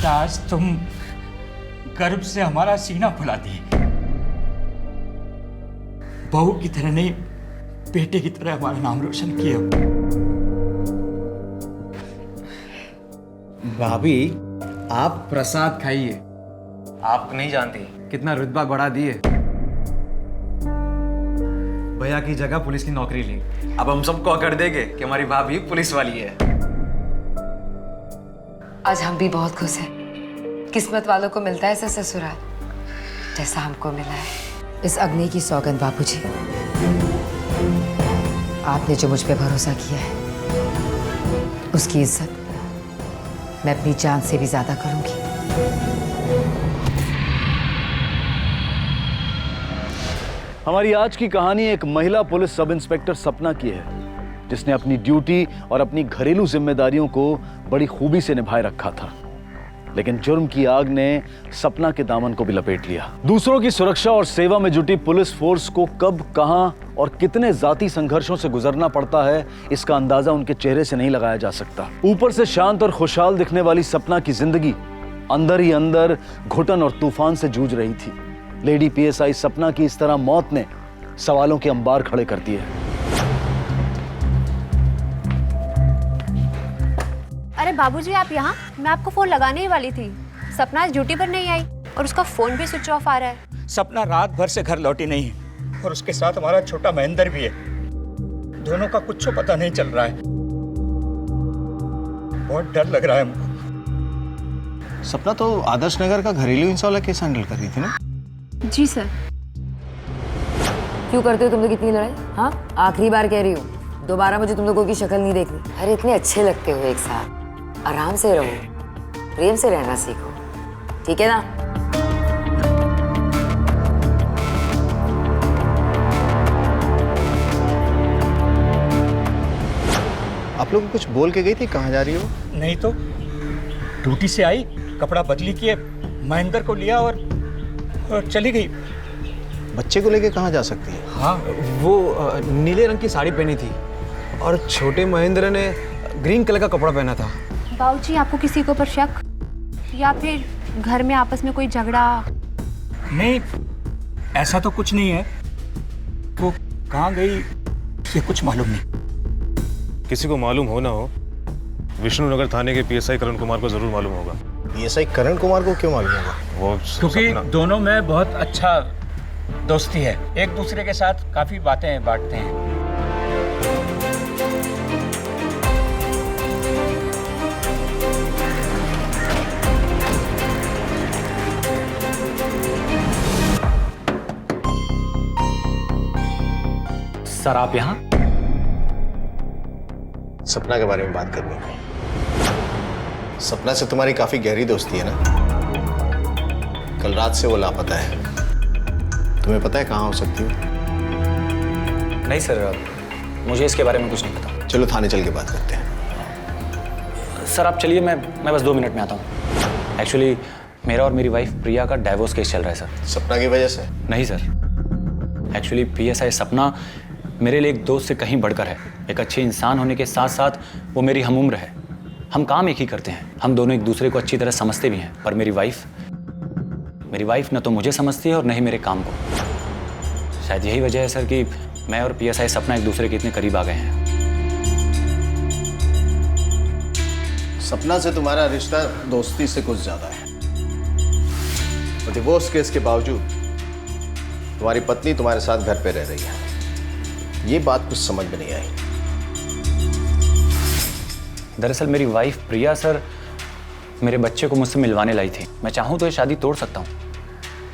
बेटा, आज तुम गर्व से हमारा सीना फुला दिए। बहू की तरह नहीं, बेटे की तरह हमारा नाम रोशन किया। भाभी, आप प्रसाद खाइए। आप नहीं जानती कितना रुतबा बढ़ा दिए। भैया की जगह पुलिस की नौकरी ली। अब हम सबको अकड़ देंगे कि हमारी भाभी पुलिस वाली है। आज हम भी बहुत खुश हैं। किस्मत वालों को मिलता है ऐसा ससुराल जैसा हमको मिला है। इस अग्नि की सौगंध बापूजी, आपने जो मुझ पे भरोसा किया है उसकी इज्जत मैं अपनी जान से भी ज्यादा करूंगी। हमारी आज की कहानी एक महिला पुलिस सब इंस्पेक्टर सपना की है, जिसने अपनी ड्यूटी और अपनी घरेलू जिम्मेदारियों को बड़ी खूबी से निभाए रखा था। लेकिन जुर्म की आग ने सपना के दामन को भी लपेट लिया। दूसरों की सुरक्षा और सेवा में जुटी पुलिस फोर्स को कब, कहां और कितने जाती संघर्षों से गुजरना पड़ता है, इसका अंदाजा उनके चेहरे से नहीं लगाया जा सकता। ऊपर से शांत और खुशहाल दिखने वाली सपना की जिंदगी अंदर ही अंदर घुटन और तूफान से जूझ रही थी। लेडी पीएसआई सपना की इस तरह मौत ने सवालों के अंबार खड़े कर दिए। अरे बाबूजी, आप यहाँ? मैं आपको फोन लगाने ही वाली थी। सपना आज ड्यूटी पर नहीं आई और उसका फोन भी स्विच ऑफ आ रहा है। सपना रात भर से घर लौटी नहीं है और उसके साथ हमारा छोटा महेंद्र भी है। दोनों का कुछ पता नहीं चल रहा है। बहुत डर लग रहा है हमको। सपना तो आदर्श नगर का घरेलू हिंसा वाला केस हैंडल कर रही थी ना? जी सर। क्यों करते हो तुम लोग इतनी लड़ाई? हाँ, आखिरी बार कह रही हूँ, दोबारा मुझे तुम लोगों की शक्ल नहीं देखनी। अरे इतने अच्छे लगते हो एक साथ, आराम से रहो, प्रेम से रहना सीखो, ठीक है ना? आप लोग कुछ बोल के गई थी, कहाँ जा रही हो? नहीं तो ड्यूटी से आई, कपड़ा बदली किए, महेंद्र को लिया और चली गई। बच्चे को लेके कहाँ जा सकती है? हाँ, वो नीले रंग की साड़ी पहनी थी और छोटे महेंद्र ने ग्रीन कलर का कपड़ा पहना था। बाबूजी, आपको किसी के ऊपर शक या फिर घर में आपस में कोई झगड़ा? नहीं, ऐसा तो कुछ नहीं है। वो कहाँ गई ये कुछ मालूम नहीं। किसी को मालूम हो ना हो, विष्णुनगर थाने के पीएसआई करण कुमार को जरूर मालूम होगा। पीएसआई करण कुमार को क्यों मालूम होगा? वो क्योंकि दोनों में बहुत अच्छा दोस्ती है, एक दूसरे के साथ काफी बातें बांटते हैं। सर, आप यहाँ? सपना के बारे में बात करनी है। सपना से तुम्हारी काफी गहरी दोस्ती है ना? कल रात से वो लापता है। तुम्हें पता है कहाँ हो सकती हो? नहीं सर, मुझे इसके बारे में कुछ नहीं पता। चलो थाने चल के बात करते हैं। सर आप चलिए, मैं बस 2 मिनट में आता हूँ। एक्चुअली मेरा और मेरी वाइफ प्रिया का डाइवोर्स केस चल रहा है सर। सपना की वजह से? नहीं सर, एक्चुअली पीएसआई सपना मेरे लिए एक दोस्त से कहीं बढ़कर है। एक अच्छे इंसान होने के साथ साथ वो मेरी हमउम्र है। हम काम एक ही करते हैं, हम दोनों एक दूसरे को अच्छी तरह समझते भी हैं। पर मेरी वाइफ न तो मुझे समझती है और न ही मेरे काम को। शायद यही वजह है सर कि मैं और पीएसआई सपना एक दूसरे के इतने करीब आ गए हैं। सपना से तुम्हारा रिश्ता दोस्ती से कुछ ज्यादा है। और डिवोर्स केस के बावजूद तुम्हारी पत्नी तुम्हारे साथ घर पे रह रही है। ये बात कुछ समझ में नहीं आई। दरअसल मेरी वाइफ प्रिया सर मेरे बच्चे को मुझसे मिलवाने लाई थी। मैं चाहूँ तो ये शादी तोड़ सकता हूँ,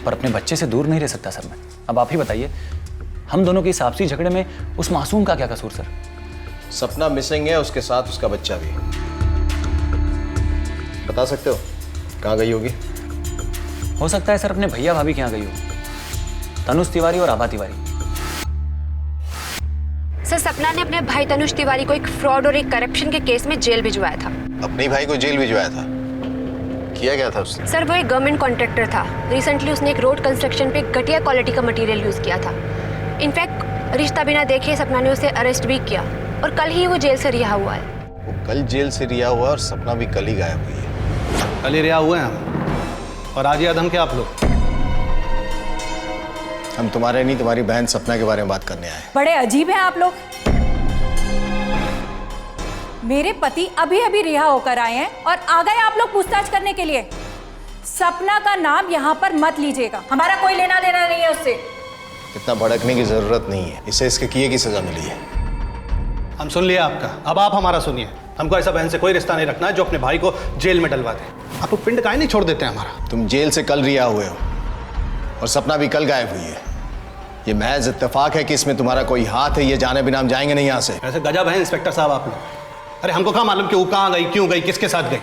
पर अपने बच्चे से दूर नहीं रह सकता सर मैं। अब आप ही बताइए, हम दोनों के इस आपसी झगड़े में उस मासूम का क्या कसूर सर? सपना मिसिंग है, उसके साथ उसका बच्चा भी। बता सकते हो कहाँ गई होगी? हो सकता है सर अपने भैया भाभी के यहाँ गई हो, तनुष तिवारी और आभा तिवारी। सर, सपना ने अपने भाई तनुष तिवारी को एक फ्रॉड और एक करप्शन के केस में जेल भिजवाया था। अपने भाई को जेल भिजवाया था? किया गया था उसने? सर, वो एक गवर्नमेंट कॉन्ट्रैक्टर था। रिसेंटली उसने एक रोड कंस्ट्रक्शन पे घटिया क्वालिटी का मटेरियल यूज किया था। इनफैक्ट रिश्ता बिना देखे सपना ने उसे अरेस्ट भी किया और कल ही वो जेल से रिहा हुआ है। वो कल जेल से रिहा हुआ और सपना भी कल ही गायब हुई है। कल ही रिहा हुए हैं हम, और आज ही आदम के आप लोग। हम तुम्हारे नहीं, तुम्हारी बहन सपना के बारे में बात करने आए। बड़े अजीब हैं आप लोग। मेरे पति अभी अभी रिहा होकर आए हैं और आ गए आप लोग पूछताछ करने के लिए। सपना का नाम यहाँ पर मत लीजिएगा, हमारा कोई लेना देना नहीं है उससे। इतना भड़कने की जरूरत नहीं है, इसे इसके किए की सजा मिली है। हम सुन लिया आपका, अब आप हमारा सुनिए। हमको ऐसा बहन से कोई रिश्ता नहीं रखना है जो अपने भाई को जेल में डलवा दे। आप पिंड काहे नहीं छोड़ देते हैं हमारा? तुम जेल से कल रिहा हुए हो और सपना भी कल गायब हुई है। ये महज इत्तेफाक है कि इसमें तुम्हारा कोई हाथ है, ये जाने बिना हम जाएंगे नहीं यहाँ से। ऐसे गजब है इंस्पेक्टर साहब आप लोग। अरे हमको कहाँ मालूम कि वो कहाँ गई, क्यों गई, किसके साथ गई?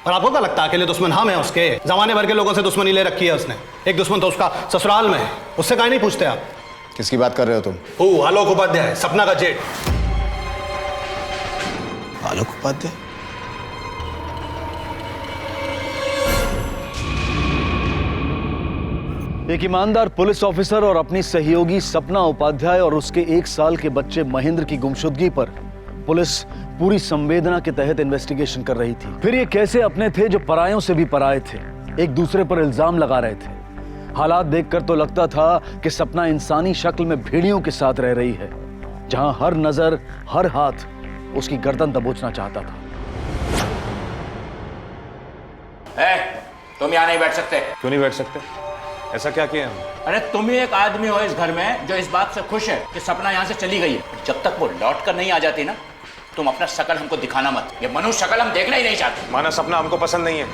और आपको क्या लगता है अकेले दुश्मन हम हैं उसके? जमाने भर के लोगों से दुश्मनी ले रखी है उसने। एक दुश्मन तो उसका ससुराल में है, उससे काहे नहीं पूछते आप? किसकी बात कर रहे हो तुम? आलोक उपाध्याय, सपना का जेठ। आलोक उपाध्याय? एक ईमानदार पुलिस ऑफिसर और अपनी सहयोगी सपना उपाध्याय और उसके 1 साल के बच्चे महेंद्र की गुमशुदगी पर पुलिस पूरी संवेदना के तहत इन्वेस्टिगेशन कर रही थी। फिर ये कैसे अपने थे जो परायों से भी पराये थे, एक दूसरे पर इल्जाम लगा रहे थे। हालात देखकर तो लगता था कि सपना इंसानी शक्ल में भेड़ियों के साथ रह रही है, जहां हर नजर, हर हाथ उसकी गर्दन दबोचना चाहता था। तुम यहाँ नहीं बैठ सकते। क्यों नहीं बैठ सकते? ऐसा क्या किया हम? अरे तुम ही एक आदमी हो इस घर में जो इस बात से खुश है कि सपना यहाँ से चली गई है। जब तक वो लौट कर नहीं आ जाती ना, तुम अपना शकल हमको दिखाना मत। ये मनुष्य शकल हम देखना ही नहीं चाहते। माना सपना हमको पसंद नहीं है,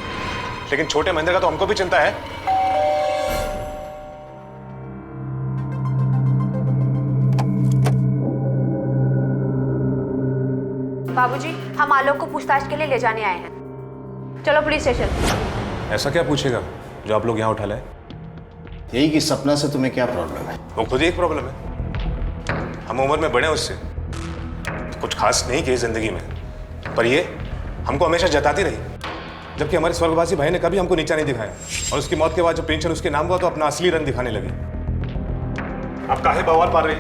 लेकिन छोटे महेंद्र का तो हमको भी चिंता है। बाबूजी, हम आलोक को पूछताछ के लिए ले जाने आए हैं। चलो पुलिस स्टेशन। ऐसा क्या पूछेगा जो आप लोग यहाँ उठा लाए? यही कि सपना से तुम्हें क्या प्रॉब्लम है? वो खुद ही एक प्रॉब्लम है। हम उम्र में बड़े उससे, कुछ खास नहीं किए जिंदगी में, पर ये हमको हमेशा जताती रही, जबकि हमारे स्वर्गवासी भाई ने कभी हमको नीचा नहीं दिखाया। और उसकी मौत के बाद जब पेंशन उसके नाम हुआ तो अपना असली रंग दिखाने लगी। आप काहे बवाल पाल रही?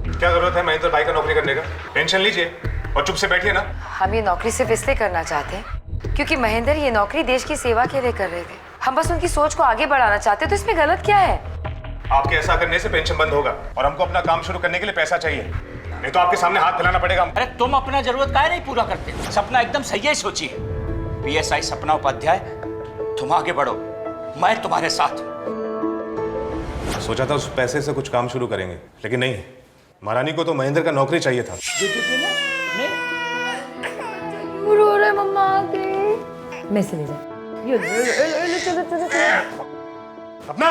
क्या जरूरत है महेंद्र भाई का नौकरी करने का? पेंशन लीजिए और चुप से बैठिए ना। हम ये नौकरी सिर्फ इसलिए करना चाहते हैं क्योंकि महेंद्र ये नौकरी देश की सेवा के लिए कर रहे थे। हम बस उनकी सोच को आगे बढ़ाना चाहते, तो इसमें गलत क्या है? आपके ऐसा करने से पेंशन बंद होगा और हमको अपना काम शुरू करने के लिए पैसा चाहिए, नहीं तो आपके सामने हाथ फैलाना पड़ेगा। अरे तुम अपना जरूरत काहे नहीं पूरा करते? सपना एकदम सही सोची है। पीएसआई सपना उपाध्याय, तुम आगे बढ़ो, मैं तुम्हारे साथ। सोचा था उस पैसे से कुछ काम शुरू करेंगे, लेकिन नहीं, महारानी को तो महेंद्र का नौकरी चाहिए था। रो रहे मम्मा आके। मैं से ले जा। सपना,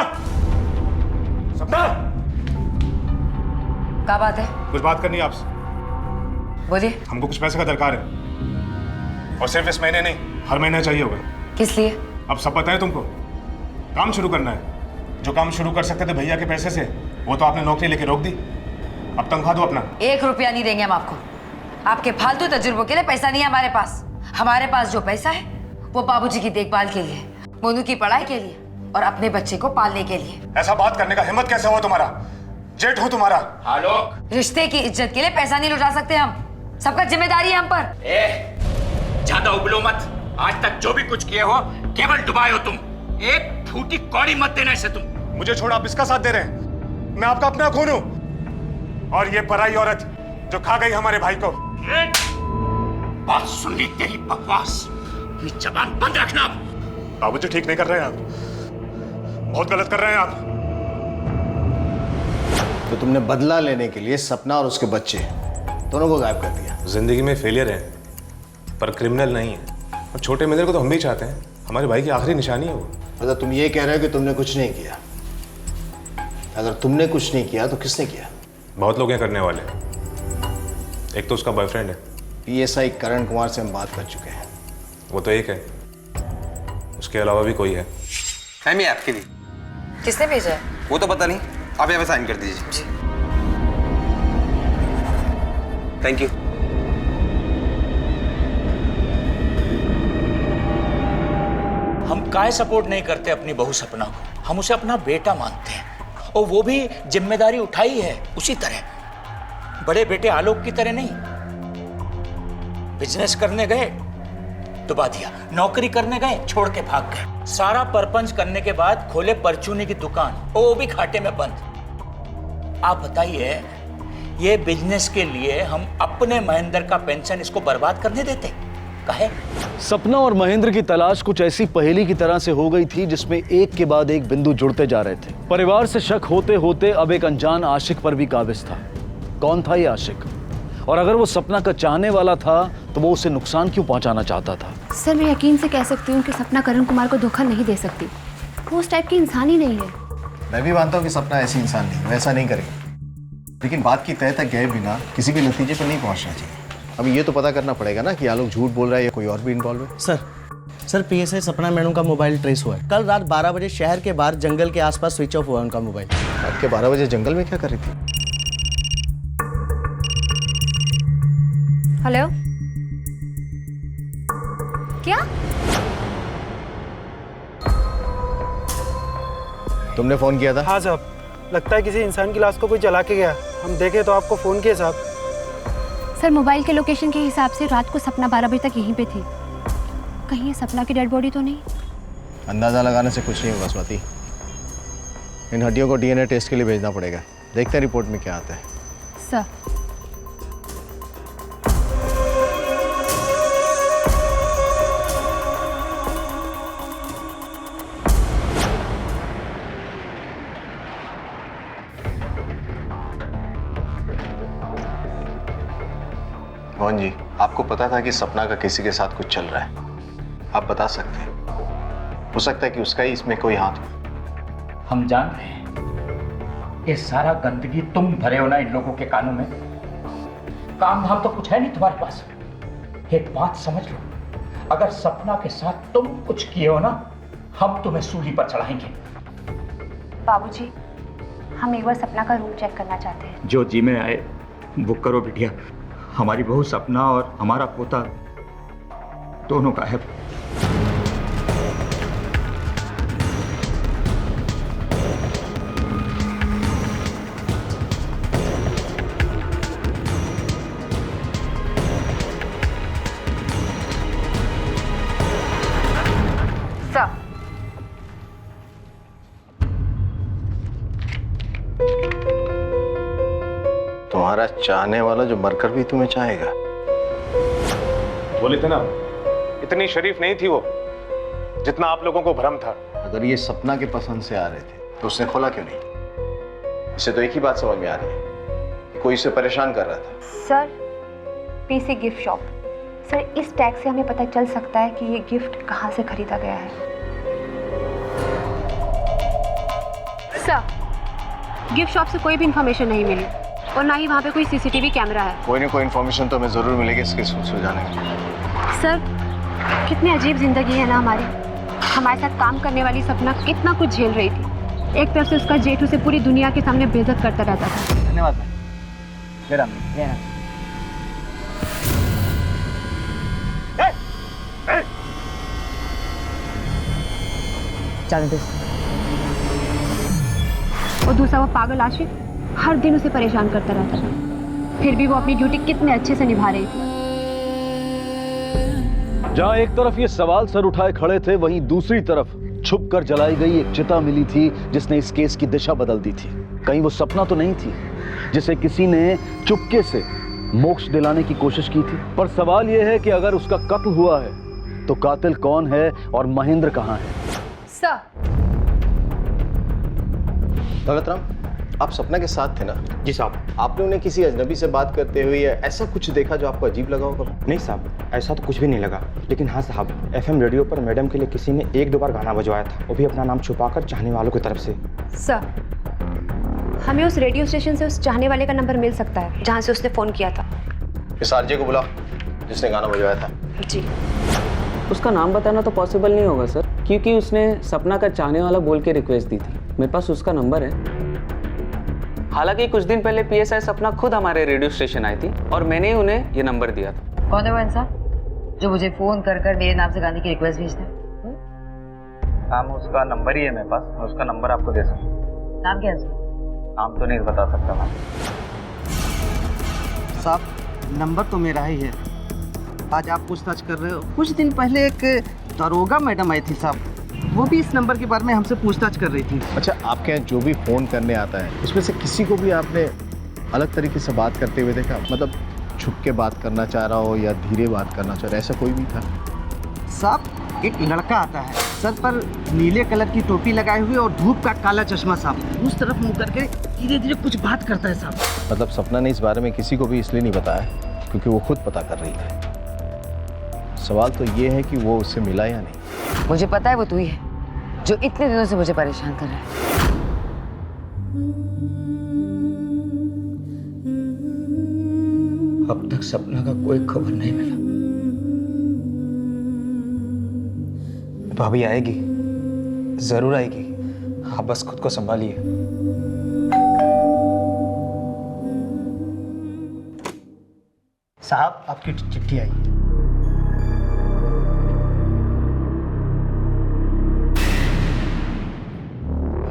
सपना, क्या बात है? कुछ बात करनी है आपसे। बोलिए। हमको कुछ पैसे का दरकार है, और सिर्फ इस महीने नहीं, हर महीने चाहिए होगा। किस लिए? अब सब पता है तुमको। काम शुरू करना है। जो काम शुरू कर सकते थे भैया के पैसे से, वो तो आपने नौकरी लेके रोक दी। अब तनख्वाह दो अपना। 1 रुपया नहीं देंगे हम आपको। आपके फालतू तजुर्बों के लिए पैसा नहीं है हमारे पास। हमारे पास जो पैसा है वो बाबूजी की देखभाल के लिए, मोनू की पढ़ाई के लिए और अपने बच्चे को पालने के लिए। ऐसा बात करने का हिम्मत कैसे हुआ तुम्हारा? जेठ हो तुम्हारा। आलोक, रिश्ते की इज्जत के लिए पैसा नहीं लुटा सकते हम। सबका जिम्मेदारी है हम पर। ज्यादा उबलो मत। आज तक जो भी कुछ किए हो केवल डुबाए हो तुम। एक फूटी कौड़ी मत देना इसे तुम। मुझे छोड़ आप इसका साथ दे रहे हैं? मैं आपका अपना खून हूं, और ये पराई औरत जो खा गई हमारे भाई को। बात सुन ली तेरी बकवास। अपनी जबान बंद रखना। बाबूजी ठीक नहीं कर रहे हैं आप, बहुत गलत कर रहे हैं आप। तो तुमने बदला लेने के लिए सपना और उसके बच्चे दोनों को गायब कर दिया। जिंदगी में फेलियर है, पर क्रिमिनल नहीं है। और छोटे महेंद्र को तो हम भी चाहते हैं, हमारे भाई की आखिरी निशानी है वो। मतलब तुम ये कह रहे हो कि तुमने कुछ नहीं किया? अगर तुमने कुछ नहीं किया तो किसने किया? बहुत लोग हैं करने वाले। एक तो उसका बॉयफ्रेंड है। पीएसआई करण कुमार से हम बात कर चुके हैं। वो तो एक है, उसके अलावा भी कोई है। टाइम है आपके लिए। किसने भेजा है? वो तो पता नहीं, आप यहाँ पे साइन कर दीजिए। जी। Thank you. हम काहे सपोर्ट नहीं करते अपनी बहू सपना को? हम उसे अपना बेटा मानते हैं, और वो भी जिम्मेदारी उठाई है उसी तरह। बड़े बेटे आलोक की तरह नहीं। बिजनेस करने गए दुबा दिया। नौकरी करने गए, छोड़ के भाग गए। सारा परपंच करने के बाद खोले परचूनी की दुकान, वो भी घाटे में बंद। आप बताइए, ये बिजनेस के लिए हम अपने महेंद्र का पेंशन इसको बर्बाद करने देते? कहे सपना और महेंद्र की तलाश कुछ ऐसी पहेली की तरह से हो गई थी जिसमें एक के बाद एक बिंदु जुड़ते जा रहे थे। परिवार से शक होते होते अब एक अनजान आशिक पर भी काबिज था। कौन था ये आशिक? और अगर वो सपना का चाहने वाला था तो वो उसे नुकसान क्यों पहुंचाना चाहता था? सर, मैं यकीन से कह सकती हूँ कि सपना करण कुमार को धोखा नहीं दे सकती। वो उस टाइप की इंसान ही नहीं है। मैं भी मानता हूँ कि सपना ऐसी इंसान नहीं, वैसा नहीं करेगी, लेकिन बात की तह तक गए बिना किसी भी नतीजे पर नहीं पहुंचना चाहिए। अब ये तो पता करना पड़ेगा ना कि आलोक झूठ बोल रहा है या कोई और भी इन्वॉल्व है। सर पीएसआई सपना मैडम का मोबाइल ट्रेस हुआ है। कल रात 12 बजे शहर के बाहर जंगल के आसपास स्विच ऑफ हुआ उनका मोबाइल। रात के 12 बजे जंगल में क्या कर रही थी? हेलो, क्या? तुमने फोन किया था? हाँ साहब, लगता है किसी इंसान की लाश को कोई जला के गया। हम देखे तो आपको फोन किया साहब। सर, मोबाइल के लोकेशन के हिसाब से रात को सपना 12 बजे तक यहीं पे थी। कहीं ये सपना की डेड बॉडी तो नहीं? अंदाजा लगाने से कुछ नहीं होगा स्वाति। इन हड्डियों को डीएनए टेस्ट के लिए भेजना पड़ेगा। देखते हैं रिपोर्ट में क्या आता है। सर, मोहन जी, आपको पता था कि सपना का किसी के साथ कुछ चल रहा है? आप बता सकते हैं? हो सकता है कि उसका ही इसमें कोई हाथ हो। हम जान रहे हैं ये सारा गंदगी तुम भरे हो ना इन लोगों के कानों में। काम धाम तो कुछ है नहीं तुम्हारे पास। एक बात समझ लो, अगर सपना के साथ तुम कुछ किए हो ना, हम तुम्हें सूली पर चढ़ाएंगे। बाबूजी, हम एक बार सपना का रूम चेक करना चाहते हैं। जो जी में आए बुक करो बिटिया। हमारी बहू सपना और हमारा पोता दोनों का है। तुम्हारा चाहने वाला जो मरकर भी तुम्हें चाहेगा। बोले थे ना, इतनी शरीफ नहीं थी वो जितना आप लोगों को भ्रम था। अगर ये सपना के पसंद से आ रहे थे तो उसने खोला क्यों नहीं? इसे तो एक ही बात समझ में आ रही है कि कोई इसे परेशान कर रहा था। Sir, PC gift shop. Sir, इस टैग से हमें पता चल सकता है कि ये गिफ्ट कहाँ से खरीदा गया है। सर, गिफ्ट शॉप से कोई भी इंफॉर्मेशन नहीं मिली और ना ही वहाँ पे कोई सीसीटीवी कैमरा है। कोई ना कोई इन्फॉर्मेशन तो हमें जरूर मिलेगी इसके सुलझाने में। सर, कितनी अजीब जिंदगी है ना हमारी। हमारे साथ काम करने वाली सपना कितना कुछ झेल रही थी। एक तरफ से उसका जेठ उसे पूरी दुनिया के सामने बेइज्जत करता रहता था। धन्यवाद। और दूसरा वो पागल आशिक हर दिन उसे परेशान करता रहता था। फिर भी वो अपनी ड्यूटी कितने अच्छे से निभा रही थी। जहां एक तरफ ये सवाल सर उठाए खड़े थे, वहीं दूसरी तरफ छुप कर जलाई गई एक चिता मिली थी जिसने इस केस की दिशा बदल दी थी। कहीं वो सपना तो नहीं थी जिसे किसी ने चुपके से मोक्ष दिलाने की कोशिश की थी? पर सवाल यह है कि अगर उसका कत्ल हुआ है तो कातिल कौन है और महेंद्र कहां है? सर, भगत राम, आप सपना के साथ थे ना? जी साहब। आपने उन्हें किसी अजनबी से बात करते हुए या ऐसा कुछ देखा जो आपको अजीब लगा होगा? नहीं साहब, ऐसा तो कुछ भी नहीं लगा। लेकिन हाँ साहब, एफएम रेडियो पर मैडम के लिए किसी ने 1-2 बार गाना बजवाया था, वो भी अपना नाम छुपाकर चाहने वालों की तरफ से। सर, हमें उस रेडियो स्टेशन से उस चाहने वाले का नंबर मिल सकता है जहाँ से उसने फ़ोन किया था। इस आरजे को बुलाओ जिसने गाना बजवाया था। जी। उसका नाम बताना तो पॉसिबल नहीं होगा सर, क्योंकि उसने सपना का चाहने वाला बोल के रिक्वेस्ट दी थी। मेरे पास उसका नंबर है। हालांकि कुछ दिन पहले पीएसआई सपना खुद हमारे रेडियो स्टेशन आई थी और मैंने ही उन्हें ये नंबर दिया था। कौन है वो इंसान जो मुझे फोन कर कर मेरे नाम से गाने की रिक्वेस्ट भेजता है? नाम उसका नंबर ही है मेरे पास, मैं उसका नंबर आपको दे सकता हूँ। नाम क्या है उसका? नाम तो नहीं बता सकता मैं। साहब, नंबर तो मेरा ही है, आज आप पूछताछ कर रहे हो? कुछ दिन पहले एक दरोगा मैडम आई थी साहब, वो भी इस नंबर के बारे में हमसे पूछताछ कर रही थी। अच्छा, आपके यहाँ जो भी फ़ोन करने आता है उसमें से किसी को भी आपने अलग तरीके से बात करते हुए देखा? मतलब छुप के बात करना चाह रहा हो या धीरे बात करना चाह रहा, ऐसा कोई भी था? साहब एक लड़का आता है, सर पर नीले कलर की टोपी लगाए हुए और धूप का काला चश्मा साहब, उस तरफ मुंह करके धीरे धीरे कुछ बात करता है साहब। मतलब सपना ने इस बारे में किसी को भी इसलिए नहीं बताया क्योंकि वो खुद पता कर रही थी। सवाल तो ये है कि वो उससे मिला या नहीं। मुझे पता है वो तू ही है जो इतने दिनों से मुझे परेशान कर रहा है। अब तक सपना का कोई खबर नहीं मिला। भाभी आएगी, जरूर आएगी, आप बस खुद को संभालिए। साहब आपकी चिट्ठी आई।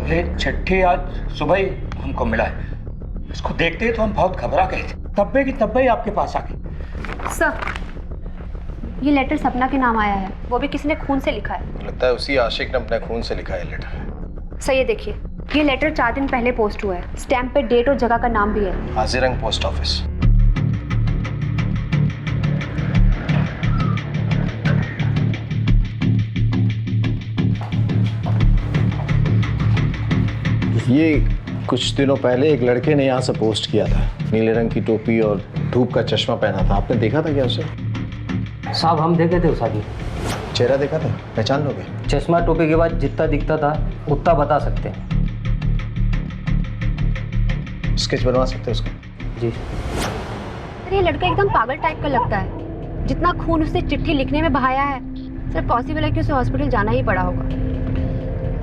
ये चिट्ठी आज सुबह ही हमको मिला है। इसको देखते ही तो हम बहुत घबरा गए थे, तब्बे की तब्बे ही आपके पास आ गए। सर, ये लेटर सपना के नाम आया है, वो भी किसी ने खून से लिखा है। लगता है उसी आशिक ने अपने खून से लिखा है लेटर। सर ये देखिए, ये लेटर 4 दिन पहले पोस्ट हुआ है, स्टैम्प पे डेट और जगह का नाम भी है। हाजीरंग पोस्ट ऑफिस। ये कुछ दिनों पहले एक लड़के ने यहाँ से पोस्ट किया था। नीले रंग की टोपी और धूप का चश्मा पहना था। आपने देखा था क्या उसे? साहब हम देखे थे उस आदमी। चेहरा देखा था? पहचान लोगे? चश्मा टोपी के बाद जितना दिखता था उतना बता सकते हैं। स्केच बनवा सकते हैं उसका? जी। सर ये लड़का एकदम पागल टाइप का लगता है। जितना खून उसने चिट्ठी लिखने में बहाया है, सर पॉसिबल है कि उसे हॉस्पिटल जाना ही पड़ा होगा।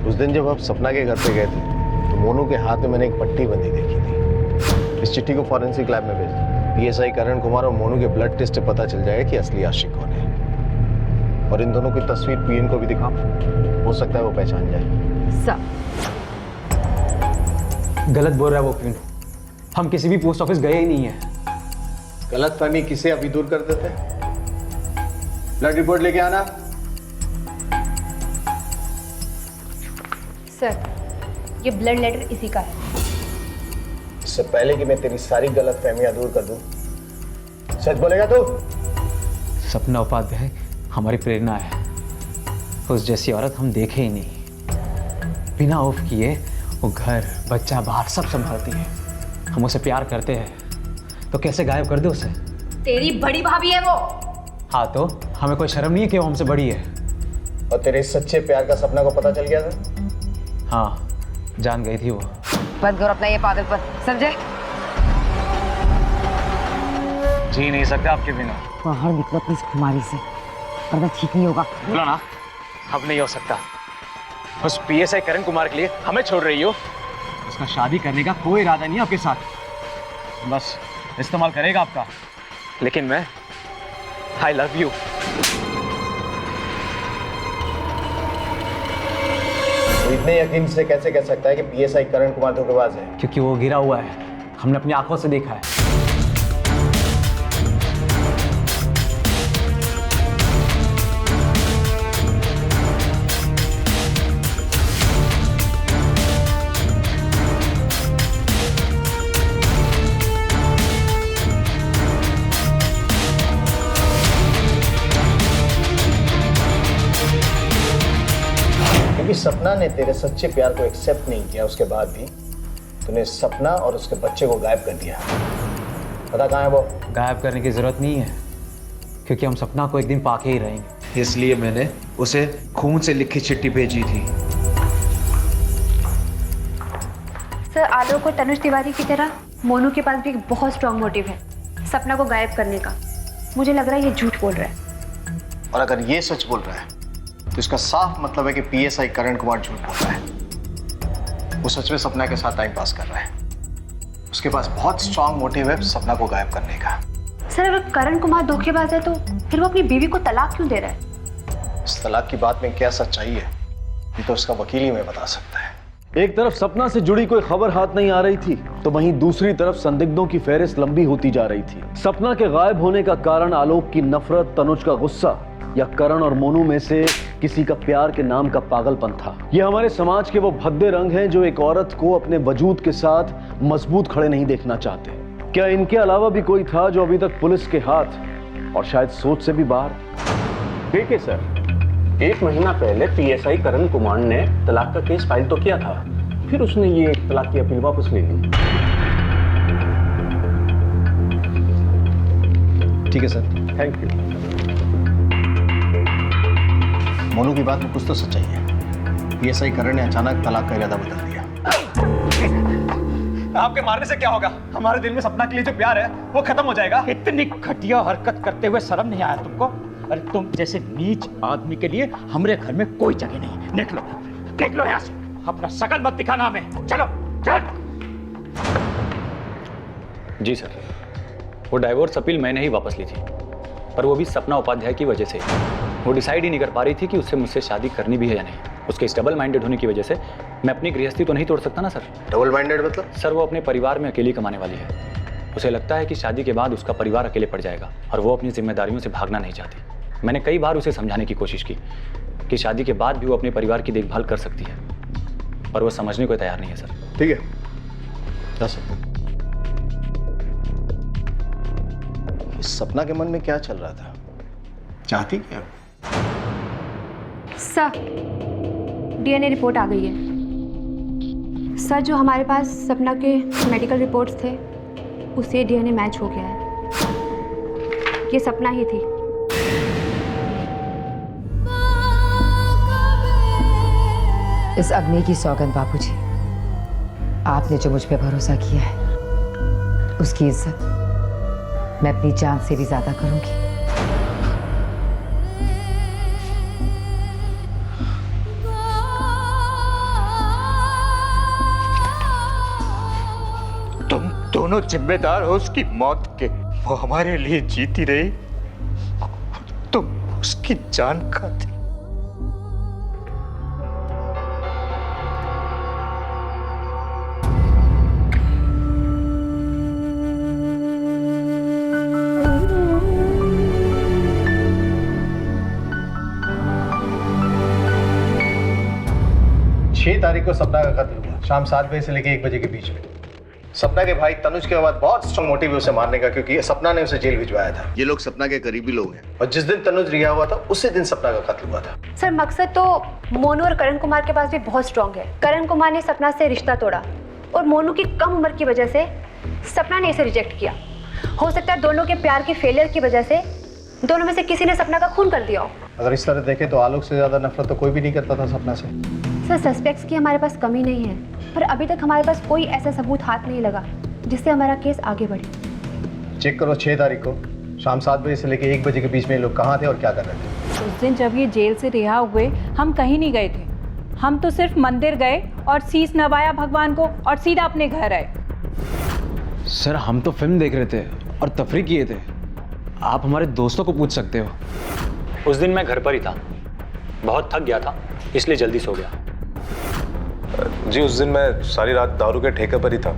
उस दिन जब आप सपना के घर पे गए थे तो मोनू के हाथ में मैंने एक पट्टी बंधी देखी थी। इस चिट्ठी को फॉरेंसिक लैब में भेज दो। पीएसआई करण कुमार और मोनू के ब्लड टेस्ट से पता चल जाएगा कि असली आशिक कौन है। और इन दोनों की तस्वीर पीएन को भी दिखाओ, हो सकता है वो पहचान जाए। सर गलत बोल रहा है वो पीन, हम किसी भी पोस्ट ऑफिस गए ही नहीं है। गलतफहमी किसे अभी दूर कर देते? ब्लड रिपोर्ट लेके आना। सर ये ब्लड लेटर इसी का है। इससे पहले कि मैं तेरी सारी गलतफहमियां दूर कर दूं, सच बोलेगा तू? सपना उपाध्याय हमारी प्रेरणा है। उस जैसी औरत हम देखे ही नहीं। बिना ऑफ किए वो घर बच्चा बाहर सब संभालती है। हम उसे प्यार करते हैं तो कैसे गायब कर दे उसे? तेरी बड़ी भाभी है वो। हाँ तो हमें कोई शर्म नहीं है कि वो हमसे बड़ी है। और तेरे इस सच्चे प्यार का सपना को पता चल गया था? हाँ, जान गई थी वो। बंद करो अपना ये पागलपन, समझे? जी नहीं सकते आपके बिना। बाहर निकलो अपनी इस खुमारी से, वरना ठीक नहीं होगा। बोलो ना, अब नहीं हो सकता। उस पीएसआई करण कुमार के लिए हमें छोड़ रही हो? उसका शादी करने का कोई इरादा नहीं है आपके साथ, बस इस्तेमाल करेगा आपका। लेकिन मैं आई लव यू। इतने यकीन से कैसे कह सकता है कि पीएसआई करण कुमार धोखेबाज है? क्योंकि वो गिरा हुआ है, हमने अपनी आंखों से देखा है। क्योंकि सपना ने तेरे सच्चे प्यार को एक्सेप्ट नहीं किया, उसके बाद भी तूने सपना और उसके बच्चे को गायब कर दिया। पता कहाँ है वो? गायब करने की जरूरत नहीं है, क्योंकि हम सपना को एक दिन पाके ही रहेंगे। इसलिए मैंने उसे खून से लिखी चिट्ठी भेजी थी। सर आलोक और तनुज तिवारी की तरह मोनू के पास भी एक बहुत स्ट्रांग मोटिव है सपना को गायब करने का। मुझे लग रहा है ये झूठ बोल रहा है। और अगर ये सच बोल रहा है तो इसका साफ मतलब है कि पीएसआई करण कुमार झूठ बोल रहा है। वो सच में सपना के साथ टाइम पास कर रहा है। उसके पास बहुत स्ट्रांग मोटिव है सपना को गायब करने का। सर अगर करण कुमार धोखेबाज है तो फिर वो अपनी बीवी को तलाक क्यों दे रहा है? इस तलाक की बात में क्या सच्चाई है ये तो उसका वकील ही हमें बता सकता है। एक तरफ सपना से जुड़ी कोई खबर हाथ नहीं आ रही थी, तो वहीं दूसरी तरफ संदिग्धों की फेहरिस्त लंबी होती जा रही थी। सपना के गायब होने का कारण आलोक की नफरत, तनुज का गुस्सा या करण और मोनू में से किसी का प्यार के नाम का पागलपन था। ये हमारे समाज के वो भद्दे रंग हैं जो एक औरत को अपने वजूद के साथ मजबूत खड़े नहीं देखना चाहते। क्या इनके अलावा भी कोई था जो अभी तक पुलिस के हाथ और शायद सोच से भी बाहर? देखिए सर, 1 महीना पहले पीएसआई करण कुमार ने तलाक का केस फाइल तो किया था, फिर उसने ये तलाक की अपील वापस ले ली। ठीक है सर। Thank you. मोनू की बात में कुछ तो सच्चाई है। पीएसआई करण ने अचानक तलाक का इरादा बदल दिया। आपके मारने से क्या होगा? हमारे दिल में सपना के लिए जो प्यार है वो खत्म हो जाएगा। इतनी घटिया हरकत करते हुए शर्म नहीं आया तुमको? अरे तुम जैसे नीच आदमी के लिए हमारे घर में कोई जगह नहीं। निकलो यहाँ से। अपना शकल मत दिखाना हमें। चलो चल। जी सर, वो डाइवोर्स अपील मैंने ही वापस ली थी, पर वो भी सपना उपाध्याय की वजह से। वो डिसाइड ही नहीं कर पा रही थी कि उससे मुझसे शादी करनी भी है या नहीं। उसके इस डबल माइंडेड होने की वजह से मैं अपनी गृहस्थी तो नहीं तोड़ सकता ना सर। डबल माइंडेड मतलब? सर, वो अपने परिवार में अकेली कमाने वाली है। उसे लगता है कि शादी के बाद उसका परिवार अकेले पड़ जाएगा और वो अपनी जिम्मेदारियों से भागना नहीं चाहती। मैंने कई बार उसे समझाने की कोशिश की कि शादी के बाद भी वो अपने परिवार की देखभाल कर सकती है, पर वो समझने को तैयार नहीं है सर। ठीक है, जा सकते। इस सपना के मन में क्या चल रहा था? चाहती क्या? सर, डीएनए रिपोर्ट आ गई है। सर, जो हमारे पास सपना के मेडिकल रिपोर्ट्स थे उससे डीएनए मैच हो गया है। ये सपना ही थी। इस अग्नि की सौगंध बापूजी, आपने जो मुझ पे भरोसा किया है उसकी इज्जत मैं अपनी जान से भी ज्यादा करूंगी। तुम दोनों जिम्मेदार हो उसकी मौत के। वो हमारे लिए जीती रही, तुम उसकी जान खाते। तारीख को सपना का कत्ल हुआ शाम 7 बजे से लेकर 1 बजे के बीच में। सपना के भाई तनुज के बाद बहुत स्ट्रॉन्ग मोटिव है उसे मारने का, क्योंकि सपना ने उसे जेल भिजवाया था। ये लोग सपना के करीबी लोग हैं और जिस दिन तनुज रिहा हुआ था उसी दिन सपना का कत्ल हुआ था। सर, मकसद तो मोनू और करण कुमार के पास भी बहुत स्ट्रांग है। करण कुमार ने सपना से रिश्ता तोड़ा और मोनू की कम उम्र की वजह से सपना ने इसे रिजेक्ट किया। हो सकता है दोनों के प्यार की फेलियर की वजह से दोनों में से किसी ने सपना का खून कर दिया हो। अगर इस तरह देखें तो आलोक से ज्यादा नफरत तो कोई भी नहीं करता था सपना से। सर, सस्पेक्ट्स की हमारे पास कमी नहीं है, पर अभी तक हमारे पास कोई ऐसा सबूत हाथ नहीं लगा जिससे हमारा केस आगे बढ़े। चेक करो 6 तारीख को शाम 7 बजे से लेकर 1 बजे के बीच में लोग कहाँ थे और क्या कर रहे थे। उस दिन जब ये जेल से रिहा हुए हम कहीं नहीं गए थे। हम तो सिर्फ मंदिर गए और शीश नवाया भगवान को और सीधा अपने घर आए। सर, हम तो फिल्म देख रहे थे और तफरीह किए थे। आप हमारे दोस्तों को पूछ सकते हो। उस दिन मैं घर पर ही था, बहुत थक गया था इसलिए जल्दी सो गया। जी, उस दिन मैं सारी रात दारू के ठेके पर ही था।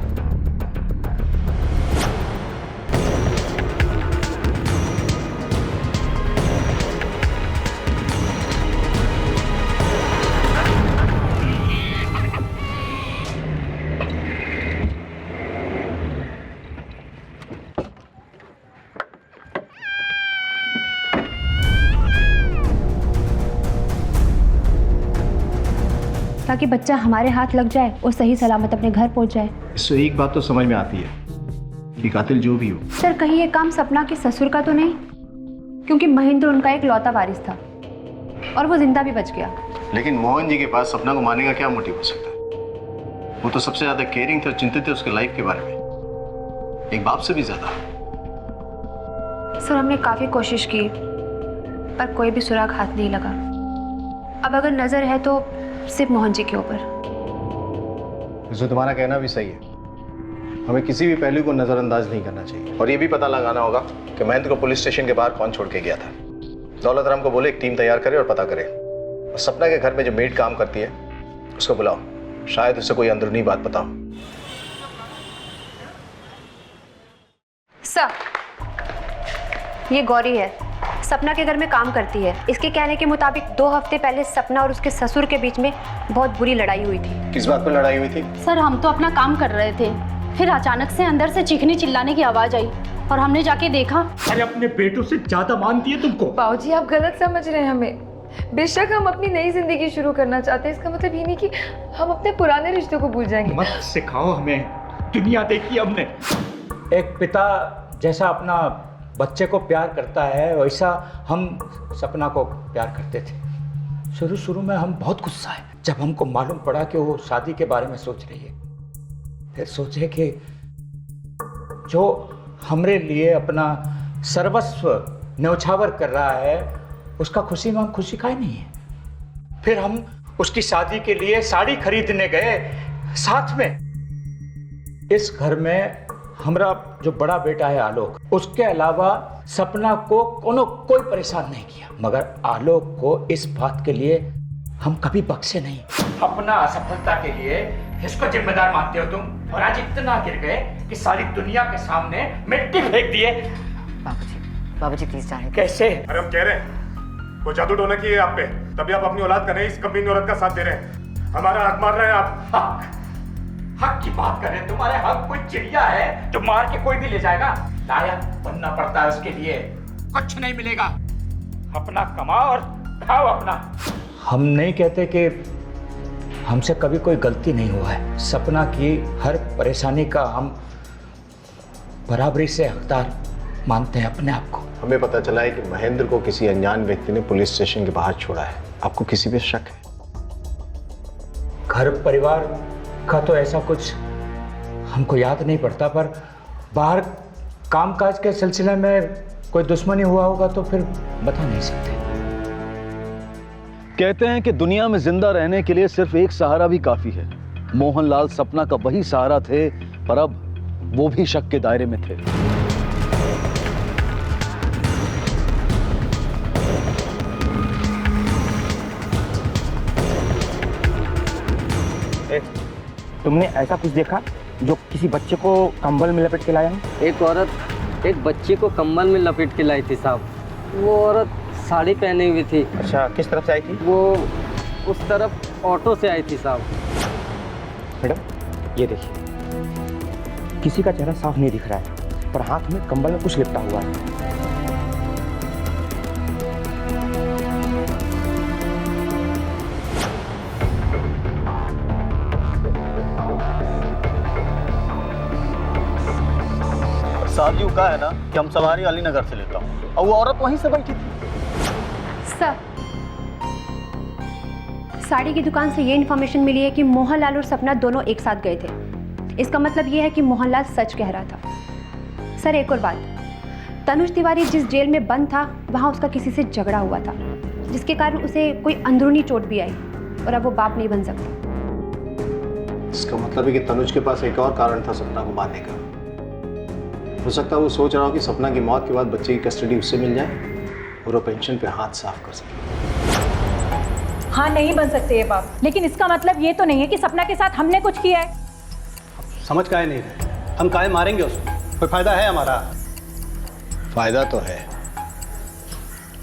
ताकि बच्चा हमारे हाथ लग जाए और सही सलामत अपने घर पहुंच जाए। इससे एक बात तो समझ में आती है कि कातिल जो भी हो। सर, कहीं ये काम सपना के ससुर का तो नहीं? क्योंकि महेंद्र उनका एक लौता वारिस था और वो जिंदा भी बच गया। लेकिन मोहन जी के पास सपना को मारने का क्या मोटिव हो सकता है? वो तो सबसे ज्यादा केयरिंग थे और चिंतित थे उसके लाइफ के बारे में, एक बाप से भी ज्यादा। सर, हमने काफी कोशिश की पर कोई भी सुराग हाथ नहीं लगा। अब अगर नजर है तो सिर्फ मोहन जी के ऊपर। जो तुम्हारा कहना भी सही है, हमें किसी भी पहलू को नजरअंदाज नहीं करना चाहिए और ये भी पता लगाना होगा कि महेंद्र को पुलिस स्टेशन के बाहर कौन छोड़ के गया था। दौलत राम को बोले एक टीम तैयार करे और पता करे, और सपना के घर में जो मेड काम करती है उसको बुलाओ शायद उसे कोई अंदरूनी बात पता हो। सर, ये गौरी है, सपना के घर में काम करती है। इसके कहने के मुताबिक 2 हफ्ते पहले सपना और उसके ससुर के बीच में बहुत बुरी लड़ाई हुई थी। किस बात पर लड़ाई हुई थी? सर, हम तो अपना काम कर रहे थे, फिर अचानक से अंदर से चीखने चिल्लाने की आवाज आई और हमने जाके देखा। अरे अपने बेटों से ज्यादा मानती है तुमको। बाबूजी, आप गलत समझ रहे हैं हमें। बेशक हम अपनी नई जिंदगी शुरू करना चाहते हैं, इसका मतलब ये नहीं कि हम अपने पुराने रिश्तों को भूल जाएंगे। मत सिखाओ हमें, दुनिया देखी हमने। एक पिता जैसा अपना बच्चे को प्यार करता है वैसा हम सपना को प्यार करते थे। शुरू में हम बहुत गुस्सा है जब हमको मालूम पड़ा कि वो शादी के बारे में सोच रही है। फिर सोचे कि जो हमरे लिए अपना सर्वस्व न्यौछावर कर रहा है उसका खुशी में हम खुशी का ही नहीं है। फिर हम उसकी शादी के लिए साड़ी खरीदने गए साथ में। इस घर में हमारा जो बड़ा बेटा है आलोक, उसके अलावा सपना को कोई परेशान नहीं किया, मगर आलोक को इस बात के लिए हम कभी बख्शे नहीं। अपना असफलता के लिए इसको जिम्मेदार मानते हो तुम, और आज इतना गिर गए कि सारी दुनिया के सामने मिट्टी फेंक दिए। बाबूजी प्लीज जाने। कैसे? अरे हम कह रहे हैं वो जादू टोना की है आप पे, तभी आप अपनी औलाद का नहीं इस कमीनी औरत का साथ दे रहे हैं। हमारा हक मार रहे हैं आप। हक की बात कर रहे हैं? तुम्हारे हक कोई चिड़िया है जो मार के कोई भी ले जाएगा? लायक बनना पड़ता है उसके लिए, कुछ नहीं मिलेगा। अपना कमाओ और खाओ अपना। हम नहीं कहते कि हमसे कभी कोई गलती नहीं हुआ है। सपना की हर परेशानी का हम बराबरी से हकदार मानते हैं अपने आप को। हमें पता चला है कि महेंद्र को किसी अनजान व्यक्ति ने पुलिस स्टेशन के बाहर छोड़ा है। आपको किसी पे शक है? घर परिवार का तो ऐसा कुछ हमको याद नहीं पड़ता, पर बाहर कामकाज के सिलसिले में कोई दुश्मनी हुआ होगा तो फिर बता नहीं सकते। कहते हैं कि दुनिया में जिंदा रहने के लिए सिर्फ एक सहारा भी काफी है। मोहनलाल सपना का वही सहारा थे, पर अब वो भी शक के दायरे में थे। तुमने ऐसा कुछ देखा जो किसी बच्चे को कंबल में लपेट के लाया है? एक औरत एक बच्चे को कंबल में लपेट के लाई थी साहब। वो औरत साड़ी पहनी हुई थी। अच्छा, किस तरफ से आई थी? वो उस तरफ ऑटो से आई थी साहब। मैडम, ये देखिए, किसी का चेहरा साफ नहीं दिख रहा है, पर हाथ में कंबल में कुछ लिपटा हुआ है। साथ का है ना कि हम सवारी अलीनगर से लेता हूँ और वो औरत वहीं से बैठी थी। सर, साड़ी की दुकान से ये इन्फॉर्मेशन मिली है कि मोहनलाल और सपना दोनों एक साथ गए थे। इसका मतलब ये है कि मोहनलाल सच कह रहा था। सर, एक और बात, तनुज तिवारी जिस जेल में बंद था वहाँ उसका किसी से झगड़ा हुआ था, जिसके कारण उसे कोई अंदरूनी चोट भी आई और अब वो बाप नहीं बन सकता। इसका मतलब है कि तनुज के पास एक और कारण था सपना को मारने का। हो सकता है वो सोच रहा हो कि सपना की मौत के बाद बच्चे की कस्टडी उससे मिल जाए और वो पेंशन पे हाथ साफ कर सके। हाँ, नहीं बन सकते ये बाप, लेकिन इसका मतलब ये तो नहीं है कि सपना के साथ हमने कुछ किया है। समझ काहे नहीं रहे? हम काहे मारेंगे उसको? कोई फायदा है हमारा? फायदा तो है,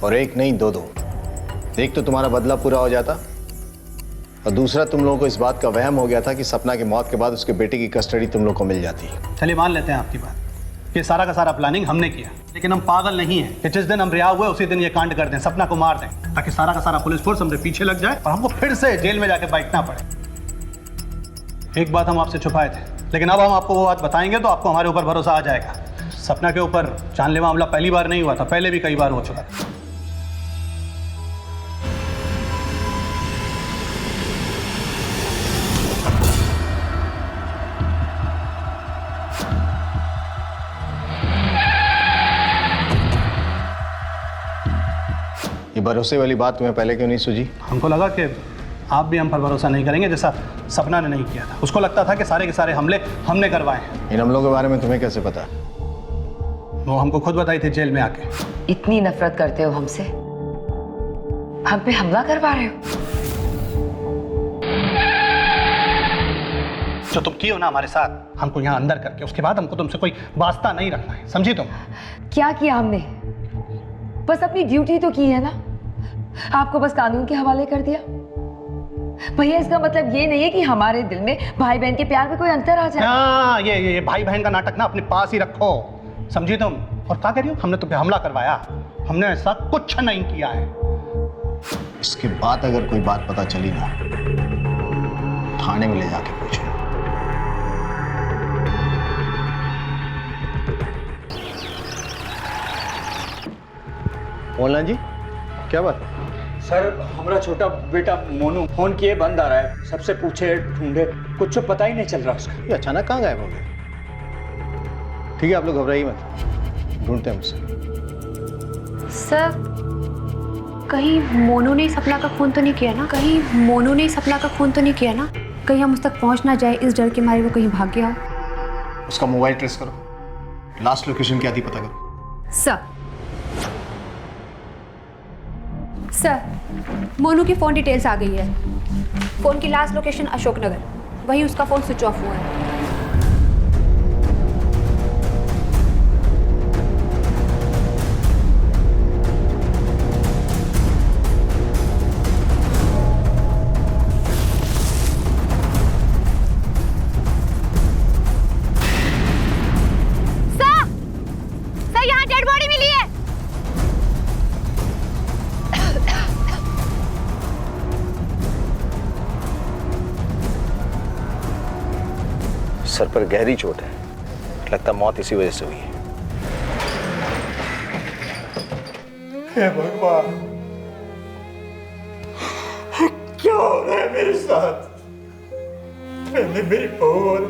और एक नहीं दो। एक तो तुम्हारा बदला पूरा हो जाता, और दूसरा तुम लोगों को इस बात का वहम हो गया था कि सपना की मौत के बाद उसके बेटे की कस्टडी तुम लोग को मिल जाती है। चलिए मान लेते हैं आपकी बात, ये सारा का सारा प्लानिंग हमने किया, लेकिन हम पागल नहीं हैं कि जिस दिन हम रिहा हुए उसी दिन ये कांड कर दें, सपना को मार दें, ताकि सारा का सारा पुलिस फोर्स हमसे पीछे लग जाए और हमको फिर से जेल में जाके बैठना पड़े। एक बात हम आपसे छुपाए थे, लेकिन अब हम आपको वो बात बताएंगे तो आपको हमारे ऊपर भरोसा आ जाएगा। सपना के ऊपर जानलेवा हमला पहली बार नहीं हुआ था, पहले भी कई बार हो चुका था। ये भरोसे वाली बात तुम्हें पहले क्यों नहीं सूझी? हमको लगा कि आप भी हम पर भरोसा नहीं करेंगे, जैसा सपना ने नहीं किया था। उसको लगता था कि सारे के सारे हमले हमने करवाए हैं। इन हमलों के बारे में तुम्हें कैसे पता? वो हमको खुद बताई थी जेल में आके। इतनी नफरत करते हो हमसे, हम पे हमला करवा रहे हो? जो तुम किए हो ना हमारे साथ, हमको यहाँ अंदर करके, उसके बाद हमको तुमसे कोई वास्ता नहीं रखना है, समझी तुम? क्या किया हमने? बस अपनी ड्यूटी तो की है ना, आपको बस कानून के हवाले कर दिया। भैया इसका मतलब ये नहीं है कि हमारे दिल में भाई बहन के प्यार में कोई अंतर आ जाए। हाँ, ये भाई बहन का नाटक ना अपने पास ही रखो, समझी तुम? और क्या कह रही हो? हमने तुम पे हमला करवाया? हमने ऐसा कुछ नहीं किया है। इसके बाद अगर कोई बात पता चली ना, थाने में ले जाके पूछो। मोहनलाल जी, क्या बात है? सर, हमारा छोटा बेटा मोनू फोन किए बंद आ रहा है, सबसे पूछे ढूंढे, कुछ पता ही नहीं चल रहा उसका। ये अचानक कहाँ गायब हो गया? ठीक है, आप लोग घबराइए मत, ढूंढते हैं उसे। सर, कहीं मोनू ने सपना का फोन तो नहीं किया ना? कहीं मोनू ने सपना का फोन तो नहीं किया ना? कहीं हम उस तक पहुंच ना जाए, इस डर के मारे वो कहीं भाग गया हो। उसका मोबाइल ट्रेस करो, लास्ट लोकेशन क्या थी पता करो। सर, मोनू की फ़ोन डिटेल्स आ गई है। फ़ोन की लास्ट लोकेशन अशोकनगर, वहीं उसका फ़ोन स्विच ऑफ हुआ है। सर, यहाँ डेड बॉडी मिली है। सर पर गहरी चोट है, लगता मौत इसी वजह से हुई है। हे भगवान, क्या हो रहा है मेरे साथ? पहले मेरी बहू और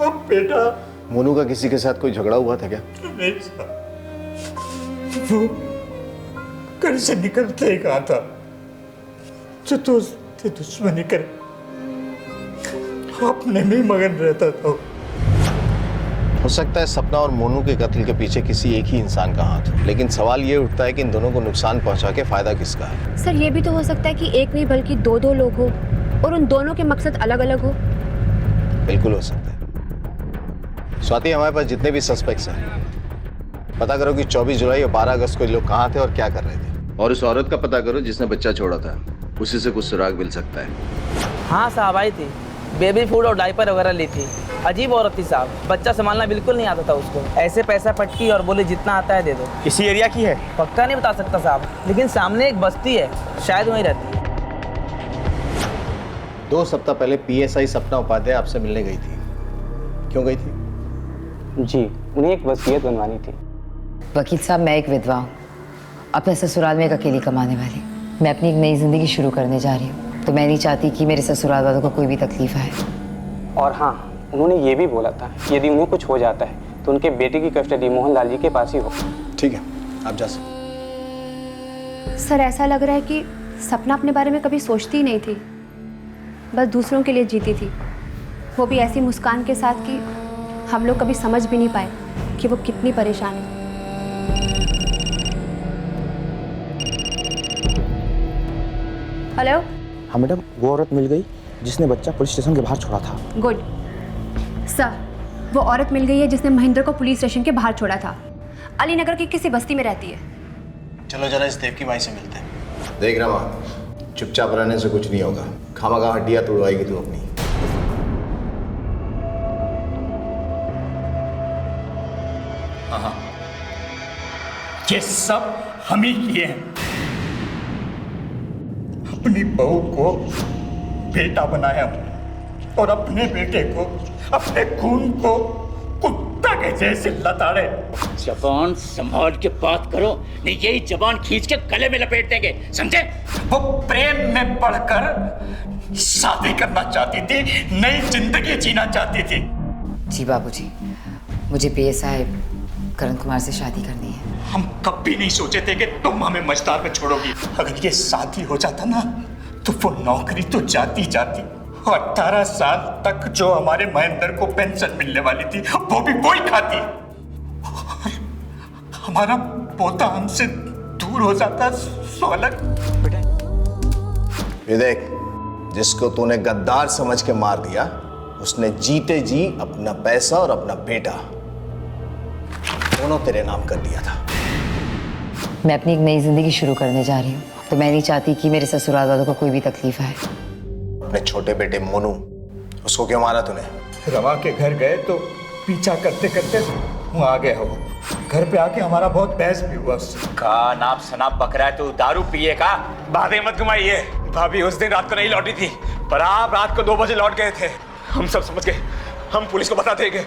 अब बेटा। मोनू का किसी के साथ कोई झगड़ा हुआ था क्या? नहीं साहब, वो घर से निकलते ही कहा था जो दोस्त थे दुश्मनी कर अपने में मगन रहता था। हो सकता है सपना और मोनू के कत्ल के पीछे किसी एक ही इंसान का हाथ हो, लेकिन सवाल ये उठता है कि इन दोनों को नुकसान पहुंचा के फायदा किसका है? सर, ये भी तो हो सकता है कि एक नहीं बल्कि दो लोग हो और उन दोनों के मकसद अलग अलग हो। बिल्कुल हो सकता है। स्वाति, हमारे पास जितने भी सस्पेक्ट्स हैं, पता करो कि 24 जुलाई और 12 अगस्त को लोग कहाँ थे और क्या कर रहे थे, और उस औरत का पता करो जिसने बच्चा छोड़ा था, उसी से कुछ सुराग मिल सकता है। हाँ साहब, आई थी, बेबी फूड और डायपर वगैरह ली थी। अजीब औरत थी साहब, बच्चा संभालना बिल्कुल नहीं आता था उसको। ऐसे पैसा पटकी और बोले जितना आता है दे दो। किसी एरिया की है? पक्का नहीं बता सकता साहब, लेकिन सामने एक बस्ती है, शायद वहीं रहती है। 2 सप्ताह पहले PSI सपना उपाध्याय आपसे मिलने गई थी, क्यों गई थी? जी, उन्हें एक वसीयत बनवानी थी। वकील साहब, मैं एक विधवा हूँ, अपने ससुराल में एक अकेली कमाने वाली। मैं अपनी एक नई जिंदगी शुरू करने जा रही हूँ, तो मैं नहीं चाहती कि मेरे ससुराल वालों को कोई भी तकलीफ आए। और हाँ, उन्होंने ये भी बोला था कि यदि उन्हें कुछ हो जाता है तो उनके बेटे की कस्टडी मोहनलाल जी के पास ही हो। ठीक है, आप जा सकते। सर, ऐसा लग रहा है कि सपना अपने बारे में कभी सोचती ही नहीं थी, बस दूसरों के लिए जीती थी, वो भी ऐसी मुस्कान के साथ कि हम लोग कभी समझ भी नहीं पाए कि वो कितनी परेशान है। हेलो। हाँ मैडम, वो औरत मिल गई जिसने बच्चा पुलिस स्टेशन के बाहर छोड़ा था। गुड सर, वो औरत मिल गई है जिसने महेंद्र को पुलिस स्टेशन के बाहर छोड़ा था। अलीनगर की किसी बस्ती में रहती है। चलो जरा इस देव की माई से मिलते हैं। देख रमा, चुपचाप रहने से कुछ नहीं होगा, खामखा हड्डियां तोड़वाएगी तू अपनी। हाँ, ये सब हम ही किए हैं। अपनी बहू को बेटा बनाया और अपने बेटे को, अपने खून को कुत्ता के जैसे लताड़े। जबान संभाल के बात करो, नहीं यही जबान खींच के गले में लपेट देंगे, समझे? वो प्रेम में पड़कर शादी करना चाहती थी, नई जिंदगी जीना चाहती थी। जी बाबूजी, मुझे PSI करण कुमार से शादी करनी है। हम कभी नहीं सोचे थे कि तुम हमें मझधार में छोड़ोगी। अगर ये शादी हो जाता ना, तो वो नौकरी तो जाती जाती। 18 साल तक जो हमारे महेंद्र को पेंशन मिलने वाली थी, वो भी वही खाती। हमारा पोता हमसे दूर हो जाता सो अलग। ये देख, जिसको तूने गद्दार समझ के मार दिया, उसने जीते जी अपना पैसा और अपना बेटा दोनों तेरे नाम कर दिया था। मैं अपनी एक नई जिंदगी शुरू करने जा रही हूँ, तो मैं नहीं चाहती कि मेरे ससुराल वालों को कोई भी तकलीफ आए। अपने छोटे बेटे मोनू, उसको क्यों मारा तूने? रमा के घर गए तो पीछा करते करते वहाँ आ गया हो। घर पे आके हमारा बहुत बहस भी हुआ उससे। का नाप शनाप पकड़ा है, तू दारू पिए का? बातें मत घुमाइए। भाभी उस दिन रात को नहीं लौटी थी, पर आप रात को 2 बजे लौट गए थे। हम सब समझ गए, हम पुलिस को बता देंगे।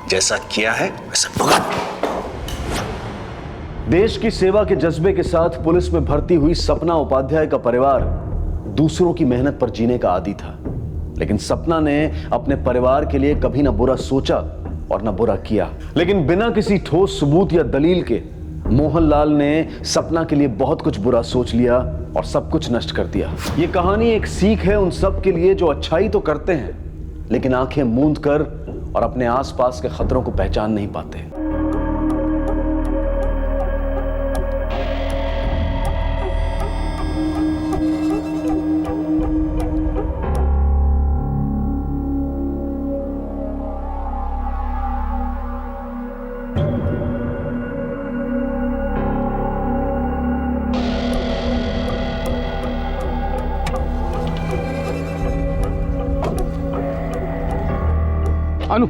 जैसा किया है वैसा भुगत। देश की सेवा के जज्बे के साथ पुलिस में भर्ती हुई सपना उपाध्याय का परिवार दूसरों की मेहनत पर जीने का आदी था, लेकिन सपना ने अपने परिवार के लिए कभी ना बुरा सोचा और ना बुरा किया। लेकिन बिना किसी ठोस सबूत या दलील के मोहनलाल ने सपना के लिए बहुत कुछ बुरा सोच लिया और सब कुछ नष्ट कर दिया। ये कहानी एक सीख है उन सब के लिए जो अच्छाई तो करते हैं, लेकिन आंखें मूंद कर और अपने आसपास के खतरों को पहचान नहीं पाते। अनु,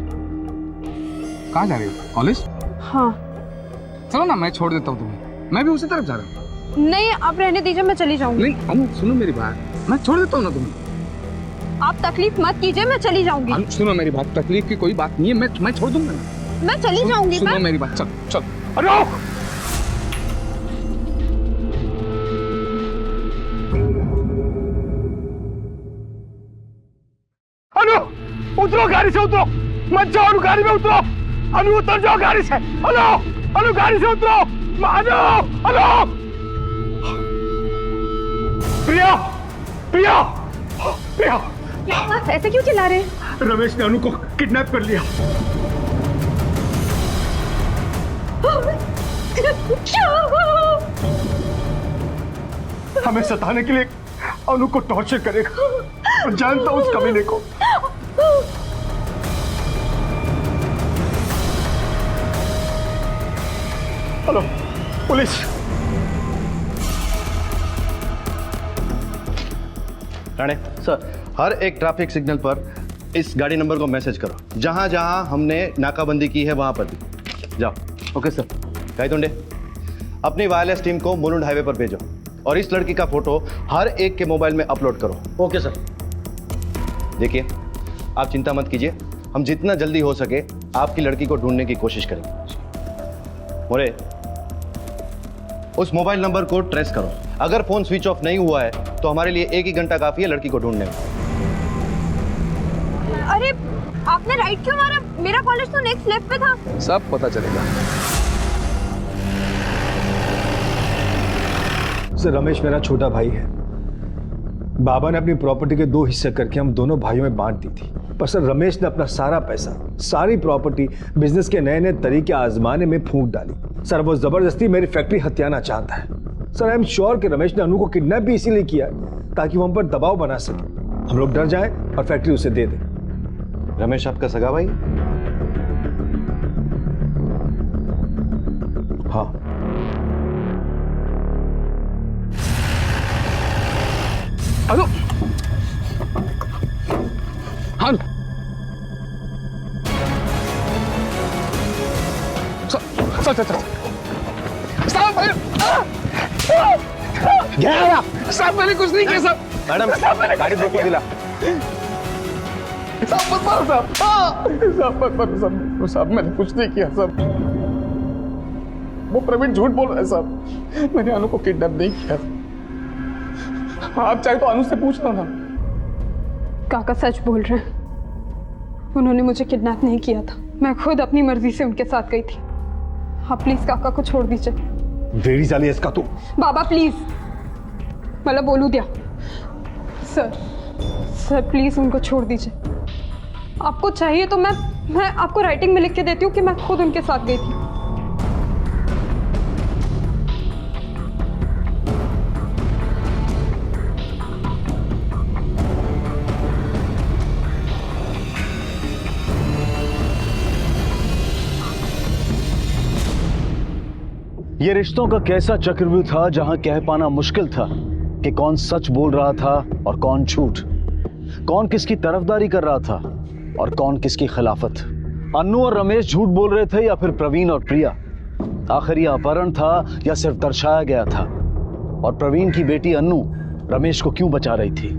कहाँ जा रही हो? कॉलेज? हाँ। चलो ना, मैं छोड़ देता हूँ तुम्हें। मैं भी उसी तरफ जा रहा हूँ। नहीं, आप रहने दीजिए, मैं चली जाऊंगी। नहीं अनु, सुनो मेरी बात, मैं छोड़ देता हूँ ना तुम्हें। आप तकलीफ मत कीजिए, मैं चली जाऊंगी। अनु सुनो मेरी बात, तकलीफ की कोई बात नहीं है, मैं छोड़ दूंगा ना। मैं चली जाऊंगी। सुनो मेरी बात, चल चल। अनु, अनु उतरो, गाड़ी से उतरो, मत जाओ। अनु गाड़ी में उतरो। अनु उतर जाओ गाड़ी से। अनु, अनु गाड़ी से उतरो। अनु, अनु। प्रिया, प्रिया, प्रिया। आप ऐसे क्यों चिल्ला रहे हैं? रमेश ने अनु को किडनैप कर लिया। हमें सताने के लिए अनु को टॉर्चर करेगा। जानता हूं उस कमीने को। Hello police. राणे सर, हर एक ट्रैफिक सिग्नल पर इस गाड़ी नंबर को मैसेज करो, जहां जहां हमने नाकाबंदी की है वहां पर भी जाओ। Okay sir. गायतोंडे, अपनी वायरलेस टीम को मुलुंड हाईवे पर भेजो और इस लड़की का फोटो हर एक के मोबाइल में अपलोड करो। Okay sir. देखिए, आप चिंता मत कीजिए, हम जितना जल्दी हो सके आपकी लड़की को ढूंढने की कोशिश करेंगे। मोरे, उस मोबाइल नंबर को ट्रेस करो। अगर फोन स्विच ऑफ नहीं हुआ है तो हमारे लिए 1 ही घंटा काफी है लड़की को ढूंढने में। अरे आपने राइट क्यों मारा? मेरा कॉलेज तो नेक्स्ट लेफ्ट पे था। सब पता चलेगा। सर, रमेश मेरा छोटा भाई है। बाबा ने अपनी प्रॉपर्टी के 2 हिस्से करके हम दोनों भाइयों में बांट दी थी, पर सर रमेश ने अपना सारा पैसा, सारी प्रॉपर्टी बिजनेस के नए नए तरीके आजमाने में फूंक डाली। सर, वो जबरदस्ती मेरी फैक्ट्री हथियाना चाहता है। सर, आई एम श्योर कि रमेश ने अनु को किडनैप भी इसीलिए किया है ताकि वो हम पर दबाव बना सके, हम लोग डर जाएं और फैक्ट्री उसे दे दें। रमेश आपका सगा भाई? हाँ। अनु, अनु, चल चल चल। साहब, साहब मैंने कुछ नहीं किया साहब। मैडम, गाड़ी रोक के दिला। साहब मत मारो साहब। साहब मत मारो साहब। साहब मैंने कुछ नहीं किया साहब। वो प्रवीण झूठ बोल रहा है साहब। मैंने अनु को किडनैप नहीं किया। आप चाहे तो अनु से पूछ लो ना। काका सच बोल रहे हैं, उन्होंने मुझे किडनैप नहीं किया था। मैं खुद अपनी मर्जी से उनके साथ गई थी। आप प्लीज काका को छोड़ दीजिए। वेरी जाली इसका तू। बाबा प्लीज, मतलब बोलू दिया। सर, सर प्लीज उनको छोड़ दीजिए। आपको चाहिए तो मैं आपको राइटिंग में लिख के देती हूँ कि मैं खुद उनके साथ गई थी। ये रिश्तों का कैसा चक्रव्यूह था जहां कह पाना मुश्किल था कि कौन सच बोल रहा था और कौन झूठ, कौन किसकी तरफदारी कर रहा था और कौन किसकी खिलाफत। अन्नू और रमेश झूठ बोल रहे थे या फिर प्रवीण और प्रिया। आखिर ये अपहरण था या सिर्फ दर्शाया गया था? और प्रवीण की बेटी अन्नू रमेश को क्यों बचा रही थी?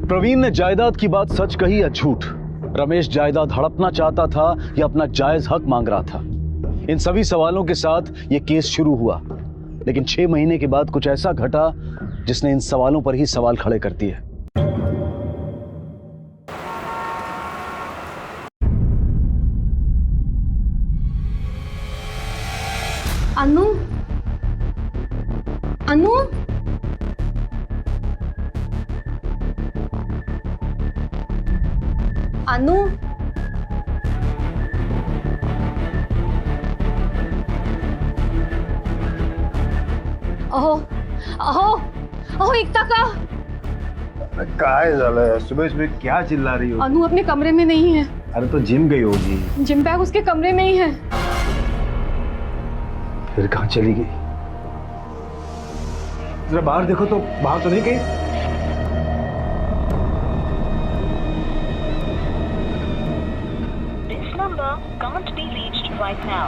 प्रवीण ने जायदाद की बात सच कही या झूठ? रमेश जायदाद हड़पना चाहता था या अपना जायज हक मांग रहा था? इन सभी सवालों के साथ यह केस शुरू हुआ, लेकिन 6 महीने के बाद कुछ ऐसा घटा जिसने इन सवालों पर ही सवाल खड़े कर दिए। अनु, अनु, अनु, अहो अहो अहो एकता का काय झालं? सुबह सुबह क्या चिल्ला रही हो? अनु अपने कमरे में नहीं है। अरे तो जिम गई होगी। जिम बैग उसके कमरे में ही है। फिर कहाँ चली गई? जरा बाहर देखो तो, बाहर तो नहीं गई? Can't be reached right now.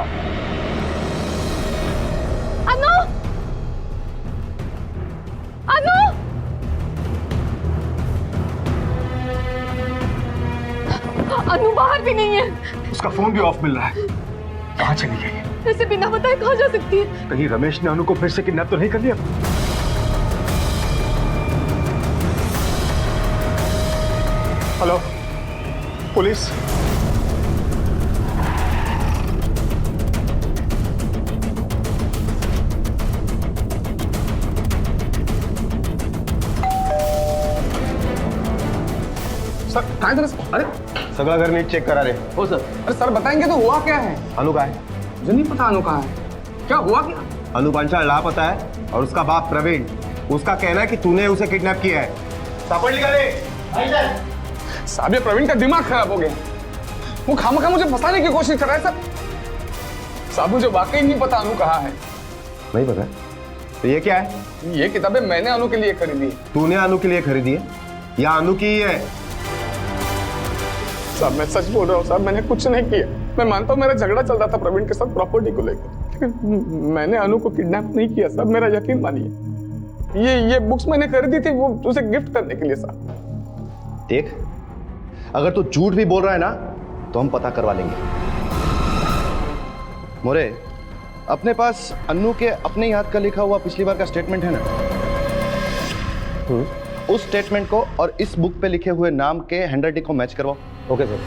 अनु, अनु, अनु बाहर भी नहीं है। उसका फोन भी ऑफ मिल रहा है। कहाँ चली गई? ऐसे बिना बताए कहाँ जा सकती है? कहीं रमेश ने अनु को फिर से किडनैप तो नहीं कर लिया? Hello, police? सर कहाँ थे? अरे सगला घर नीट चेक करा रहे हो सर। अरे सर बताएंगे तो हुआ क्या है? अनु कहाँ है? मुझे नहीं पता अनु कहाँ है। क्या हुआ क्या? अनु पांचाल लापता है और उसका बाप प्रवीण, उसका कहना है कि तूने उसे किडनैप किया है। सापड़ निकाले। साहब ये प्रवीण का दिमाग खराब हो गया। वो खामखा मुझे फंसाने की कोशिश कर रहा है सर। साहब मुझे वाकई नहीं पता अनु कहाँ है। नहीं पता? तो ये क्या है? ये किताबें मैंने अनु के लिए खरीदी है। तूने अनु के लिए खरीदी है या अनु की ही है? साहब मैं सच बोल रहा हूँ साहब, मैंने कुछ नहीं किया। मैं मानता हूँ मेरा झगड़ा चल रहा था प्रवीण के साथ प्रॉपर्टी को लेकर, लेकिन मैंने अनु को किडनैप नहीं किया साहब, मेरा यकीन मानिए। ये बुक्स मैंने खरीदी थी वो उसे गिफ्ट करने के लिए साहब। देख, अगर तू झूठ भी बोल रहा है ना तो हम पता करवा लेंगे। मोरे, अपने पास अन्नू के अपने ही हाथ का लिखा हुआ पिछली बार का स्टेटमेंट है ना? उस स्टेटमेंट को और इस बुक पे लिखे हुए नाम के हैंडराइटिंग को मैच करवाओ। Okay sir.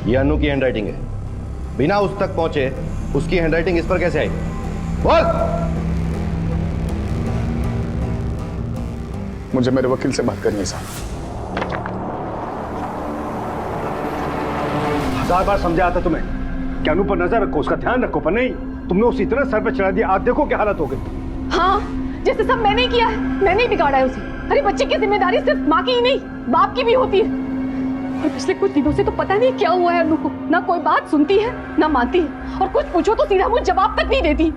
ये अनु की हैंडराइटिंग है। बिना उस तक पहुंचे उसकी हैंडराइटिंग इस पर कैसे आई? बोल। मुझे मेरे वकील से बात करनी है साहब। 1000 बार समझाया था तुम्हें कि अनु पर नजर रखो, उसका ध्यान रखो, पर नहीं, तुमने उसे इतना सर पे चढ़ा दिया। आज देखो क्या हालत हो गई। हाँ, जैसे सब मैंने किया है, मैंने ही बिगाड़ा है उसे। अरे बच्चे की जिम्मेदारी सिर्फ माँ की ही नहीं, बाप की भी होती है। और पिछले कुछ दिनों से तो पता नहीं क्या हुआ है अनु को। ना कोई बात सुनती है, ना मानती है, और कुछ पूछो तो सीधा मुझे जवाब तक नहीं देती।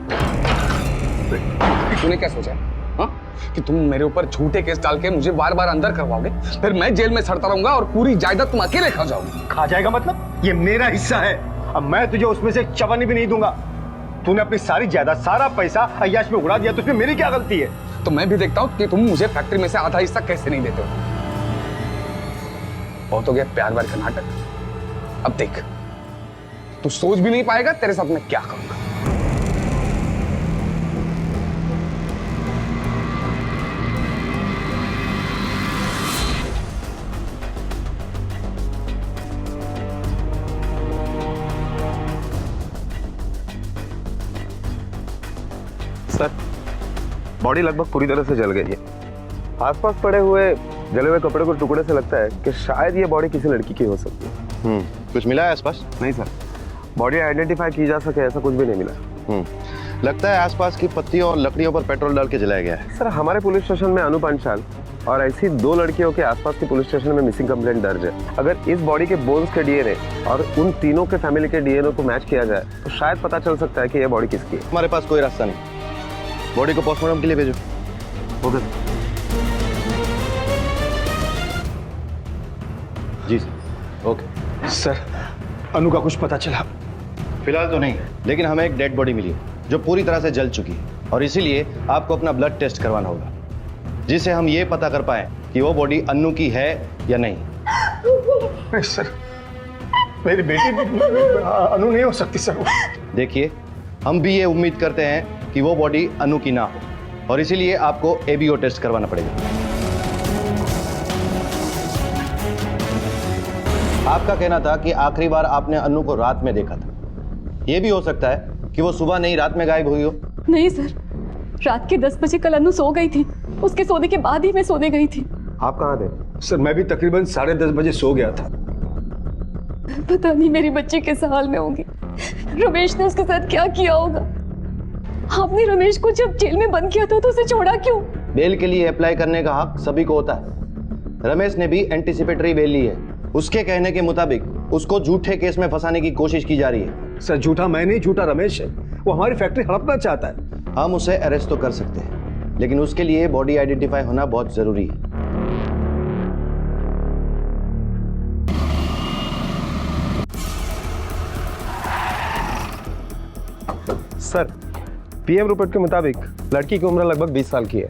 तूने क्या सोचा हाँ? कि तुम मेरे ऊपर झूठे केस डाल के मुझे बार बार अंदर करवाओगे, फिर मैं जेल में सड़ता रहूंगा और पूरी जायदाद तुम अकेले खा जाओगे। खा जाएगा मतलब? ये मेरा हिस्सा है, अब मैं तुझे उसमें से चवन्नी भी नहीं दूंगा। तूने अपनी सारी जायदाद, सारा पैसा अय्याश में उड़ा दिया, तो इसमें मेरी क्या गलती है? तो मैं भी देखता हूँ कि तुम मुझे फैक्ट्री में से आधा हिस्सा कैसे नहीं देते हो। बहुत हो गया प्यार व्यार का नाटक। अब देख, तू सोच भी नहीं पाएगा तेरे साथ मैं क्या करूंगा। सर, बॉडी लगभग पूरी तरह से जल गई है। आसपास पड़े हुए जले हुए कपड़े को टुकड़े से लगता है कि शायद ये बॉडी किसी लड़की की हो सकती है। कुछ मिला है आसपास? नहीं सर, बॉडी आइडेंटिफाई की जा सके ऐसा कुछ भी नहीं मिला। लगता है आसपास की पत्तियों और लकड़ियों पर पेट्रोल डाल के जलाया गया है। सर, हमारे पुलिस स्टेशन में अनु पांचाल और ऐसी 2 लड़कियों के आसपास की पुलिस स्टेशन में मिसिंग कंप्लेंट दर्ज है। अगर इस बॉडी के बोन्स के डीएनए और उन तीनों के फैमिली के डीएनए को मैच किया जाए तो शायद पता चल सकता है कि यह बॉडी किसकी है। हमारे पास कोई रास्ता नहीं, बॉडी को पोस्टमार्टम के लिए भेजो। ओके जी सर। ओके सर, अनु का कुछ पता चला? फिलहाल तो नहीं, लेकिन हमें एक डेड बॉडी मिली है जो पूरी तरह से जल चुकी है और इसीलिए आपको अपना ब्लड टेस्ट करवाना होगा, जिससे हम ये पता कर पाए कि वो बॉडी अन्नू की है या नहीं। नहीं सर, मेरी बेटी अनु नहीं हो सकती सर। देखिए, हम भी ये उम्मीद करते हैं कि वो बॉडी अनु की ना हो और इसीलिए आपको एबीओ टेस्ट करवाना पड़ेगा। आपका कहना था कि आखिरी बार आपने अनु को रात में देखा था। यह भी हो सकता है कि वो सुबह नहीं रात में गायब हुई हो। नहीं सर, रात के 10 बजे कल अनु सो गई थी, उसके सोने के बाद ही मैं सोने गई थी। आप कहाँ थे? सर, मैं भी तकरीबन 10:30 बजे सो गया था। पता नहीं मेरी बच्ची किस हाल में होगी, रमेश ने उसके साथ क्या किया होगा। आपने रमेश को जब जेल में बंद किया था तो उसे छोड़ा क्यों? बेल के लिए अप्लाई करने का हक सभी को होता है। रमेश ने भी एंटीसिपेटरी बेल ली है। उसके कहने के मुताबिक उसको झूठे केस में फंसाने की कोशिश की जा रही है। सर, झूठा मैं नहीं, झूठा रमेश है। वो हमारी फैक्ट्री हड़पना चाहता है। हम उसे अरेस्ट तो कर सकते हैं, लेकिन उसके लिए बॉडी आइडेंटिफाई होना बहुत जरूरी है। सर, पीएम रिपोर्ट के मुताबिक लड़की की उम्र लगभग 20 साल की है।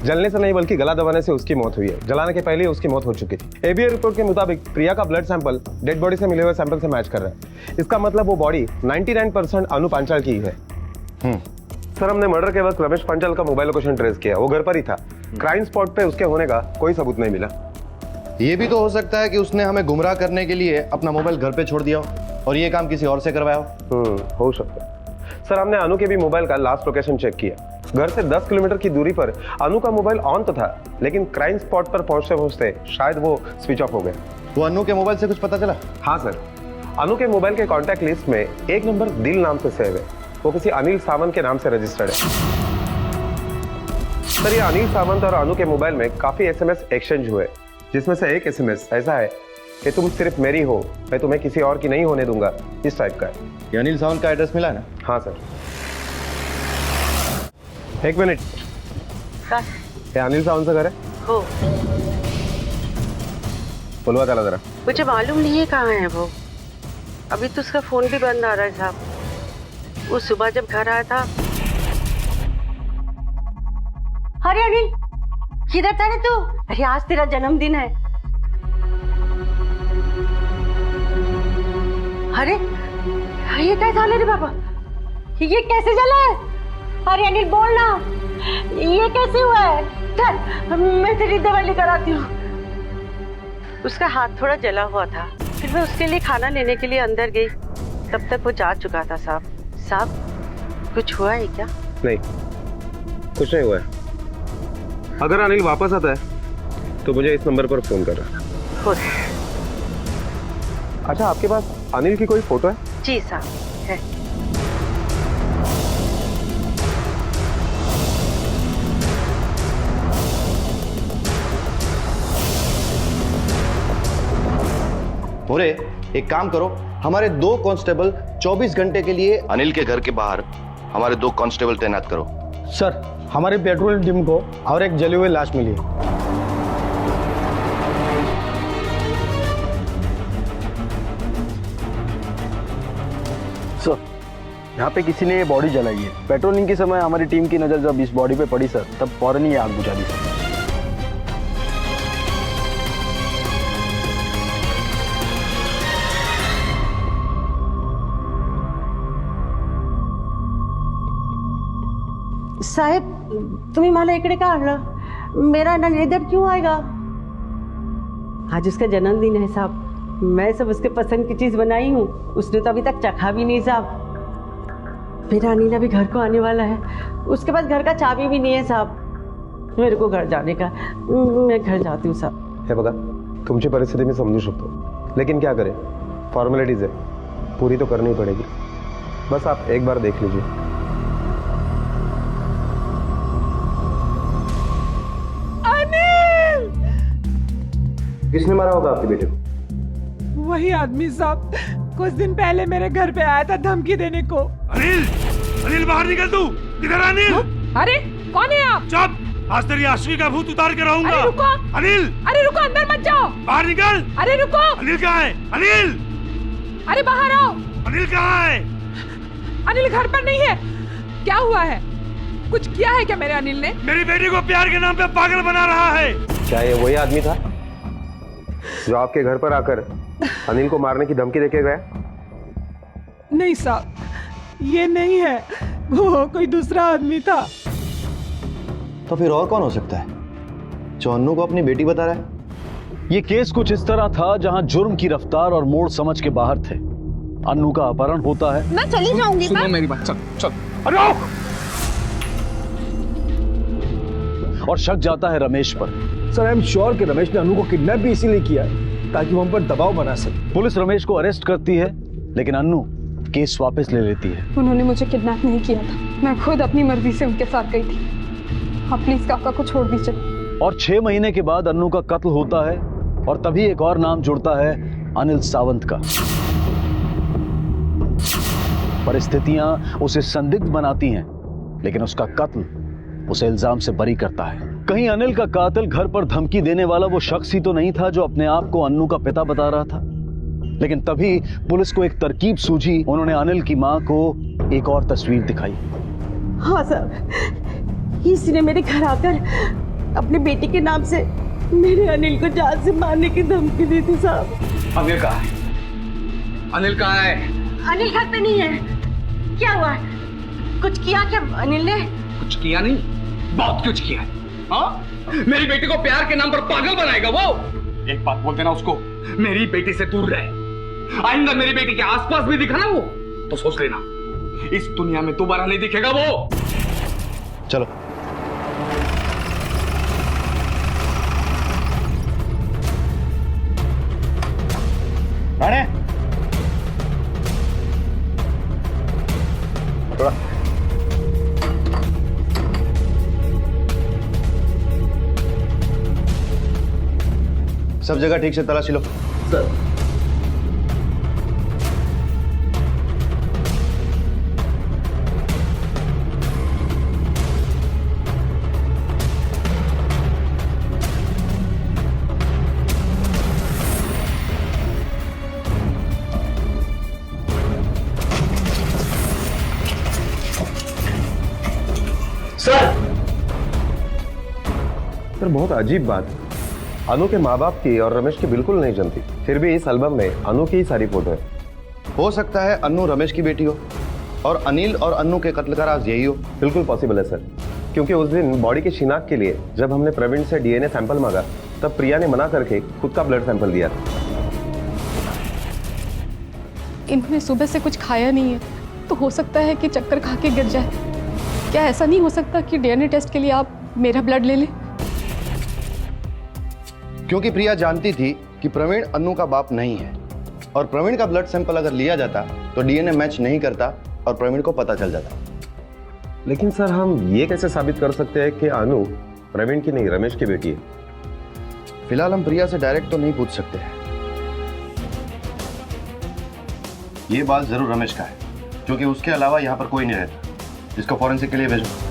जलने से नहीं बल्कि गला दबाने से उसकी मौत हुई है। जलाने के पहले उसकी मौत हो चुकी थी। एबीए रिपोर्ट के मुताबिक प्रिया का ब्लड सैंपल डेड बॉडी से मिले हुए सैंपल से मैच कर रहा है। इसका मतलब वो बॉडी 99% अनु पांचाल की है। सर, हमने मर्डर के वक्त रमेश पांचाल का मोबाइल लोकेशन ट्रेस किया। वो घर पर ही था। क्राइम स्पॉट पे उसके होने का कोई सबूत नहीं मिला। ये भी तो हो सकता है कि उसने हमें गुमराह करने के लिए अपना मोबाइल घर पे छोड़ दिया हो और ये काम किसी और से करवाया हो सकता है। सर, हमने अनु के भी मोबाइल का लास्ट लोकेशन चेक किया। घर से 10 किलोमीटर की दूरी पर अनु का मोबाइल ऑन तो था, लेकिन क्राइम स्पॉट पर पहुंचते पहुंचते शायद वो स्विच ऑफ हो गए। वो अनु के मोबाइल से कुछ पता चला? हाँ सर, अनु के मोबाइल के कॉन्टैक्ट लिस्ट में एक नंबर दिल नाम से सेव है। वो किसी अनिल सावंत के नाम से रजिस्टर्ड है। सर, ये अनिल सावंत और अनु के मोबाइल में काफी एसएमएस एक्सचेंज हुए, जिसमें से एक एसएमएस ऐसा है कि तुम सिर्फ मेरी हो, मैं तुम्हें किसी और की नहीं होने दूंगा, इस टाइप का है। ये अनिल सावंत का एड्रेस मिला ना? हाँ सर। एक मिनट, ये अनिल सावंत का घर है? हो, बोलवा चला जरा। मुझे मालूम नहीं है कहाँ है वो। अभी तो उसका फोन भी बंद आ रहा है साहब। वो सुबह जब घर आया था। अरे अनिल, किधर था रे तू? अरे आज तेरा जन्मदिन है। अरे ये क्या झाले रे बाबा, ये कैसे जला है? अरे अनिल बोलना, ये कैसे हुआ है? चल मैं तेरी दवाई लेकर आती हूँ। उसका हाथ थोड़ा जला हुआ था, फिर मैं उसके लिए खाना लेने के लिए अंदर गई, तब तक वो जा चुका था साहब। साहब, कुछ हुआ है क्या? नहीं, कुछ नहीं हुआ है। अगर अनिल वापस आता है तो मुझे इस नंबर पर फोन कर रहा। अच्छा, आपके पास अनिल की कोई फोटो है? जी साहब, है। मोरे, एक काम करो, हमारे 2 कांस्टेबल 24 घंटे के लिए अनिल के घर के बाहर हमारे 2 कांस्टेबल तैनात करो। सर, हमारे पेट्रोल टीम को और एक जली हुई लाश मिली है। सर, यहाँ पे किसी ने ये बॉडी जलाई है। पेट्रोलिंग के समय हमारी टीम की नज़र जब इस बॉडी पे पड़ी सर, तब फौरन ही आग बुझा दी सर। साहेब, तुम्ही मला इकडे का आणलं? मेरा नैवेद्य क्यों आएगा? आज उसका जन्मदिन है साहब। मैं सब उसके पसंद की चीज बनाई हूँ, उसने तो अभी तक चखा भी नहीं साहब। मेरा अनिल अभी घर को आने वाला है, उसके पास घर का चाबी भी नहीं है साहब। मेरे को घर जाने का, मैं घर जाती हूँ साहब। हे बघा, तुमची परिस्थिती मी समजू शकतो, लेकिन क्या करें, फॉर्मेलिटीज है, पूरी तो करनी पड़ेगी। बस आप एक बार देख लीजिए। अनिल! किसने मारा होगा आपके बेटे को? वही आदमी साहब कुछ दिन पहले मेरे घर पे आया था धमकी देने को। अनिल, अनिल बाहर निकल तू। किधर अनिल? अरे कौन है आप? चुप, आज तेरी आश्वी का भूत उतार के रहूंगा। अरे रुको अनिल, अरे रुको, अंदर मत जाओ। बाहर निकल। अरे रुको। अनिल कहाँ है? अनिल, अरे बाहर आओ। अनिल कहाँ है? अनिल घर पर नहीं है। क्या हुआ है? कुछ किया है क्या मेरे अनिल ने? मेरी बेटी को प्यार के नाम पे पागल बना रहा है। क्या ये वही आदमी था जो आपके घर पर आकर अनिल को मारने की धमकी देके गया? नहीं साहब, ये नहीं है, वो कोई दूसरा आदमी था। तो फिर और कौन हो सकता है जो अन्नू को अपनी बेटी बता रहा है? ये केस कुछ इस तरह था जहां जुर्म की रफ्तार और मोड़ समझ के बाहर थे। अन्नू का अपहरण होता है। मैं चली जाऊंगी। सुनो मेरी बात, चल चल। अरे और शक जाता है रमेश पर। सर, आई एम श्योर कि रमेश ने अनु को किडनैप भी इसीलिए किया ताकि वो हम पर दबाव बना सके। पुलिस रमेश को अरेस्ट करती है, लेकिन अन्नू केस वापस ले लेती है। उन्होंने मुझे किडनैप नहीं किया था, मैं खुद अपनी मर्जी से उनके साथ गई थी। आप प्लीज काका को छोड़ दीजिए। और 6 महीने के बाद अन्नू का कत्ल होता है और तभी एक और नाम जुड़ता है, अनिल सावंत का। परिस्थितियां उसे संदिग्ध बनाती हैं, लेकिन उसका कत्ल उसे इल्जाम से बरी करता है। कहीं अनिल का कातिल घर पर धमकी देने वाला वो शख्स ही तो नहीं था जो अपने आप को अन्नू का पिता बता रहा था। लेकिन तभी पुलिस को एक तरकीब सूझी। उन्होंने अनिल की मां को एक और तस्वीर दिखाई। हाँ साहब, इसने मेरे घर आकर अपने बेटी के नाम से मेरे अनिल को जान से मारने की धमकी दी थी साहब। अनिल कहाँ है? अनिल कहाँ है? अनिल घर पे नहीं है। क्या हुआ? कुछ किया क्या अनिल ने? कुछ किया नहीं, बहुत कुछ किया है। हाँ? मेरी बेटी को प्यार के नाम पर पागल बनाएगा वो। एक बात बोल देना उसको, मेरी बेटी से दूर रहे। आइंदा मेरी बेटी के आसपास भी दिखा ना वो, तो सोच लेना इस दुनिया में दोबारा नहीं दिखेगा वो। चलो। राणे, थोड़ा सब जगह ठीक से तलाशी लो। सर, सर बहुत अजीब बात है, अनु के माँ बाप की और रमेश की बिल्कुल नहीं जमती, फिर भी इस एल्बम में अनु की ही सारी फोटो है। हो सकता है अनु रमेश की बेटी हो और अनिल और अनु के कत्ल का राज यही हो। बिल्कुल पॉसिबल है सर, क्योंकि उस दिन बॉडी की शिनाख्त के लिए जब हमने प्रवीण से डीएनए सैंपल मांगा तब प्रिया ने मना करके खुद का ब्लड सैंपल दिया था। इन्होंने सुबह से कुछ खाया नहीं है, तो हो सकता है कि चक्कर खा के गिर जाए। क्या ऐसा नहीं हो सकता कि डीएनए टेस्ट के लिए आप मेरा ब्लड ले लें? क्योंकि प्रिया जानती थी कि प्रवीण अनु का बाप नहीं है और प्रवीण का ब्लड सैंपल अगर लिया जाता तो डीएनए मैच नहीं करता और प्रवीण को पता चल जाता। लेकिन सर हम ये कैसे साबित कर सकते हैं कि अनु प्रवीण की नहीं रमेश की बेटी है? फिलहाल हम प्रिया से डायरेक्ट तो नहीं पूछ सकते। ये बात जरूर रमेश का है, क्योंकि उसके अलावा यहाँ पर कोई नहीं रहता। इसको फॉरेंसिक के लिए भेजो।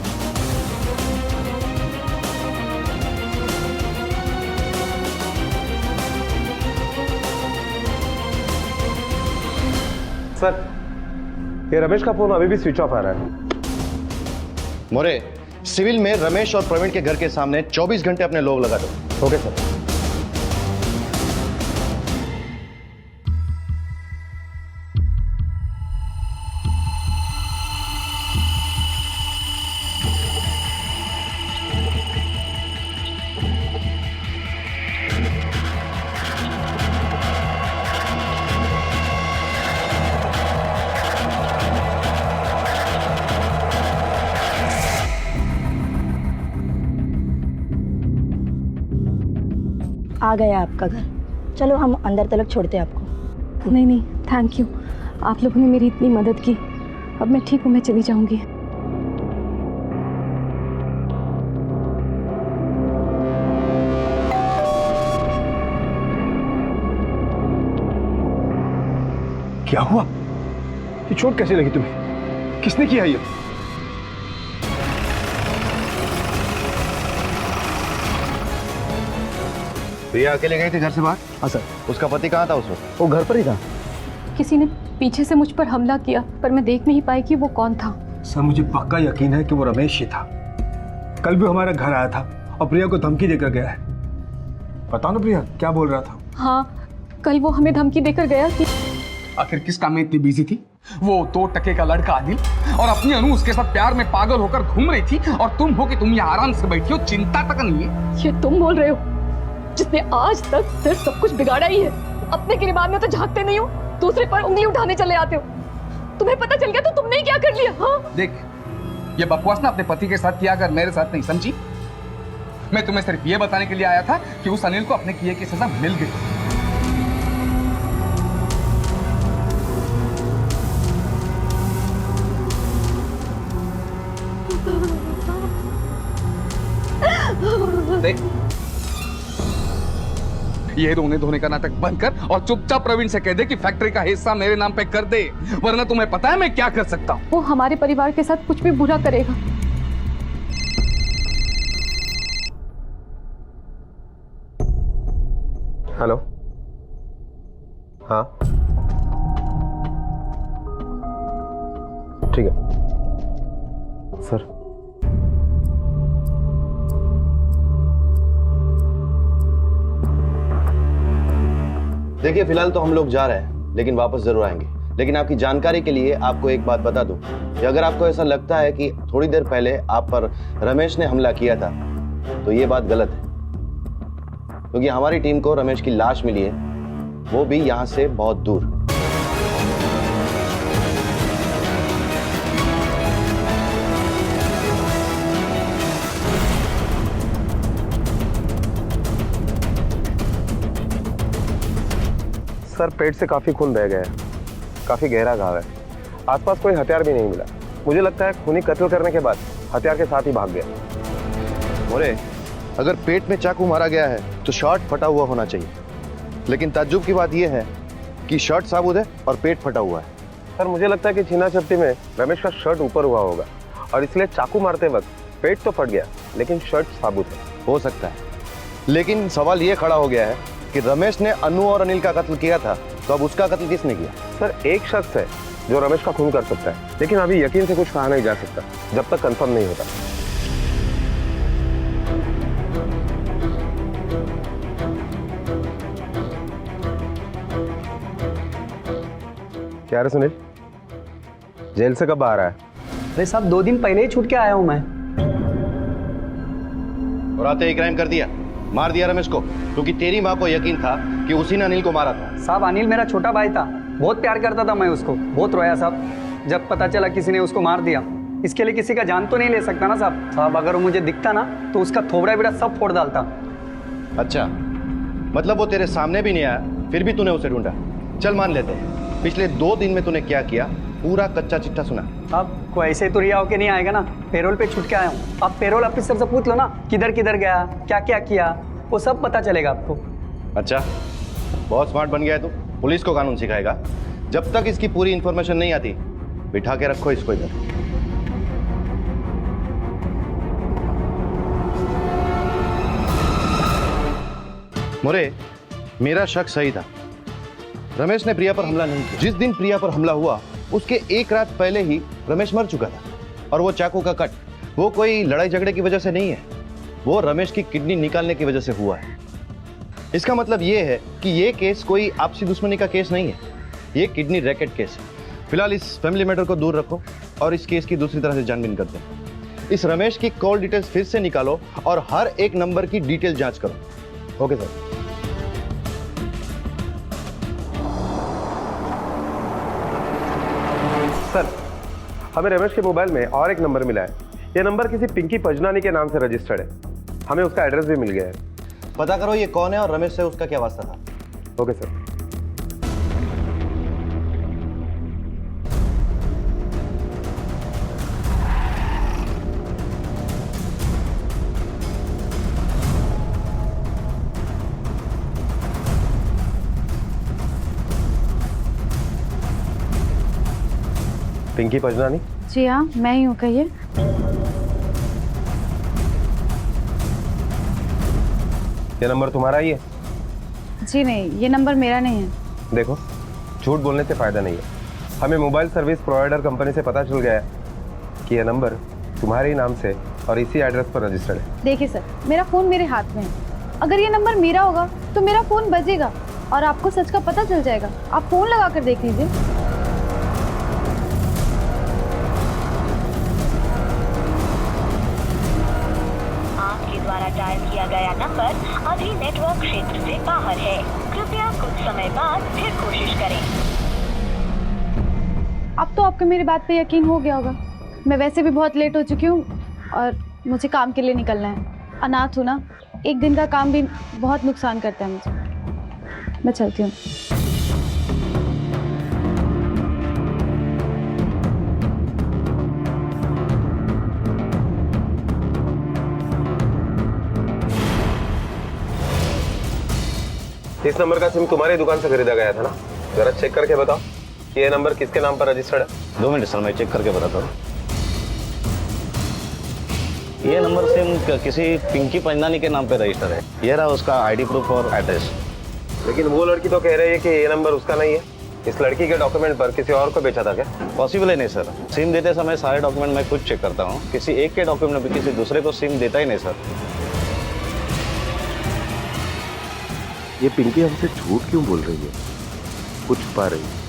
सर, ये रमेश का फोन अभी भी स्विच ऑफ आ रहा है। मोरे, सिविल में रमेश और प्रवीण के घर के सामने 24 घंटे अपने लोग लगा दो। Okay sir. आ गया आपका घर। चलो हम अंदर तक छोड़ते हैं आपको। नहीं नहीं, थैंक यू, आप लोगों ने मेरी इतनी मदद की। अब मैं ठीक हूँ, मैं चली जाऊंगी। क्या हुआ? ये चोट कैसे लगी तुम्हें? किसने किया ये? प्रिया अकेले गई थी घर से बाहर? हाँ सर। उसका पति कहाँ था उस वक्त? वो घर पर ही था। किसी ने पीछे से मुझ पर हमला किया, पर मैं देख नहीं पाई कि वो कौन था। सर मुझे पक्का यकीन है कि वो रमेश ही था। कल भी हमारा घर आया था और प्रिया को धमकी देकर गया है। बताओ ना प्रिया, क्या बोल रहा था? हाँ, कल वो हमें धमकी देकर गया कि आखिर किस काम में इतनी बिजी थी? वो 2 टके का लड़का आदिल और अपनी अनु उसके साथ प्यार में पागल होकर घूम रही थी, और तुम हो कि तुम यहाँ आराम से बैठी हो, चिंता तक नहीं है। ये तुम बोल रहे हो जिसने आज तक सिर्फ सब कुछ बिगाड़ा ही है। अपने गिरबान में तो झांकते नहीं हो, दूसरे पर उंगली उठाने चले आते हो। तुम्हें पता चल गया तो तुमने क्या कर लिया? हाँ देख, ये बकवास ना अपने पति के साथ किया कर, मेरे साथ नहीं, समझी? मैं तुम्हें सिर्फ ये बताने के लिए आया था कि उस अनिल को अपने किए की सजा मिल गई। देख, ये रोने धोने का नाटक बंद कर और चुपचाप प्रवीण से कह दे कि फैक्ट्री का हिस्सा मेरे नाम पे कर दे, वरना तुम्हें पता है मैं क्या कर सकता हूँ। वो हमारे परिवार के साथ कुछ भी बुरा करेगा। हेलो, हाँ ठीक है सर। देखिए फिलहाल तो हम लोग जा रहे हैं, लेकिन वापस जरूर आएंगे। लेकिन आपकी जानकारी के लिए आपको एक बात बता दूं कि अगर आपको ऐसा लगता है कि थोड़ी देर पहले आप पर रमेश ने हमला किया था, तो ये बात गलत है, क्योंकि हमारी टीम को रमेश की लाश मिली है, वो भी यहां से बहुत दूर। सर पेट से काफी खून बह गया है, काफी गहरा घाव है। आसपास कोई हथियार भी नहीं मिला। मुझे लगता है खूनी कत्ल करने के बाद हथियार के साथ ही भाग गया। मोरे, अगर पेट में चाकू मारा गया है तो शर्ट फटा हुआ होना चाहिए, लेकिन ताज्जुब की बात यह है कि शर्ट साबुत है और पेट फटा हुआ है। सर मुझे लगता है कि छीना झपटी में रमेश का शर्ट ऊपर हुआ होगा और इसलिए चाकू मारते वक्त पेट तो फट गया, लेकिन शर्ट साबुत है। हो सकता है, लेकिन सवाल ये खड़ा हो गया है कि रमेश ने अनु और अनिल का कत्ल किया था, तो अब उसका कत्ल किसने किया? सर एक शख्स है जो रमेश का खून कर सकता है, लेकिन अभी यकीन से कुछ कहा नहीं जा सकता जब तक कंफर्म नहीं होता। क्या रे सुनील, जेल से कब बाहर आया? अरे साहब 2 दिन पहले ही छूट के आया हूं मैं। और आते ही क्राइम कर दिया, मार दिया रमेश को, क्योंकि तेरी माँ को यकीन था कि उसी ने अनिल को मारा था। साहब अनिल मेरा छोटा भाई था, बहुत प्यार करता था मैं उसको, बहुत रोया साहब जब पता चला किसी ने उसको मार दिया। इसके लिए किसी का जान तो नहीं ले सकता ना साहब अगर वो मुझे दिखता ना तो उसका थोबड़ा बिड़ा सब फोड़ डालता। अच्छा, मतलब वो तेरे सामने भी नहीं आया, फिर भी तूने उसे ढूंढा। चल मान लेते हैं, पिछले 2 दिन में तूने क्या किया, पूरा कच्चा चिट्ठा सुना। अब कोई ऐसे तो रिया होके नहीं आएगा ना, पेरोल पे छूट के आया हूँ। आप पेरोल ऑफिसर से पूछ लो ना किधर किधर गया, क्या क्या किया, वो सब पता चलेगा आपको। अच्छा, बहुत स्मार्ट बन गया है तू, पुलिस को कानून सिखाएगा। जब तक इसकी पूरी इंफॉर्मेशन नहीं आती, बिठा के रखो इसको इधर। मोरे, मेरा शक सही था, रमेश ने प्रिया पर हमला नहीं किया। जिस दिन प्रिया पर हमला हुआ उसके 1 रात पहले ही रमेश मर चुका था, और वो चाकू का कट वो कोई लड़ाई झगड़े की वजह से नहीं है, वो रमेश की किडनी निकालने की वजह से हुआ है। इसका मतलब ये है कि ये केस कोई आपसी दुश्मनी का केस नहीं है, ये किडनी रैकेट केस है। फिलहाल इस फैमिली मैटर को दूर रखो और इस केस की दूसरी तरह से छानबीन करते हैं। इस रमेश की कॉल डिटेल्स फिर से निकालो और हर एक नंबर की डिटेल जांच करो। Okay sir. सर हमें रमेश के मोबाइल में और एक नंबर मिला है। यह नंबर किसी पिंकी पजनानी के नाम से रजिस्टर्ड है। हमें उसका एड्रेस भी मिल गया है। पता करो ये कौन है और रमेश से उसका क्या वास्ता था। Okay sir. पिंकी पजनानी? जी हाँ, मैं ही हूँ, कहिए। ये नंबर तुम्हारा ही है? जी नहीं, ये नंबर मेरा नहीं है। देखो, झूठ बोलने से फायदा नहीं है। हमें मोबाइल सर्विस प्रोवाइडर कंपनी से पता चल गया है कि यह नंबर तुम्हारे ही नाम से और इसी एड्रेस पर रजिस्टर्ड है। देखिए सर, मेरा फ़ोन मेरे हाथ में है। अगर ये नंबर मेरा होगा तो मेरा फ़ोन बजेगा और आपको सच का पता चल जाएगा। आप फ़ोन लगा कर देख लीजिए। आपके द्वारा डायल किया गया नंबर अभी नेटवर्क क्षेत्र से बाहर है। कृपया कुछ समय बाद फिर कोशिश करें। अब तो आपको मेरी बात पे यकीन हो गया होगा। मैं वैसे भी बहुत लेट हो चुकी हूँ और मुझे काम के लिए निकलना है। अनाथ हूँ ना, एक दिन का काम भी बहुत नुकसान करता है मुझे। मैं चलती हूँ। इस नंबर का सिम तुम्हारी दुकान से खरीदा गया था ना? जरा चेक करके बताओ कि ये नंबर किसके नाम पर रजिस्टर्ड है। 2 मिनट सर, मैं चेक करके बताता हूँ। ये नंबर सिम किसी पिंकी पंजनानी के नाम पे रजिस्टर है। ये रहा उसका आईडी प्रूफ और एड्रेस। लेकिन वो लड़की तो कह रही है कि ये नंबर उसका नहीं है। इस लड़की के डॉक्यूमेंट पर किसी और को बेचा था क्या? पॉसिबल है नहीं सर। सिम देते समय सारे डॉक्यूमेंट मैं खुद चेक करता हूँ। किसी एक के डॉक्यूमेंट में किसी दूसरे को सिम देता ही नहीं सर। ये पिंकी हमसे झूठ क्यों बोल रही है? कुछ छुपा रही है।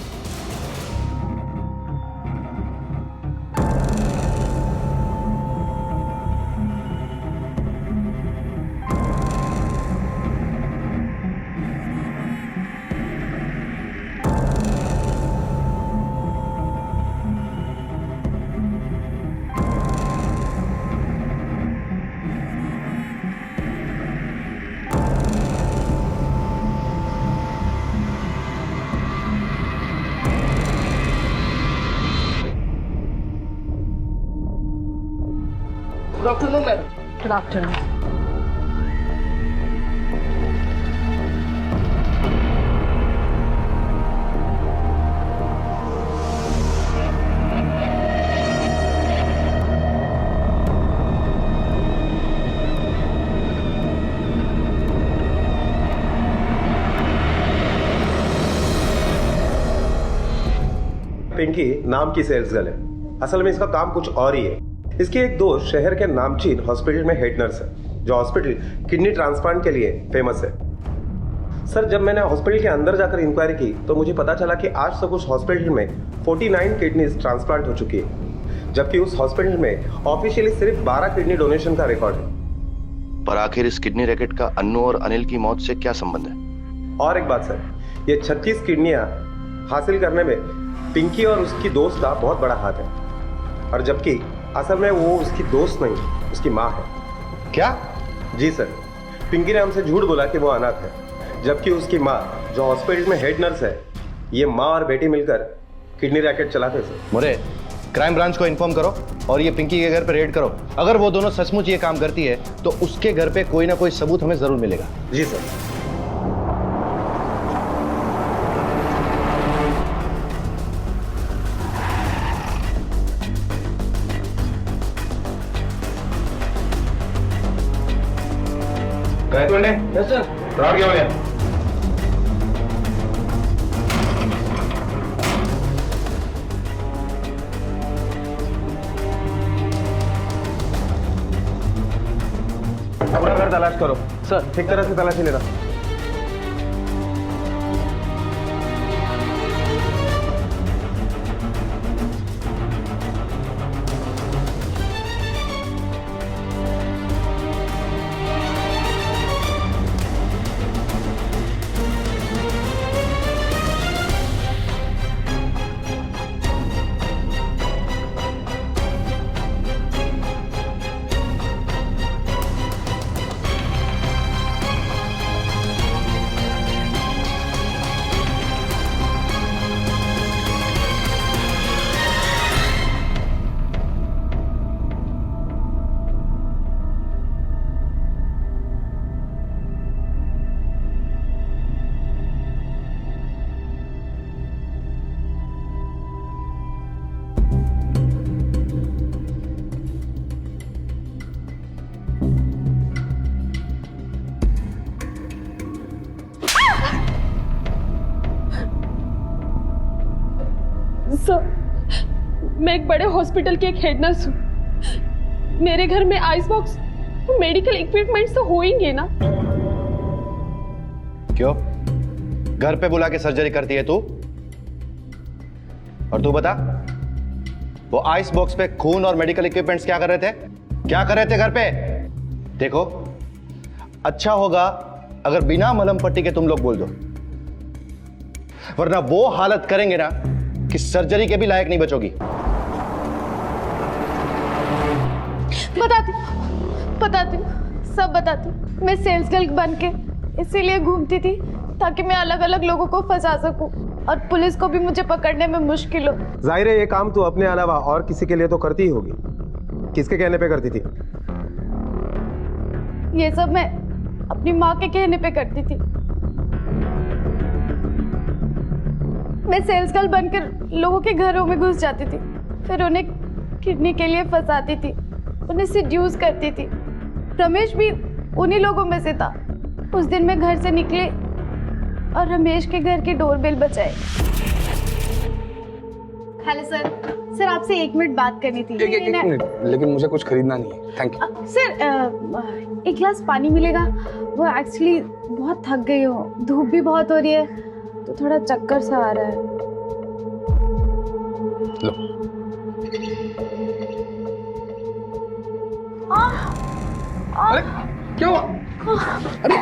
Good afternoon, madam. Good afternoon. Pinky नाम की सेल्स गर्ल है। असल में इसका काम कुछ और ही है। इसके एक दोस्त शहर के नामचीन हॉस्पिटल में हेड नर्स है, जो हॉस्पिटल किडनी ट्रांसप्लांट के लिए फेमस है। सर, जब मैंने हॉस्पिटल के अंदर जाकर इंक्वायरी की तो मुझे पता चला कि आज तक उस हॉस्पिटल में 49 किडनीज ट्रांसप्लांट हो चुकी है, जबकि उस हॉस्पिटल में ऑफिशियली सिर्फ 12 किडनी डोनेशन का रिकॉर्ड है। पर आखिर इस किडनी रैकेट का अन्नू और अनिल की मौत से क्या संबंध है? और एक बात सर, ये 36 किडनियां हासिल करने में पिंकी और उसकी दोस्त का बहुत बड़ा हाथ है, और जबकि असल में वो उसकी दोस्त नहीं, उसकी माँ है। क्या? जी सर, पिंकी ने हमसे झूठ बोला कि वो अनाथ है, जबकि उसकी माँ जो हॉस्पिटल में हेड नर्स है, ये माँ और बेटी मिलकर किडनी रैकेट चलाते सर। मोरे, क्राइम ब्रांच को इन्फॉर्म करो और ये पिंकी के घर पे रेड करो। अगर वो दोनों सचमुच ये काम करती है तो उसके घर पे कोई ना कोई सबूत हमें जरूर मिलेगा। जी सर। Yes, sir. फ्रॉड क्या हो गया? अपना घर तलाश करो सर, ठीक तरह से तलाशी लेना। सर, मैं एक बड़े हॉस्पिटल की एक हेड नर्स हूँ। मेरे घर में आइस बॉक्स तो मेडिकल इक्विपमेंट्स तो होंगे ना। क्यों? घर पे बुला के सर्जरी करती है तू? और तू बता, वो आइस बॉक्स पे खून और मेडिकल इक्विपमेंट्स क्या कर रहे थे? क्या कर रहे थे घर पे? देखो, अच्छा होगा अगर बिना मलहम पट्टी के तुम लोग बोल दो, वरना वो हालत करेंगे ना कि सर्जरी के भी लायक नहीं बचोगी। बताती हूँ, सब बताती हूँ। मैं सेल्स गर्ल बन के इसीलिए घूमती थी ताकि मैं अलग अलग लोगों को फंसा सकूं और पुलिस को भी मुझे पकड़ने में मुश्किल हो। जाहिर है ये काम तू अपने अलावा और किसी के लिए तो करती ही होगी। किसके कहने पे करती थी? ये सब मैं अपनी माँ के कहने पे करती थी। मैं सेल्स गर्ल बनकर लोगों के घरों में घुस जाती थी, फिर उन्हें किडनी के लिए फंसाती थी, उन्हें सेड्यूस करती थी। रमेश भी उन्हीं लोगों में से था। उस दिन मैं घर से निकली और रमेश के घर की डोरबेल बजाई। हेलो सर, सर आपसे 1 मिनट बात करनी थी। एक मिनट, लेकिन मुझे कुछ खरीदना नहीं है, थैंक यू। सर 1 गिलास पानी मिलेगा? वो एक्चुअली बहुत थक गई हो, धूप भी बहुत हो रही है तो थोड़ा चक्कर सा आ रहा है। लो। अरे क्या हुआ? अरे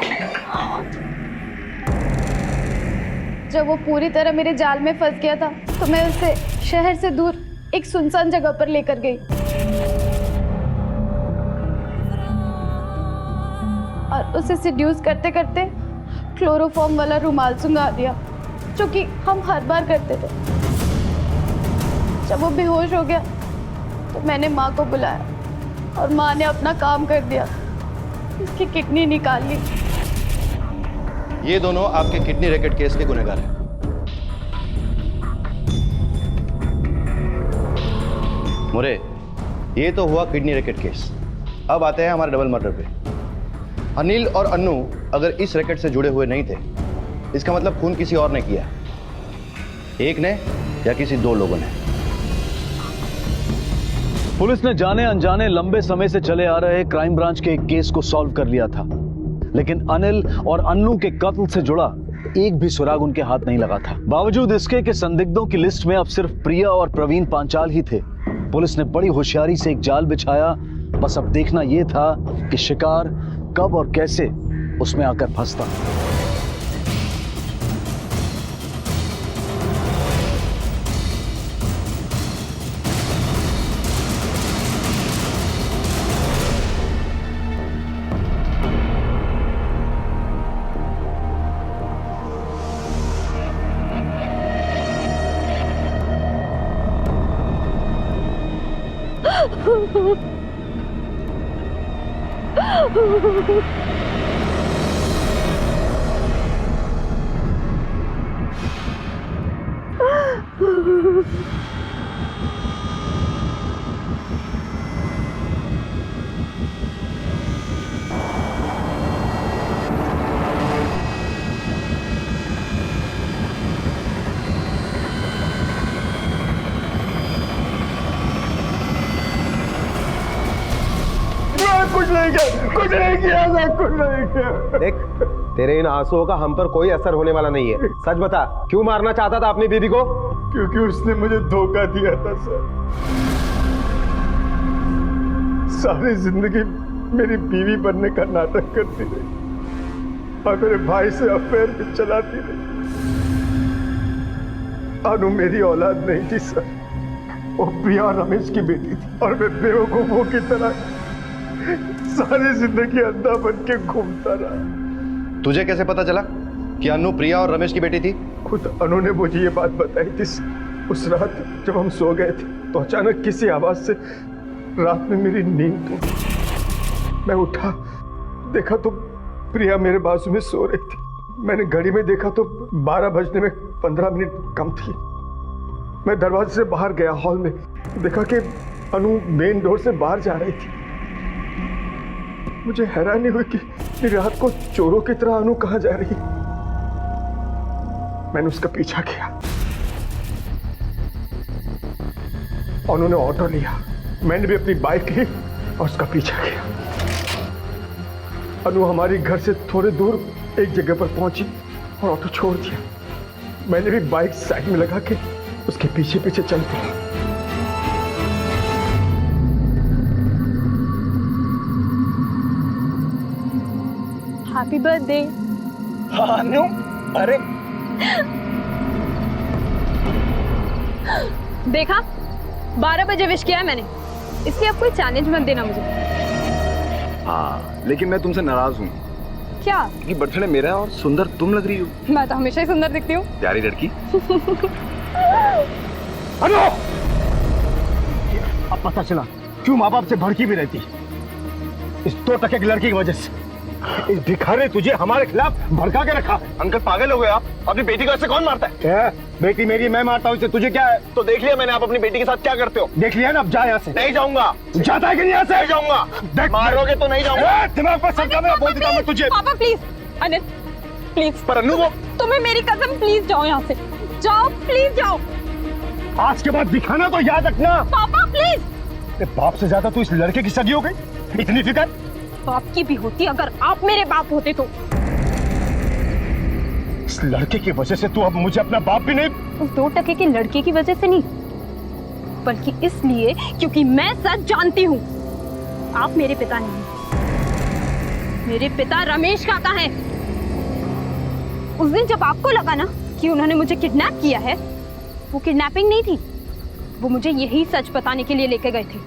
जब वो पूरी तरह मेरे जाल में फंस गया था तो मैं उसे शहर से दूर एक सुनसान जगह पर लेकर गई और उसे सेड्यूस करते करते क्लोरोफॉर्म वाला रुमाल सुंघा दिया, जो कि हम हर बार करते थे। जब वो बेहोश हो गया तो मैंने माँ को बुलाया और माँ ने अपना काम कर दिया, उसकी किडनी निकाल ली। ये दोनों आपके किडनी रैकेट केस के गुनहगार हैं। मुरे, ये तो हुआ किडनी रैकेट केस। अब आते हैं हमारे डबल मर्डर पे। अनिल और अन्नू अगर इस रैकेट से जुड़े हुए नहीं थे, इसका मतलब खून किसी और ने किया, एक ने या किसी 2 लोगों ने। पुलिस ने जाने अनजाने लंबे समय से चले आ रहे क्राइम ब्रांच के एक केस को सॉल्व कर लिया था, लेकिन अनिल और अन्नू के कत्ल से जुड़ा एक भी सुराग उनके हाथ नहीं लगा था। बावजूद इसके कि संदिग्धों की लिस्ट में अब सिर्फ प्रिया और प्रवीण पांचाल ही थे, पुलिस ने बड़ी होशियारी से एक जाल बिछाया। बस अब देखना यह था कि शिकार कब और कैसे उसमें आकर फंसता। कुछ नहीं किया। देख, तेरे इन आंसुओं का हम पर कोई असर होने वाला नहीं है। सच बता, क्यों मारना चाहता था अपनी बीवी को? क्योंकि उसने मुझे धोखा दिया था सर। सारी जिंदगी मेरी बीवी बनने का नाटक करती रही और मेरे भाई से अफेयर भी चलाती रही। अनु मेरी औलाद नहीं थी सर, वो प्रिया रमेश की बेटी थी और मैं बेवकूफों की तरह सारी जिंदगी अंधा बन के घूमता रहा। तुझे कैसे पता चला कि अनु प्रिया और रमेश की बेटी थी? खुद अनु ने मुझे ये बात बताई थी। उस रात जब हम सो गए थे तो अचानक किसी आवाज से रात में मेरी नींद टूटी। मैं उठा, देखा तो प्रिया मेरे बाजू में सो रही थी। मैंने घड़ी में देखा तो 12 बजने में 15 मिनट कम थी। मैं दरवाजे से बाहर गया, हॉल में देखा कि अनु मेन डोर से बाहर जा रही थी। मुझे हैरानी हुई कि रात को चोरों की तरह अनु कहां जा रही है। मैंने उसका पीछा किया और उन्होंने ऑटो लिया। मैंने भी अपनी बाइक ली और उसका पीछा किया। अनु हमारी घर से थोड़े दूर एक जगह पर पहुंची और ऑटो छोड़ दिया। मैंने भी बाइक साइड में लगा के उसके पीछे पीछे चल पड़ा। Happy birthday. अनु, अरे देखा 12 बजे विश किया है मैंने, इसलिए अब कोई चैलेंज मत देना मुझे। हाँ, लेकिन मैं तुमसे नाराज हूँ। क्या? कि बर्थडे मेरा है और सुंदर तुम लग रही हो। मैं तो हमेशा ही सुंदर दिखती हूँ। प्यारी लड़की। अनु, अब पता चला क्यों माँ बाप से भड़की भी रहती, इस 2 टके की लड़की की वजह से। इस भिखारी ने तुझे हमारे खिलाफ भड़का के रखा। अंकल पागल हो गए आप? अपनी बेटी को ऐसे कौन मारता है? बेटी मेरी, मैं मारता हूँ इसे, तुझे क्या है? तो देख लिया मैंने आप अपनी बेटी के साथ क्या करते हो। देख लिया ना, अब जा यहाँ से। नहीं जाऊंगा। जाता है कि नहीं यहाँ से? नहीं जाऊंगा। देख, मारोगे तो नहीं जाऊंगा। दिमाग पर सबका मैं बोल देता हूँ तुझे। पापा प्लीज, अनिल प्लीज। पर अनु, वो तुम्हें मेरी कसम, प्लीज जाओ यहाँ से, जाओ प्लीज जाओ। आज के बाद दिखाना तो याद रखना। पापा प्लीज। बाप से ज्यादा तू इस लड़के की सगी हो गई, इतनी फिक्र? बाप की भी होती अगर आप मेरे बाप होते तो। इस लड़के की वजह से तू अब मुझे अपना बाप भी नहीं। उस 2 टके के लड़के की वजह से नहीं, बल्कि इसलिए क्योंकि मैं सच जानती हूँ। आप मेरे पिता नहीं, मेरे पिता रमेश काका हैं। उस दिन जब आपको लगा ना कि उन्होंने मुझे किडनैप किया है, वो किडनैपिंग नहीं थी, वो मुझे यही सच बताने के लिए लेके गए थे।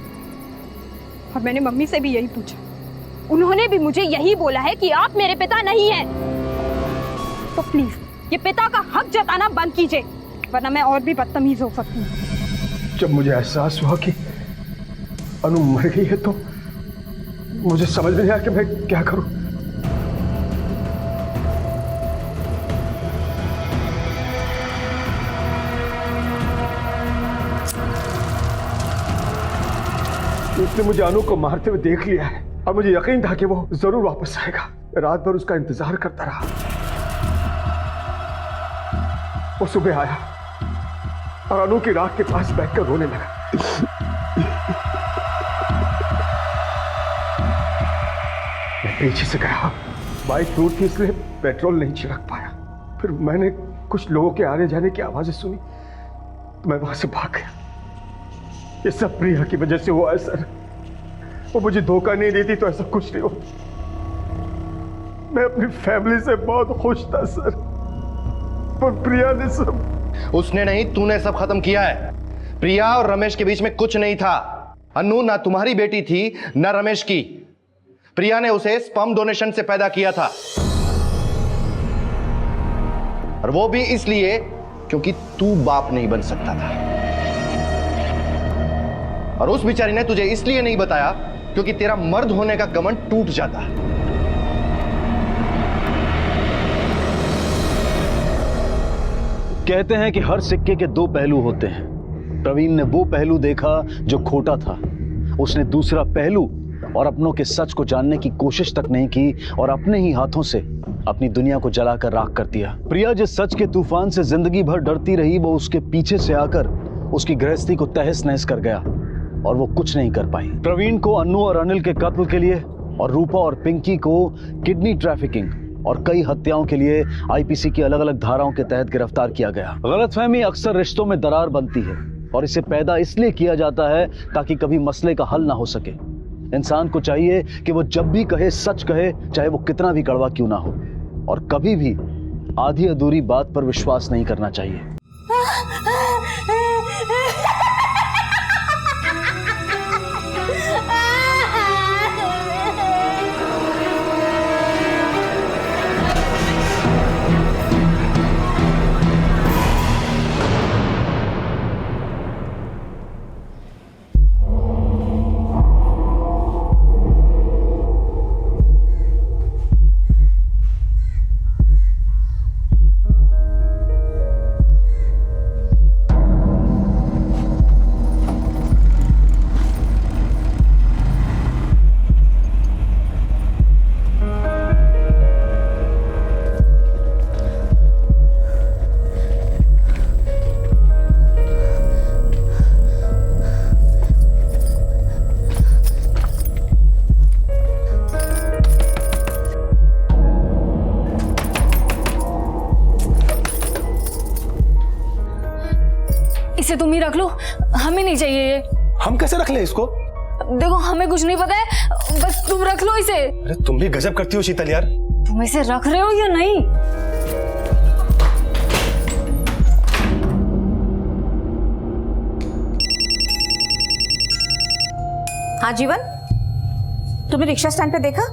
और मैंने मम्मी से भी यही पूछा, उन्होंने भी मुझे यही बोला है कि आप मेरे पिता नहीं हैं। तो प्लीज ये पिता का हक जताना बंद कीजिए, वरना मैं और भी बदतमीज हो सकती हूँ। जब मुझे एहसास हुआ कि अनु मर गई है तो मुझे समझ नहीं आया कि मैं क्या करूं। उसने मुझे अनु को मारते हुए देख लिया है और मुझे यकीन था कि वो जरूर वापस आएगा। रात भर उसका इंतजार करता रहा। वो सुबह आया और अनु की राख के पास बैठकर रोने लगा। मैं पीछे से गया, बाइक टूट थी इसलिए पेट्रोल नहीं छिड़क पाया। फिर मैंने कुछ लोगों के आने जाने की आवाजें सुनी तो मैं वहां से भाग गया। ये सब प्रिया की वजह से हुआ है सर। वो मुझे धोखा नहीं देती तो ऐसा कुछ नहीं होता। मैं अपनी फैमिली से बहुत खुश था सर, पर प्रिया ने सब। उसने नहीं, तूने सब खत्म किया है। प्रिया और रमेश के बीच में कुछ नहीं था। अनु ना तुम्हारी बेटी थी ना रमेश की। प्रिया ने उसे स्पर्म डोनेशन से पैदा किया था, और वो भी इसलिए क्योंकि तू बाप नहीं बन सकता था। और उस बेचारी ने तुझे इसलिए नहीं बताया क्योंकि तेरा मर्द होने का घमंड टूट जाता। कहते हैं कि हर सिक्के के 2 पहलू होते हैं। प्रवीण ने वो पहलू देखा जो खोटा था। उसने दूसरा पहलू और अपनों के सच को जानने की कोशिश तक नहीं की और अपने ही हाथों से अपनी दुनिया को जलाकर राख कर दिया। प्रिया जिस सच के तूफान से जिंदगी भर डरती रही, वो उसके पीछे से आकर उसकी गृहस्थी को तहस नहस कर गया और वो कुछ नहीं कर पाई। प्रवीण को अनु और अनिल के कत्ल के लिए और रूपा और पिंकी को किडनी ट्रैफिकिंग और कई हत्याओं के लिए आईपीसी की अलग अलग धाराओं के तहत गिरफ्तार किया गया। गलतफहमी अक्सर रिश्तों में दरार बनती है और इसे पैदा इसलिए किया जाता है ताकि कभी मसले का हल ना हो सके। इंसान को चाहिए कि वो जब भी कहे सच कहे, चाहे वो कितना भी कड़वा क्यों ना हो, और कभी भी आधी अधूरी बात पर विश्वास नहीं करना चाहिए। इसे तुम ही रख लो, हमें नहीं चाहिए ये। हम कैसे रख ले इसको? देखो हमें कुछ नहीं पता है, बस तुम रख लो इसे। अरे तुम भी गजब करती हो शीतल यार। तुम इसे रख रहे हो या नहीं? हाँ जीवन, तुमने रिक्शा स्टैंड पे देखा?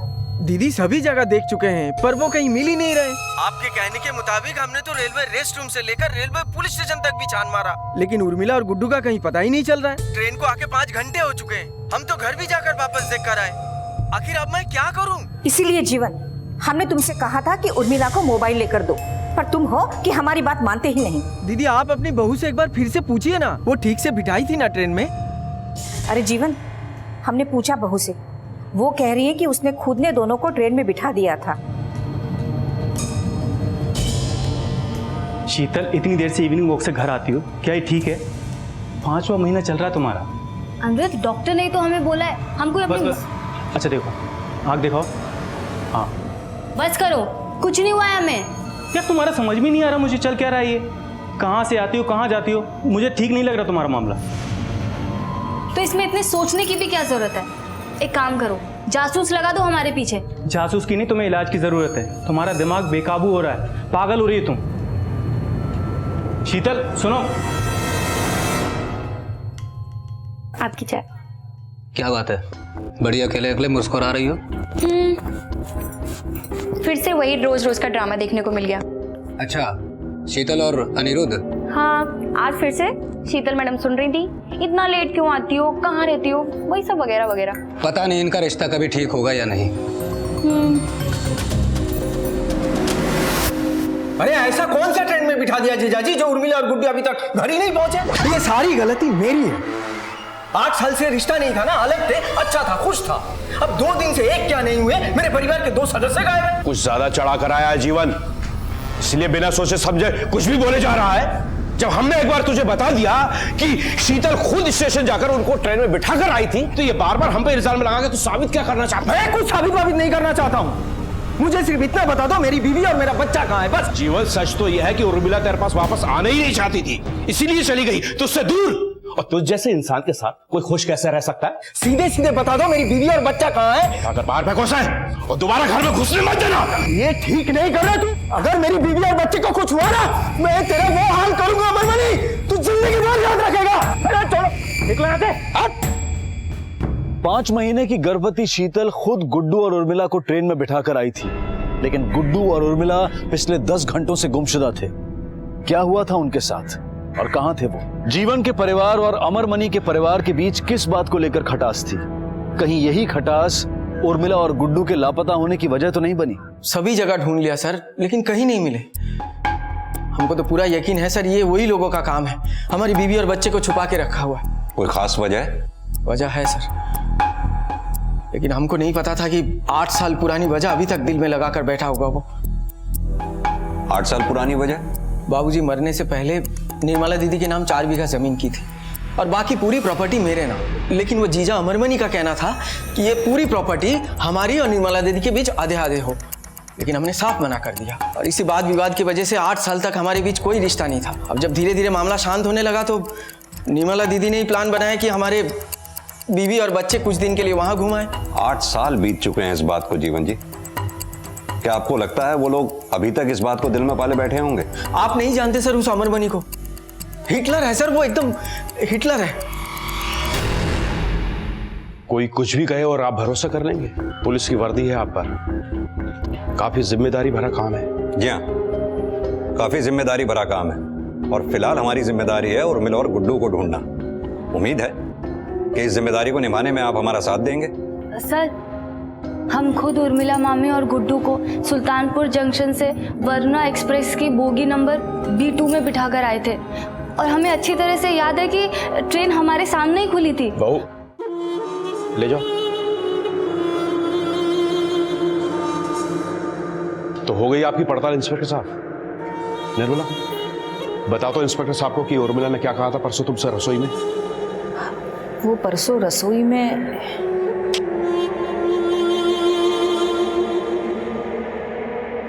दीदी सभी जगह देख चुके हैं पर वो कहीं मिल ही नहीं रहे। आपके कहने के मुताबिक हमने तो रेलवे रेस्ट रूम से लेकर रेलवे पुलिस स्टेशन तक भी छान मारा, लेकिन उर्मिला और गुड्डू का कहीं पता ही नहीं चल रहा है। ट्रेन को आके 5 घंटे हो चुके हैं, हम तो घर भी जाकर वापस देख कर आए। आखिर अब मैं क्या करूं? इसीलिए जीवन, हमने तुमसे कहा था कि उर्मिला को मोबाइल लेकर दो, पर तुम हो कि हमारी बात मानते ही नहीं। दीदी आप अपनी बहू से एक बार फिर से पूछिए ना, वो ठीक से बिठाई थी ना ट्रेन में। अरे जीवन, हमने पूछा बहू से, वो कह रही है कि उसने खुद ने दोनों को ट्रेन में बिठा दिया था। शीतल, इतनी देर से इवनिंग वॉक से घर आती हो, क्या ये ठीक है? 5वां महीना चल रहा है तुम्हारा। अमृत, डॉक्टर ने तो हमें बोला है हमको अपनी बस। अच्छा देखो, आँख दिखाओ। हाँ बस करो, कुछ नहीं हुआ है हमें। यार तुम्हारा समझ में नहीं आ रहा मुझे चल क्या रहा है ये। कहाँ से आती हो, कहाँ जाती हो, मुझे ठीक नहीं लग रहा तुम्हारा मामला। तो इसमें इतने सोचने की भी क्या जरूरत है? एक काम करो, जासूस लगा दो हमारे पीछे। जासूस की नहीं, तुम्हें इलाज की जरूरत है। तुम्हारा दिमाग बेकाबू हो रहा है, पागल हो रही है तुम। शीतल सुनो, आपकी चाय। क्या बात है, बड़ी अकेले अकेले मुस्कुरा रही हो? फिर से वही रोज रोज का ड्रामा देखने को मिल गया। अच्छा, शीतल और अनिरुद्ध? हाँ, आज फिर से शीतल मैडम सुन रही थी, इतना लेट क्यों आती हो, कहाँ रहती हो, वही सब वगैरह वगैरह। पता नहीं इनका रिश्ता कभी ठीक होगा या नहीं। अरे ऐसा कौन सा ट्रेन में बिठा दिया जीजाजी जो उर्मिला और गुड्डी अभी तक घर ही नहीं पहुंचे? ये सारी गलती मेरी है। 8 साल से रिश्ता नहीं था ना, अलग थे, अच्छा था, खुश था। अब 2 दिन से एक क्या नहीं हुए, मेरे परिवार के 2 सदस्य गायब हैं। कुछ ज्यादा चढ़ा कर आया है जीवन, इसलिए बिना सोचे समझे कुछ भी बोले जा रहा है। जब हमने एक बार तुझे बता दिया कि शीतल खुद स्टेशन जाकर उनको ट्रेन में बिठा कर आई थी, तो ये बार बार हम पे इल्जाम लगा के तू साबित क्या करना चाहता है? मैं कुछ साबित नहीं करना चाहता हूँ, मुझे सिर्फ इतना बता दो मेरी बीवी और मेरा बच्चा कहाँ है, बस। जीवन, सच तो यह है कि उर्मिला तेरे पास वापस आने ही नहीं चाहती थी, इसीलिए चली गई तुझसे दूर। और तुझ जैसे इंसान के साथ कोई खुश कैसे रह सकता है? सीधे सीधे बता दो मेरी बीवी और बच्चा कहाँ है। अगर बाहर पे घुसा है और दोबारा घर में घुसने मत देना। ये ठीक नहीं कर रहा तू। अगर मेरी बीवी और बच्चे को कुछ हुआ ना, मैं तेरा वो हाल करूंगा अमरमणि, तू जिंदगी भर याद रखेगा। अरे छोड़ो, निकलो यहाँ से। 5 महीने की गर्भवती शीतल खुद गुड्डू और उर्मिला को ट्रेन में बिठाकर आई थी, लेकिन गुड्डू और उर्मिला पिछले 10 घंटों से गुमशुदा थे। क्या हुआ था उनके साथ और कहां थे वो? जीवन के परिवार और अमरमणि के परिवार के बीच किस बात को लेकर खटास थी? कहीं यही खटास उर्मिला और गुड्डू के लापता होने की वजह तो नहीं बनी? सभी जगह ढूंढ लिया सर, लेकिन कहीं नहीं मिले। हमको तो पूरा यकीन है सर, ये वही लोगों का काम है, हमारी बीवी और बच्चे को छुपा के रखा हुआ। कोई खास वजह? वजह है सर, लेकिन हमको नहीं पता था कि 8 साल पुरानी वजह अभी तक दिल में लगा कर बैठा होगा वो। 8 साल पुरानी वजह? बाबूजी मरने से पहले निर्मला दीदी के नाम 4 बीघा जमीन की थी और बाकी पूरी प्रॉपर्टी मेरे नाम। लेकिन वो जीजा अमरमणि का कहना था कि ये पूरी प्रॉपर्टी हमारी और निर्मला दीदी के बीच आधे आधे हो, लेकिन हमने साफ मना कर दिया। और इसी बात विवाद की वजह से 8 साल तक हमारे बीच कोई रिश्ता नहीं था। अब जब धीरे धीरे मामला शांत होने लगा तो निर्मला दीदी ने ही प्लान बनाया कि हमारे बीवी और बच्चे कुछ दिन के लिए वहां घुमाएं। 8 साल बीत चुके हैं इस बात को जीवन जी। क्या आपको लगता है वो लोग अभी तक इस बात को दिल में पाले बैठे होंगे? आप नहीं जानते सर उस अमरमणि को, हिटलर है सर, वो एकदम हिटलर है। कोई कुछ भी कहे और आप भरोसा कर लेंगे? पुलिस की वर्दी है आप पर, काफी जिम्मेदारी भरा काम है। जी हाँ, काफी जिम्मेदारी भरा काम है और फिलहाल हमारी जिम्मेदारी है उर्मिला और गुड्डू को ढूंढना। उम्मीद है कि इस जिम्मेदारी को निभाने में आप हमारा साथ देंगे। सर, हम खुद उर्मिला मामी और गुड्डू को सुल्तानपुर जंक्शन से वरुणा एक्सप्रेस की बोगी नंबर B2 में बिठाकर आए थे और हमें अच्छी तरह से याद है कि ट्रेन हमारे सामने ही खुली थी। बहू ले जाओ। तो हो गई आपकी पड़ताल इंस्पेक्टर साहब। निर्मला, बता तो इंस्पेक्टर साहब को कि उर्मिला ने क्या कहा था परसों तुमसे रसोई में? वो परसों रसोई में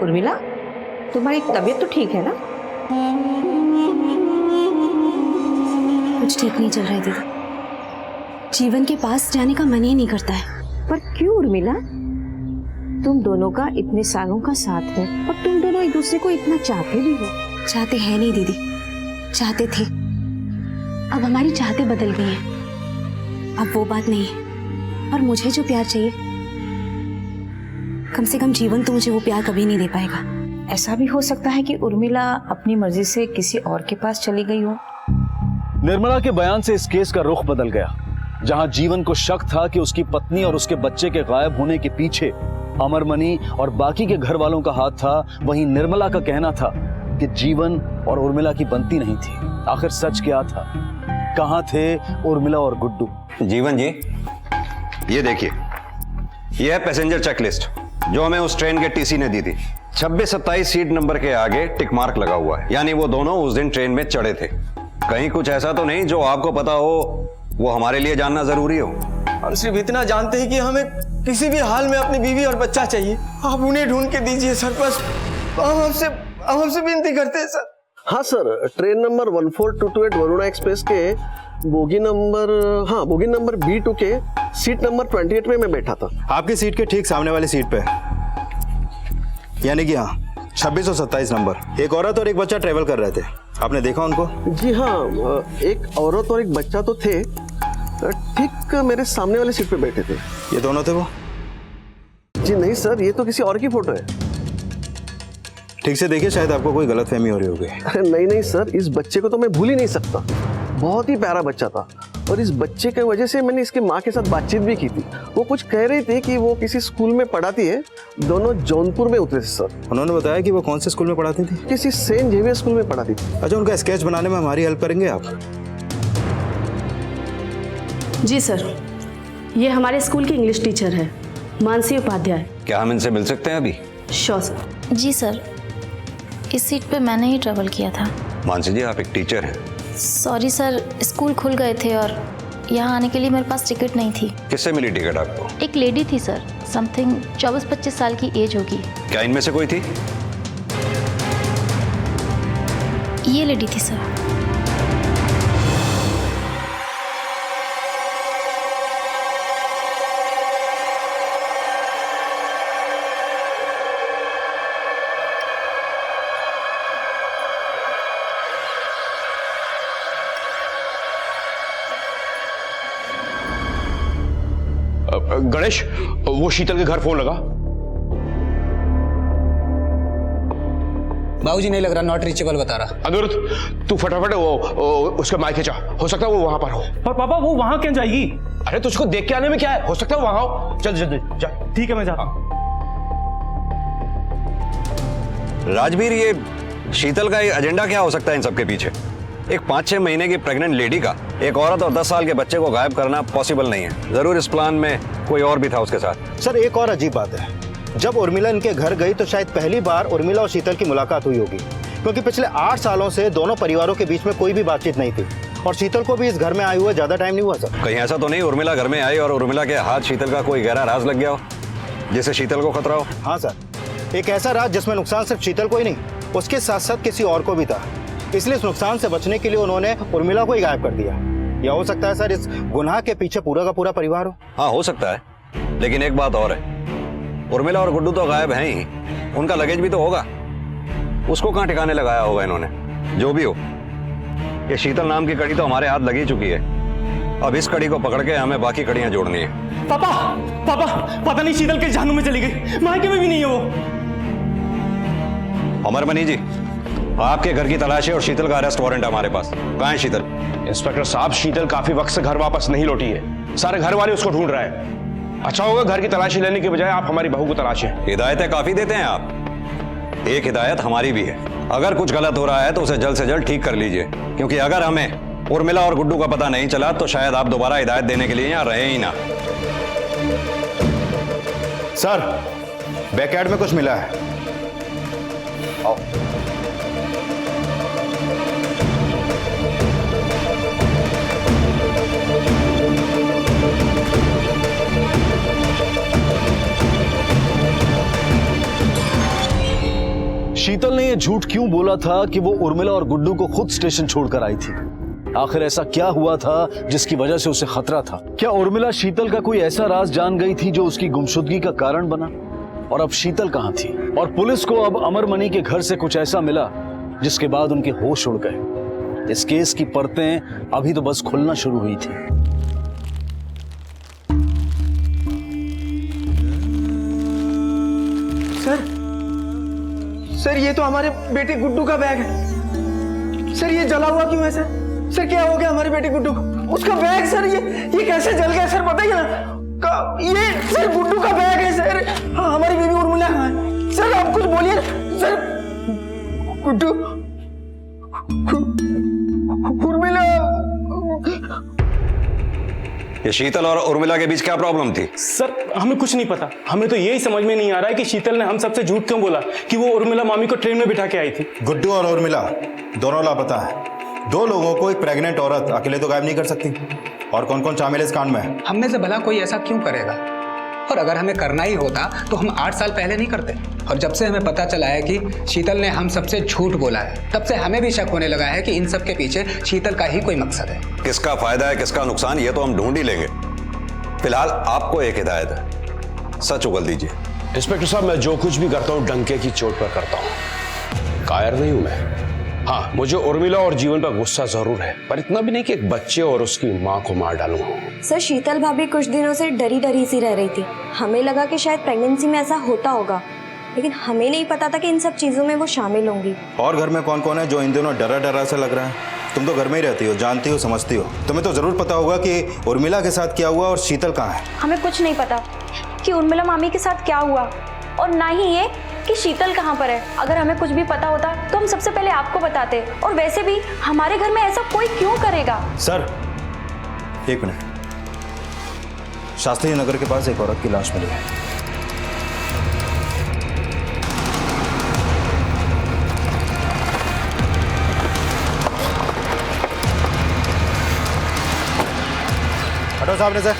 उर्मिला, तुम्हारी तबीयत तो ठीक है ना? कुछ ठीक नहीं चल रहा है दीदी। जीवन के पास जाने का मन ही नहीं करता है। पर क्यों उर्मिला? तुम दोनों का इतने सालों का साथ है और तुम दोनों एक दूसरे को इतना चाहते भी हो। चाहते हैं नहीं दीदी, चाहते थे, अब हमारी चाहते बदल गई हैं। अब वो बात नहीं है। और मुझे जो प्यार चाहिए, कम से कम जीवन तो मुझे वो प्यार कभी नहीं दे पाएगा। ऐसा भी हो सकता है कि उर्मिला अपनी मर्जी से किसी और के पास चली गई हो। निर्मला के बयान से इस केस का रुख बदल गया। जहां जीवन को शक था कि उसकी पत्नी और उसके बच्चे के गायब होने के पीछे अमरमणि और बाकी के घर वालों का हाथ था, वहीं निर्मला का कहना था कि जीवन और उर्मिला की बनती नहीं थी। आखिर सच क्या था? कहां थे उर्मिला और गुड्डू? जीवन जी, ये देखिए, ये है पैसेंजर चेकलिस्ट जो हमें उस ट्रेन के टीसी ने दी थी। 26-27 सीट नंबर के आगे टिक मार्क लगा हुआ है, यानी वो दोनों उस दिन ट्रेन में चढ़े थे। कहीं कुछ ऐसा तो नहीं जो आपको पता हो, वो हमारे लिए जानना जरूरी हो? हम सिर्फ इतना जानते हैं कि हमें किसी भी हाल में अपनी बीवी और बच्चा चाहिए। आप उन्हें ढूंढ के दीजिए सर, बस हम हमसे विनती करते हैं सर। हाँ sir, train number 14228 Varuna express के बोगी नंबर B2 के सीट नंबर 28 में मैं बैठा था। आपकी सीट के ठीक सामने वाली सीट पे, यानी कि हाँ 26 और 27 नंबर, एक औरत और एक बच्चा ट्रेवल कर रहे थे। आपने देखा उनको? जी हाँ, एक औरत और एक बच्चा तो थे, ठीक मेरे सामने वाली सीट पे बैठे थे। ये दोनों थे वो? जी नहीं सर, ये तो किसी और की फोटो है। ठीक से देखिए, शायद आपको कोई गलतफहमी हो रही होगी। अरे नहीं सर, इस बच्चे को तो मैं भूल ही नहीं सकता। बहुत ही प्यारा बच्चा था और इस बच्चे की वजह से मैंने इसके माँ के साथ बातचीत भी की थी। वो कुछ कह रही थी कि वो किसी स्कूल में पढ़ाती है। दोनों जौनपुर में उतरे थे सर। उन्होंने बताया कि वो कौन से स्कूल में पढ़ाती थी? किसी सेंट जेवियर स्कूल में पढ़ाती थी। अच्छा, उनका स्केच बनाने में हमारी हेल्प करेंगे आप? जी सर, ये हमारे स्कूल की इंग्लिश टीचर है, मानसी उपाध्याय। क्या हम इनसे मिल सकते हैं अभी? Sure sir. जी सर, इस सीट पे मैंने ही ट्रेवल किया था। मानसी जी, आप एक टीचर हैं। सॉरी सर, स्कूल खुल गए थे और यहाँ आने के लिए मेरे पास टिकट नहीं थी। किससे मिली टिकट आपको? एक लेडी थी सर, समथिंग 24-25 साल की एज होगी। क्या इनमें से कोई थी? ये लेडी थी सर। गणेश, वो शीतल के घर फोन लगा। बाबूजी नहीं लग रहा, नॉट रीचेबल बता रहा। अनिरुद्ध, तू फटाफट उसके मायके जा, हो सकता है वो वहां पर हो। पर पापा वो वहां क्यों जाएगी? अरे तुझको देख के आने में क्या है, हो सकता है वो वहां हो। चल जल्दी जा। ठीक है, मैं जाता हूं। राजवीर, ये शीतल का एजेंडा क्या हो सकता है इन सबके पीछे? एक 5-6 महीने की प्रेग्नेंट लेडी का एक औरत और 10 साल के बच्चे को गायब करना पॉसिबल नहीं है। जरूर इस प्लान में कोई और भी था उसके साथ। सर, एक और अजीब बात है, जब उर्मिला इनके घर गई तो शायद पहली बार उर्मिला और शीतल की मुलाकात हुई होगी, क्योंकि पिछले 8 सालों से दोनों परिवारों के बीच में कोई भी बातचीत नहीं थी और शीतल को भी इस घर में आए हुए ज्यादा टाइम नहीं हुआ सर। कहीं ऐसा तो नहीं उर्मिला घर में आई और उर्मिला के हाथ शीतल का कोई गहरा राज लग गया हो जिससे शीतल को खतरा हो? हाँ सर, एक ऐसा राज जिसमें नुकसान सिर्फ शीतल को ही नहीं, उसके साथ साथ किसी और को भी था। इसलिए इस नुकसान से बचने के लिए उन्होंने उर्मिला को ही गायब कर दिया। या हो सकता है सर, इस गुनाह के पीछे पूरा का पूरा परिवार हो। हाँ, हो सकता है, लेकिन एक बात और है, उर्मिला और गुड्डू तो गायब हैं ही, उनका लगेज भी तो होगा। उसको कहाँ ठिकाने लगाया होगा इन्होंने? जो भी हो, ये शीतल नाम की कड़ी तो हमारे हाथ लगी चुकी है। अब इस कड़ी को पकड़ के हमें बाकी कड़ियां जोड़नी है। पापा पता नहीं शीतल के जानू में चली गई, मायके में भी नहीं है वो। अमरमणि जी, आपके घर की तलाश है और शीतल का अरेस्ट वारंट हमारे पास। कहाँ है शीतल? इंस्पेक्टर साहब, शीतल काफी वक्त से घर वापस नहीं लौटी है। सारे घर वाले उसको ढूंढ रहे हैं। अच्छा होगा घर की तलाशी लेने के बजाय आप हमारी बहू को तलाशें। हिदायतें काफी देते हैं आप, एक हिदायत हमारी भी है। अगर कुछ गलत हो रहा है तो उसे जल्द से जल्द ठीक कर लीजिए, क्योंकि अगर हमें उर्मिला और गुड्डू का पता नहीं चला तो शायद आप दोबारा हिदायत देने के लिए यहाँ रहे ही ना। सर, बैकयार्ड में कुछ मिला है। आओ। शीतल ने यह झूठ क्यों बोला था कि वो उर्मिला और गुड्डू को खुद स्टेशन छोड़कर आई थी? आखिर ऐसा क्या हुआ था जिसकी वजह से उसे खतरा था? क्या उर्मिला शीतल का कोई ऐसा राज जान गई थी जो उसकी गुमशुदगी का कारण बना? और अब शीतल कहां थी? और पुलिस को अब अमरमणि के घर से कुछ ऐसा मिला जिसके बाद उनके होश उड़ गए। इस केस की परतें अभी तो बस खुलना शुरू हुई थी। सर ये तो हमारे बेटे गुड्डू का बैग है। सर ये जला हुआ क्यों है सर? सर क्या हो गया हमारे बेटे गुड्डू को? उसका बैग सर, ये कैसे जल गया सर, बताइए ना। ये सर गुड्डू का बैग है सर। हाँ, हमारी बेबी उर्मिला कहाँ है? सर आप कुछ बोलिए सर। गुड्डू, उर्मिला। ये शीतल और उर्मिला के बीच क्या प्रॉब्लम थी? सर हमें कुछ नहीं पता। हमें तो यही समझ में नहीं आ रहा है कि शीतल ने हम सबसे झूठ क्यों बोला कि वो उर्मिला मामी को ट्रेन में बिठा के आई थी। गुड्डू और उर्मिला दोनों लापता है। दो लोगों को एक प्रेग्नेंट औरत अकेले तो गायब नहीं कर सकती। और कौन कौन शामिल है इस कांड में? हम में से भला कोई ऐसा क्यों करेगा? और अगर हमें करना ही होता तो हम 8 साल पहले नहीं करते। और जब से हमें पता चला है कि शीतल ने हम सबसे झूठ बोला है, तब से हमें भी शक होने लगा है कि इन सब के पीछे शीतल का ही कोई मकसद है। किसका फायदा है किसका नुकसान ये तो हम ढूंढ ही लेंगे। फिलहाल आपको एक हिदायत है, सच उगल दीजिए। इंस्पेक्टर साहब, मैं जो कुछ भी करता हूँ डंके की चोट पर करता हूँ। कायर नहीं हूं मैं। हाँ, मुझे उर्मिला और जीवन पर गुस्सा जरूर है, पर इतना भी नहीं कि एक बच्चे और उसकी माँ को मार डालूं। सर शीतल भाभी कुछ दिनों से डरी डरी सी रह रही थी। हमें लगा कि शायद प्रेगनेंसी में ऐसा होता होगा, लेकिन हमें नहीं पता था कि इन सब चीजों में वो शामिल होंगी। और घर में कौन कौन है जो इन दिनों डरा डरा सा लग रहा है? तुम तो घर में ही रहती हो, जानती हो, समझती हो। तुम्हें तो जरूर पता होगा कि उर्मिला के साथ क्या हुआ और शीतल कहाँ है। हमें कुछ नहीं पता कि उर्मिला मामी के साथ क्या हुआ, और ना ही ये कि शीतल कहाँ पर है। अगर हमें कुछ भी पता होता तो हम सबसे पहले आपको बताते। और वैसे भी हमारे घर में ऐसा कोई क्यों करेगा? सर एक मिनट, शास्त्री नगर के पास एक औरत की लाश मिली है। हटो सामने से।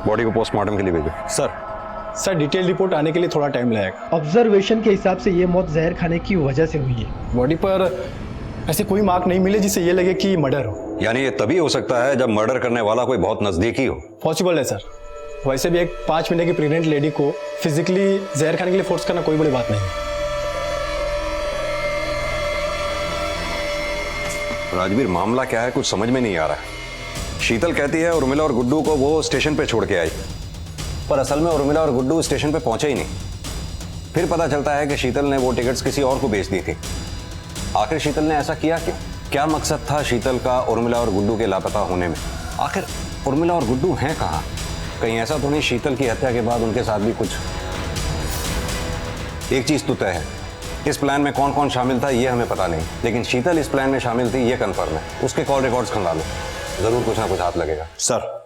बॉडी को पोस्टमार्टम के लिए भेजो। सर डिटेल रिपोर्ट आने के लिए थोड़ा टाइम लगेगा। ऑब्जर्वेशन के हिसाब से ये मौत जहर खाने की वजह से हुई है। बॉडी पर ऐसे कोई मार्क नहीं मिले जिससे ये लगे कि मर्डर हो। यानी ये तभी हो सकता है जब मर्डर करने वाला कोई बहुत नजदीकी हो। पॉसिबल है सर। वैसे भी एक 5 महीने की प्रेग्नेंट लेडी को फिजिकली जहर खाने के लिए फोर्स करना कोई बड़ी बात नहीं है। राजवीर, मामला क्या है कुछ समझ में नहीं आ रहा है। शीतल कहती है उर्मिला और गुड्डू को वो स्टेशन पे छोड़ के आई, पर असल में उर्मिला और गुड्डू स्टेशन पे पहुंचे ही नहीं। फिर पता चलता है कि शीतल ने वो टिकट्स किसी और को बेच दी थी। आखिर शीतल ने ऐसा किया क्यों? क्या मकसद था शीतल का उर्मिला और गुड्डू के लापता होने में? आखिर उर्मिला और गुड्डू हैं कहाँ? कहीं ऐसा तो नहीं शीतल की हत्या के बाद उनके साथ भी कुछ? एक चीज तो तय है, इस प्लान में कौन कौन शामिल था ये हमें पता नहीं, लेकिन शीतल इस प्लान में शामिल थी ये कंफर्म है। उसके कॉल रिकॉर्ड्स खंगालो, जरूर कुछ ना कुछ हाथ लगेगा। सर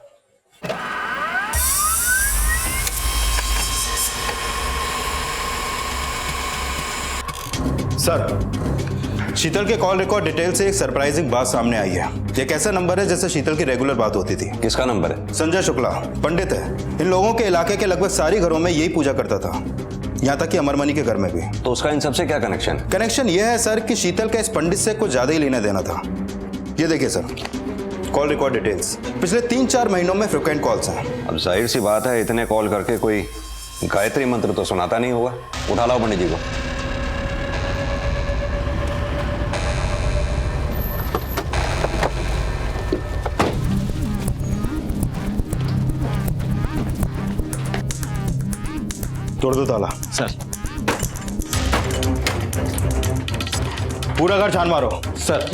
शीतल के कॉल रिकॉर्ड डिटेल से एक सरप्राइजिंग बात सामने आई है। एक ऐसा नंबर है जिससे शीतल की रेगुलर बात होती थी। किसका नंबर है? संजय शुक्ला, पंडित है। इन लोगों के इलाके के लगभग सारी घरों में यही पूजा करता था, यहाँ तक कि अमरमणि के घर में भी। तो उसका इन सबसे क्या कनेक्शन? कनेक्शन यह है सर कि शीतल का इस पंडित से कुछ ज्यादा ही लेना देना था। ये देखिए सर, कॉल रिकॉर्ड डिटेल्स पिछले 3-4 महीनों में फ्रिक्वेंट कॉल्स हैं। अब जाहिर सी बात है इतने कॉल करके कोई गायत्री मंत्र तो सुनाता नहीं होगा। उठा लाओ पंडित जी को। तोड़ दो ताला। सर। पूरा घर छान मारो। सर।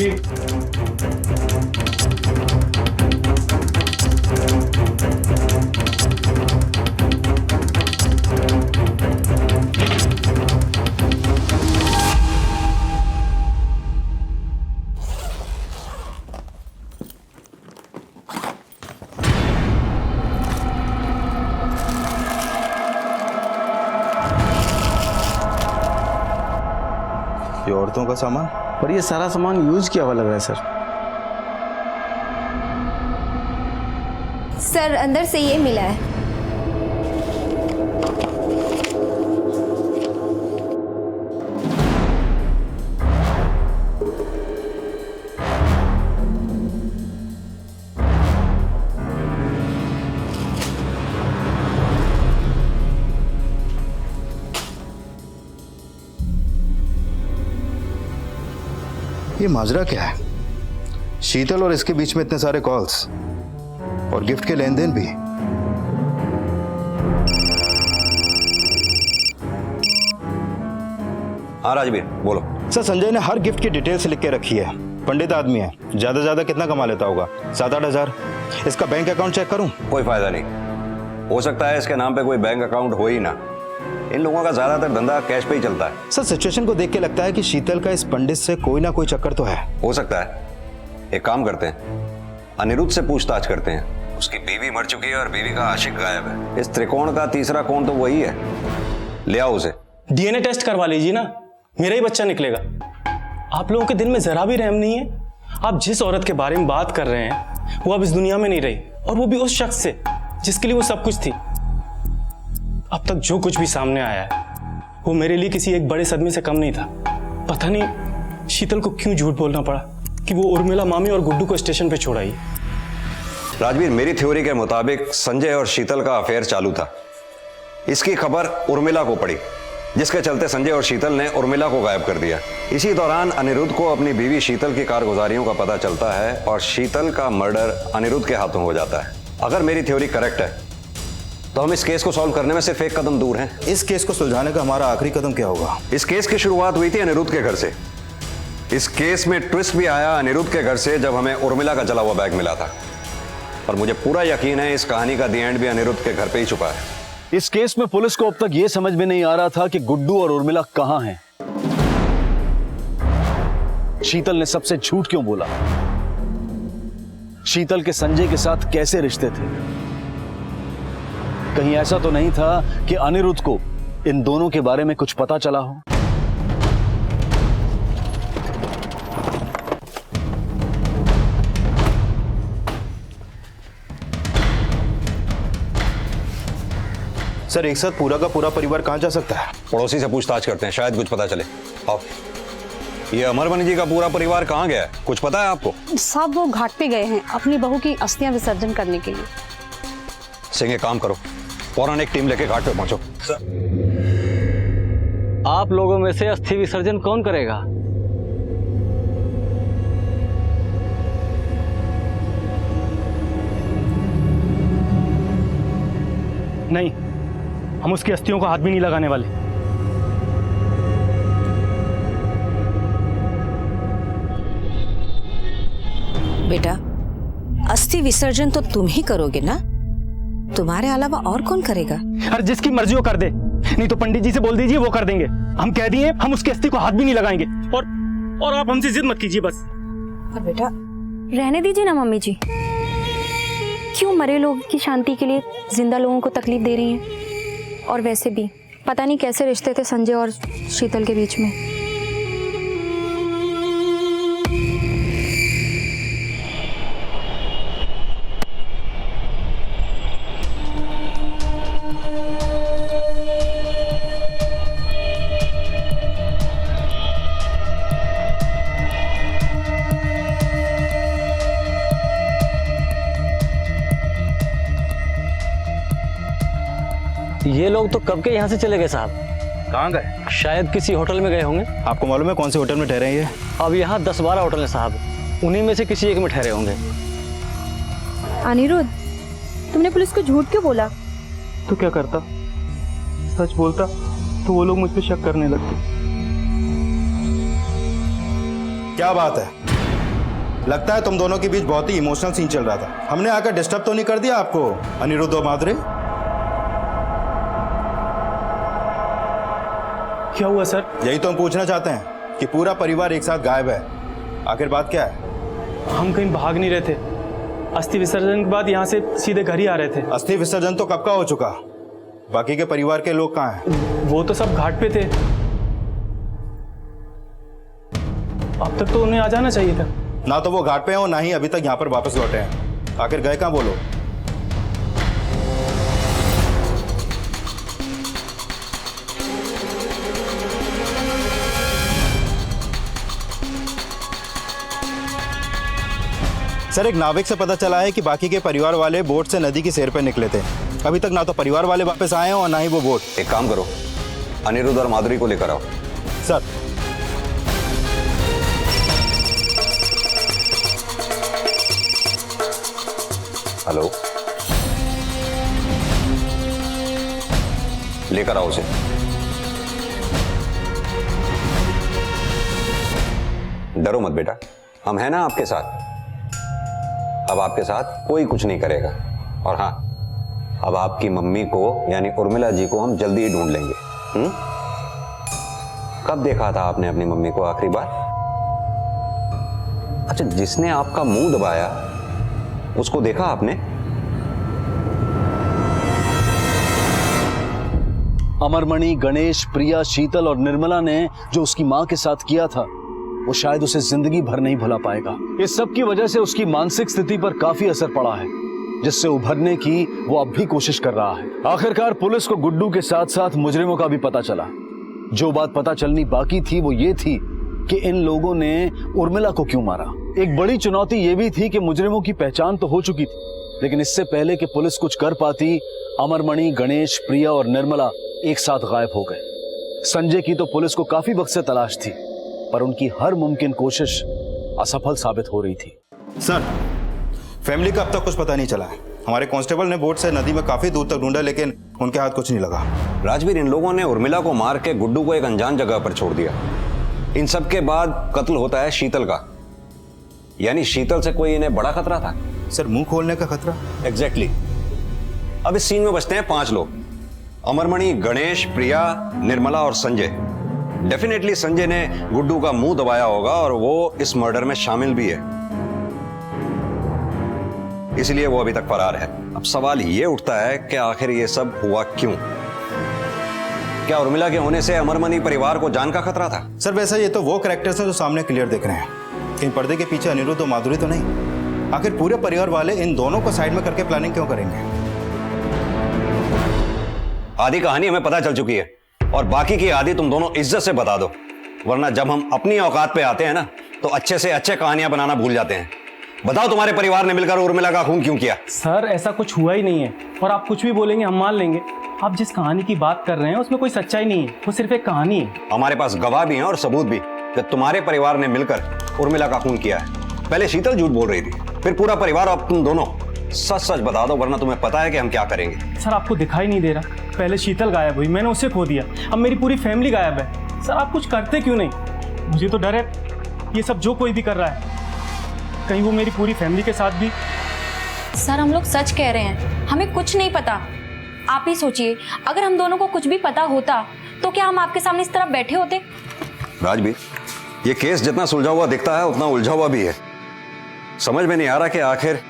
ये औरतों का सामान, पर ये सारा सामान यूज किया हुआ लग रहा है सर। सर अंदर से ये मिला है। ये माजरा क्या है? शीतल और इसके बीच में इतने सारे कॉल्स और गिफ्ट के लेन देन भी। हाँ राजवीर बोलो। सर, संजय ने हर गिफ्ट की डिटेल्स लिख के रखी है। पंडित आदमी है, ज्यादा से ज्यादा कितना कमा लेता होगा? 7-8 हजार। इसका बैंक अकाउंट चेक करूं? कोई फायदा नहीं, हो सकता है इसके नाम पे कोई बैंक अकाउंट हो ही ना। इन लोगों का ज्यादातर धंधा कैश पे ही चलता है। सर, सिचुएशन को देख के लगता है कि शीतल का इस पंडित से कोई ना कोई चक्कर तो है। हो सकता है। एक काम करते हैं, अनिरुद्ध से पूछताछ करते हैं। उसकी बीवी मर चुकी है और बीवी का आशिक गायब है। इस त्रिकोण का तीसरा कोण तो वही है। ले आओ उसे। डीएनए टेस्ट करवा लीजिए ना, मेरा ही बच्चा निकलेगा। आप लोगों के दिल में जरा भी रहम नहीं है? आप जिस औरत के बारे में बात कर रहे हैं वो अब इस दुनिया में नहीं रही, और वो भी उस शख्स से जिसके लिए वो सब कुछ थी। अब तक जो कुछ भी सामने आया है वो मेरे लिए किसी एक बड़े सदमे से कम नहीं था। पता नहीं शीतल को क्यों झूठ बोलना पड़ा कि वो उर्मिला मामी और गुड्डू को स्टेशन पे छोड़ आई। राजवीर, मेरी थ्योरी के मुताबिक संजय और शीतल का अफेयर चालू था। इसकी खबर उर्मिला को पड़ी, जिसके चलते संजय और शीतल ने उर्मिला को गायब कर दिया। इसी दौरान अनिरुद्ध को अपनी बीवी शीतल की कारगुजारियों का पता चलता है और शीतल का मर्डर अनिरुद्ध के हाथों हो जाता है। अगर मेरी थ्योरी करेक्ट है तो हम इस केस को सॉल्व करने में सिर्फ एक कदम दूर हैं। इस केस को सुलझाने का हमारा आखिरी कदम क्या होगा? इस केस की शुरुआत हुई थी अनिरुद्ध के घर से। इस केस में ट्विस्ट भी आया अनिरुद्ध के घर से, जब हमें उर्मिला का जला हुआ बैग मिला था। और मुझे पूरा यकीन है इस कहानी का द एंड भी अनिरुद्ध के घर पे ही छुपा है। इस केस में पुलिस को अब तक यह समझ में नहीं आ रहा था कि गुड्डू और उर्मिला कहां हैं। शीतल ने सबसे झूठ क्यों बोला? शीतल के संजय के साथ कैसे रिश्ते थे? कहीं ऐसा तो नहीं था कि अनिरुद्ध को इन दोनों के बारे में कुछ पता चला हो? सर, एक साथ पूरा का पूरा परिवार कहां जा सकता है? पड़ोसी से पूछताछ करते हैं, शायद कुछ पता चले। आओ। ये अमरमणि जी का पूरा परिवार कहां गया है, कुछ पता है आपको? साहब, वो घाट पे गए हैं अपनी बहू की अस्थियां विसर्जन करने के लिए। सिंह, एक काम करो, फौरन एक टीम लेके घाट पे पहुंचो। आप लोगों में से अस्थि विसर्जन कौन करेगा? नहीं, हम उसकी अस्थियों को हाथ भी नहीं लगाने वाले। बेटा, अस्थि विसर्जन तो तुम ही करोगे ना? तुम्हारे अलावा और कौन करेगा? अरे जिसकी मर्जी हो कर दे, नहीं तो पंडित जी से बोल दीजिए, वो कर देंगे। हम कह दिए हम उसकी अस्थि को हाथ भी नहीं लगाएंगे। और आप हमसे जिद मत कीजिए बस। पर बेटा, रहने दीजिए ना मम्मी जी, क्यों मरे लोग की शांति के लिए जिंदा लोगों को तकलीफ दे रही हैं? और वैसे भी पता नहीं कैसे रिश्ते थे संजय और शीतल के बीच में। ये लोग तो कब के यहाँ से चले गए साहब। कहाँ गए? शायद किसी होटल में गए होंगे। आपको मालूम है कौन से होटल में ठहरे हैं ये? अब यहाँ 10-12 होटल हैं साहब, उन्हीं में से किसी एक में ठहरे होंगे। अनिरुद्ध, तुमने पुलिस को झूठ क्यों बोला? तो क्या करता, सच बोलता तो वो लोग मुझ पे शक करने लगते। क्या बात है? लगता है तुम दोनों के बीच बहुत ही इमोशनल सीन चल रहा था। हमने आकर डिस्टर्ब तो नहीं कर दिया आपको, अनिरुद्ध और माधुरी? क्या हुआ सर? यही तो हम पूछना चाहते हैं कि पूरा परिवार एक साथ गायब है, आखिर बात क्या है? हम कहीं भाग नहीं रहे थे। अस्थि विसर्जन के बाद यहाँ से सीधे घर ही आ रहे थे। अस्थि विसर्जन तो कब का हो चुका, बाकी के परिवार के लोग कहाँ हैं? वो तो सब घाट पे थे, अब तक तो उन्हें आ जाना चाहिए था। ना तो वो घाट पे हैं और ना ही अभी तक यहाँ पर वापस लौटे हैं। आखिर गए कहाँ बोलो? सर, एक नाविक से पता चला है कि बाकी के परिवार वाले बोट से नदी की सैर पर निकले थे। अभी तक ना तो परिवार वाले वापस आए हैं और ना ही वो बोट। एक काम करो, अनिरुद्ध और माधुरी को लेकर आओ। सर। हेलो, लेकर आओ उसे। डरो मत बेटा, हम हैं ना आपके साथ। अब आपके साथ कोई कुछ नहीं करेगा। और हाँ, अब आपकी मम्मी को यानी उर्मिला जी को हम जल्दी ही ढूंढ लेंगे। कब देखा था आपने अपनी मम्मी को आखिरी बार? अच्छा, जिसने आपका मुंह दबाया उसको देखा आपने? अमरमणि, गणेश, प्रिया, शीतल और निर्मला ने जो उसकी मां के साथ किया था वो शायद उसे जिंदगी भर नहीं भुला पाएगा। इस सब की वजह से उसकी मानसिक स्थिति पर काफी असर पड़ा है, जिससे उभरने की वो अब भी कोशिश कर रहा है। आखिरकार पुलिस को गुड्डू के साथ साथ मुजरिमों का भी पता चला। जो बात पता चलनी बाकी थी वो ये थी कि इन लोगों ने उर्मिला को क्यों मारा। एक बड़ी चुनौती ये भी थी कि मुजरिमों की पहचान तो हो चुकी थी, लेकिन इससे पहले कि पुलिस कुछ कर पाती, अमरमणि, गणेश, प्रिया और निर्मला एक साथ गायब हो गए। संजय की तो पुलिस को काफी वक्त से तलाश थी, पर उनकी हर मुमकिन कोशिश असफल साबित हो रही थी। सर, फैमिली का अब तक कुछ पता नहीं चला है। हमारे कांस्टेबल ने बोट से नदी में काफी दूर तक ढूंढा, लेकिन उनके हाथ कुछ नहीं लगा। राजवीर, इन लोगों ने उर्मिला को मार के गुड्डू को एक अनजान जगह पर छोड़ दिया। इन सब के बाद कत्ल होता है शीतल का, यानी शीतल से कोई इन्हें बड़ा खतरा था। सर, मुंह खोलने का खतरा? एग्जैक्टली। अब इस सीन में बचते हैं 5 लोग, अमरमणि, गणेश, प्रिया, निर्मला और संजय। डेफिनेटली संजय ने गुड्डू का मुंह दबाया होगा और वो इस मर्डर में शामिल भी है, इसलिए वो अभी तक फरार है। अब सवाल ये उठता है कि आखिर ये सब हुआ क्यों? क्या उर्मिला के होने से अमरमणि परिवार को जान का खतरा था? सर, वैसा ये तो वो कैरेक्टर्स हैं जो सामने क्लियर दिख रहे हैं, कहीं पर्दे के पीछे अनिरुद्ध और माधुरी तो नहीं। आखिर पूरे परिवार वाले इन दोनों को साइड में करके प्लानिंग क्यों करेंगे? आधी कहानी हमें पता चल चुकी है और बाकी की आधी तुम दोनों इज्जत से बता दो, वरना जब हम अपनी औकात पे आते हैं ना तो अच्छे से अच्छे कहानियां बनाना भूल जाते हैं। बताओ, तुम्हारे परिवार ने मिलकर उर्मिला का खून क्यों किया? सर, ऐसा कुछ हुआ ही नहीं है और आप कुछ भी बोलेंगे हम मान लेंगे। आप जिस कहानी की बात कर रहे हैं उसमें कोई सच्चाई नहीं है, वो सिर्फ एक कहानी है। हमारे पास गवाह भी हैं और सबूत भी कि तुम्हारे परिवार ने मिलकर उर्मिला का खून किया है। पहले शीतल झूठ बोल रही थी, फिर पूरा परिवार, अब तुम दोनों सच सच बता दो, वरना तुम्हें पता है कि हम क्या करेंगे। सर, आपको दिखाई नहीं दे रहा? पहले शीतल गायब हुई, मैंने उसे खो दिया, अब मेरी पूरी फैमिली गायब है। सर, आप कुछ करते क्यों नहीं? मुझे तो डर है ये सब जो कोई भी कर रहा है, कहीं वो मेरी पूरी फैमिली के साथ भी। सर, हम लोग सच कह रहे हैं, हमें कुछ नहीं पता। आप ही सोचिए, अगर हम दोनों को कुछ भी पता होता तो क्या हम आपके सामने इस तरह बैठे होते? राजवीर, ये केस जितना सुलझा हुआ दिखता है उतना उलझा हुआ भी है। समझ में नहीं आ रहा कि आखिर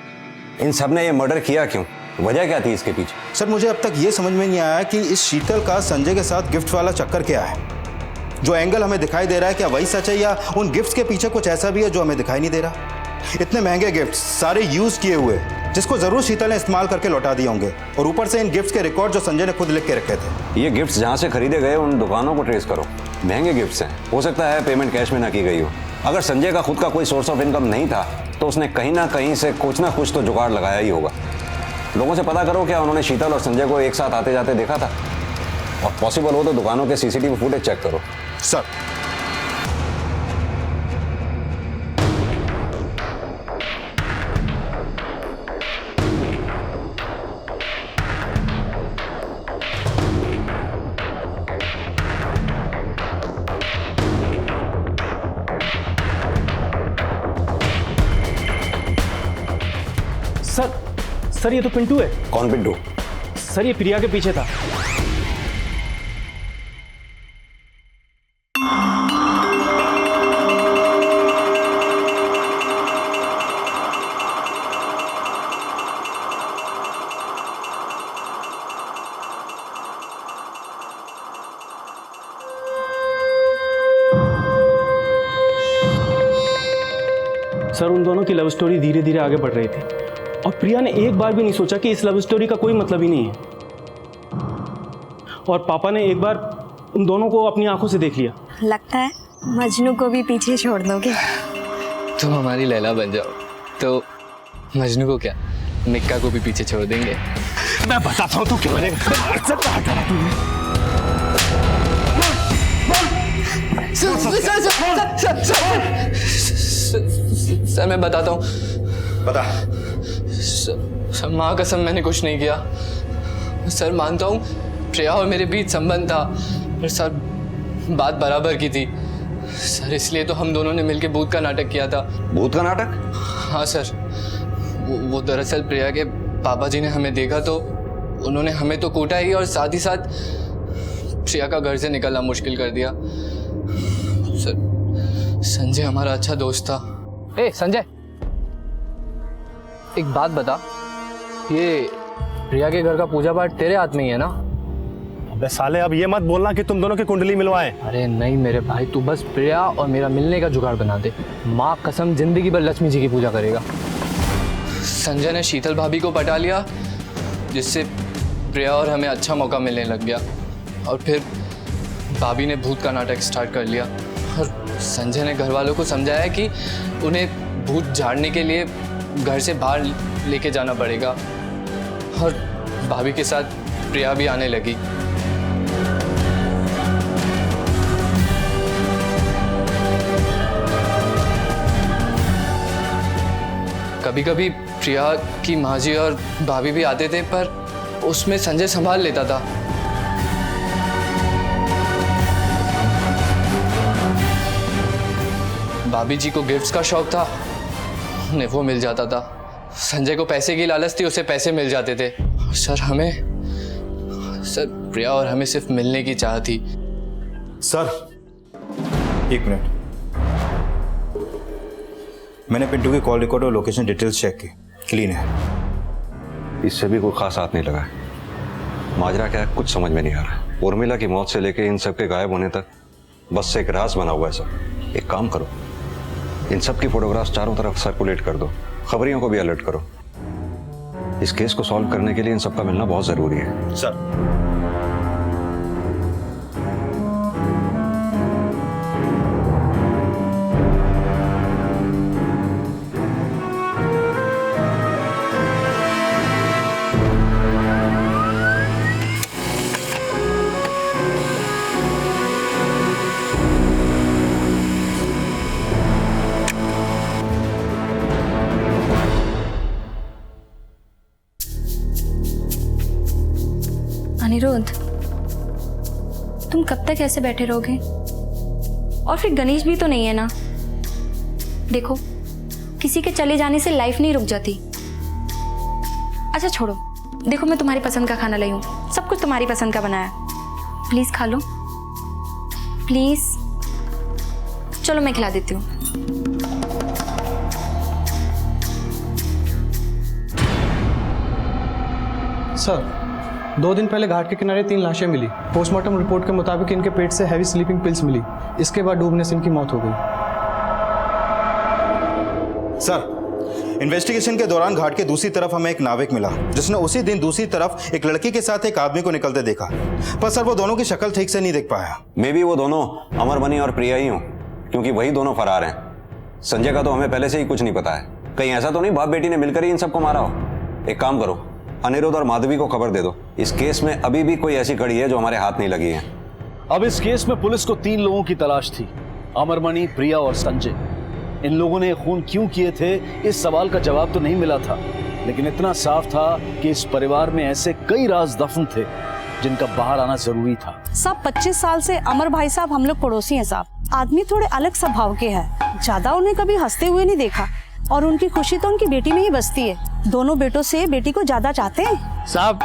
इन सब ने ये मर्डर किया क्यों, वजह क्या थी इसके पीछे? सर, मुझे अब तक ये समझ में नहीं आया कि इस शीतल का संजय के साथ गिफ्ट वाला चक्कर क्या है। जो एंगल हमें दिखाई दे रहा है, क्या वही सच है या उन गिफ्ट्स के पीछे कुछ ऐसा भी है जो हमें दिखाई नहीं दे रहा? इतने महंगे गिफ्ट्स, सारे यूज किए हुए, जिसको जरूर शीतल ने इस्तेमाल करके लौटा दिए होंगे, और ऊपर से इन गिफ्ट्स के रिकॉर्ड जो संजय ने खुद लिख के रखे थे। ये गिफ्ट्स जहां से खरीदे गए उन दुकानों को ट्रेस करो, महंगे गिफ्ट्स हैं, हो सकता है पेमेंट कैश में ना की गई हो। अगर संजय का खुद का कोई सोर्स ऑफ इनकम नहीं था तो उसने कहीं ना कहीं से कुछ ना कुछ तो जुगाड़ लगाया ही होगा। लोगों से पता करो क्या उन्होंने शीतल और संजय को एक साथ आते जाते देखा था, और पॉसिबल हो तो दुकानों के सीसीटीवी फुटेज चेक करो। सर, सर, ये तो पिंटू है। कौन पिंटू? सर, ये प्रिया के पीछे था। सर, उन दोनों की लव स्टोरी धीरे धीरे आगे बढ़ रही थी और प्रिया ने एक बार भी नहीं सोचा कि इस लव स्टोरी का कोई मतलब ही नहीं है, और पापा ने एक बार उन दोनों को अपनी आंखों से देख लिया। लगता है मजनू को भी पीछे छोड़ दोगे। तुम हमारी लैला बन जाओ तो मजनू को क्या, निक्का को भी पीछे छोड़ देंगे। मैं बताता हूँ तू क्यों सर, मैं बताता हूँ। बता। सर माँ कसम मैंने कुछ नहीं किया। सर मानता हूँ प्रिया और मेरे बीच संबंध था, पर सर बात बराबर की थी सर, इसलिए तो हम दोनों ने मिलकर भूत का नाटक किया था। भूत का नाटक? हाँ सर, वो दरअसल प्रिया के पापा जी ने हमें देखा तो उन्होंने हमें तो कूटा ही और साथ ही साथ प्रिया का घर से निकलना मुश्किल कर दिया। सर संजय हमारा अच्छा दोस्त था। ए संजय, एक बात बता, ये प्रिया के घर का पूजा पाठ तेरे हाथ में ही है ना? अबे साले, अब ये मत बोलना कि तुम दोनों की कुंडली मिलवाएं। अरे नहीं मेरे भाई, तू बस प्रिया और मेरा मिलने का जुगाड़ बना दे। माँ कसम जिंदगी भर लक्ष्मी जी की पूजा करेगा। संजय ने शीतल भाभी को पटा लिया, जिससे प्रिया और हमें अच्छा मौका मिलने लग गया, और फिर भाभी ने भूत का नाटक स्टार्ट कर लिया। और संजय ने घर वालों को समझाया कि उन्हें भूत झाड़ने के लिए घर से बाहर लेके जाना पड़ेगा, और भाभी के साथ प्रिया भी आने लगी। कभी कभी प्रिया की माँ जी और भाभी भी आते थे, पर उसमें संजय संभाल लेता था। भाभी जी को गिफ्ट्स का शौक था, उन्हें वो मिल जाता था। संजय को पैसे की लालच थी, उसे पैसे मिल जाते थे। सर प्रिया और हमें सिर्फ मिलने की चाह थी। सर एक मिनट, मैंने पिंटू की कॉल रिकॉर्ड और लोकेशन डिटेल्स चेक की, क्लीन है। इससे भी कोई खास हाथ नहीं लगा है। माजरा क्या है कुछ समझ में नहीं आ रहा। उर्मिला की मौत से लेके इन सब के गायब होने तक बस एक राज बना हुआ है सर। एक काम करो, इन सब की फोटोग्राफ्स चारों तरफ सर्कुलेट कर दो, खबरियों को भी अलर्ट करो। इस केस को सॉल्व करने के लिए इन सब का मिलना बहुत जरूरी है सर। अनिरुद्ध, तुम कब तक ऐसे बैठे रहोगे? और फिर गणेश भी तो नहीं है ना। देखो, किसी के चले जाने से लाइफ नहीं रुक जाती। अच्छा छोड़ो, देखो मैं तुम्हारी पसंद का खाना लाई हूँ, सब कुछ तुम्हारी पसंद का बनाया। प्लीज खा लो, प्लीज। चलो मैं खिला देती हूँ। सर 2 दिन पहले घाट के किनारे 3 लाशें मिली। पोस्टमार्टम रिपोर्ट के मुताबिक इनके पेट से हैवी स्लीपिंग पिल्स मिली। इसके बाद डूबने से इनकी मौत हो गई। सर, इन्वेस्टिगेशन के दौरान घाट के दूसरी तरफ हमें एक नाविक मिला, जिसने उसी दिन दूसरी तरफ एक लड़की के साथ एक आदमी को निकलते देखा। पर सर वो दोनों की शक्ल ठीक से नहीं देख पाया। मे बी वो दोनों अमरमणि और प्रिया ही हों, क्योंकि वही दोनों फरार हैं। संजय का तो हमें पहले से ही कुछ नहीं पता है। कहीं ऐसा तो नहीं बाप बेटी ने मिलकर ही इन सबको मारा हो। एक काम करो, अनिरुद्ध और माधवी को खबर दे दो। इस केस में अभी भी कोई ऐसी कड़ी है जो हमारे हाथ नहीं लगी है। अब इस केस में पुलिस को 3 लोगों की तलाश थी, अमरमणि, प्रिया और संजय। इन लोगों ने खून क्यों किए थे, इस सवाल का जवाब तो नहीं मिला था, लेकिन इतना साफ था कि इस परिवार में ऐसे कई राज दफन थे जिनका बाहर आना जरूरी था। सब 25 साल से अमर भाई साहब हम लोग पड़ोसी हैं साहब। आदमी थोड़े अलग स्वभाव के हैं, ज्यादा उन्हें कभी हंसते हुए नहीं देखा, और उनकी खुशी तो उनकी बेटी में ही बसती है। दोनों बेटों से बेटी को ज्यादा चाहते हैं। साहब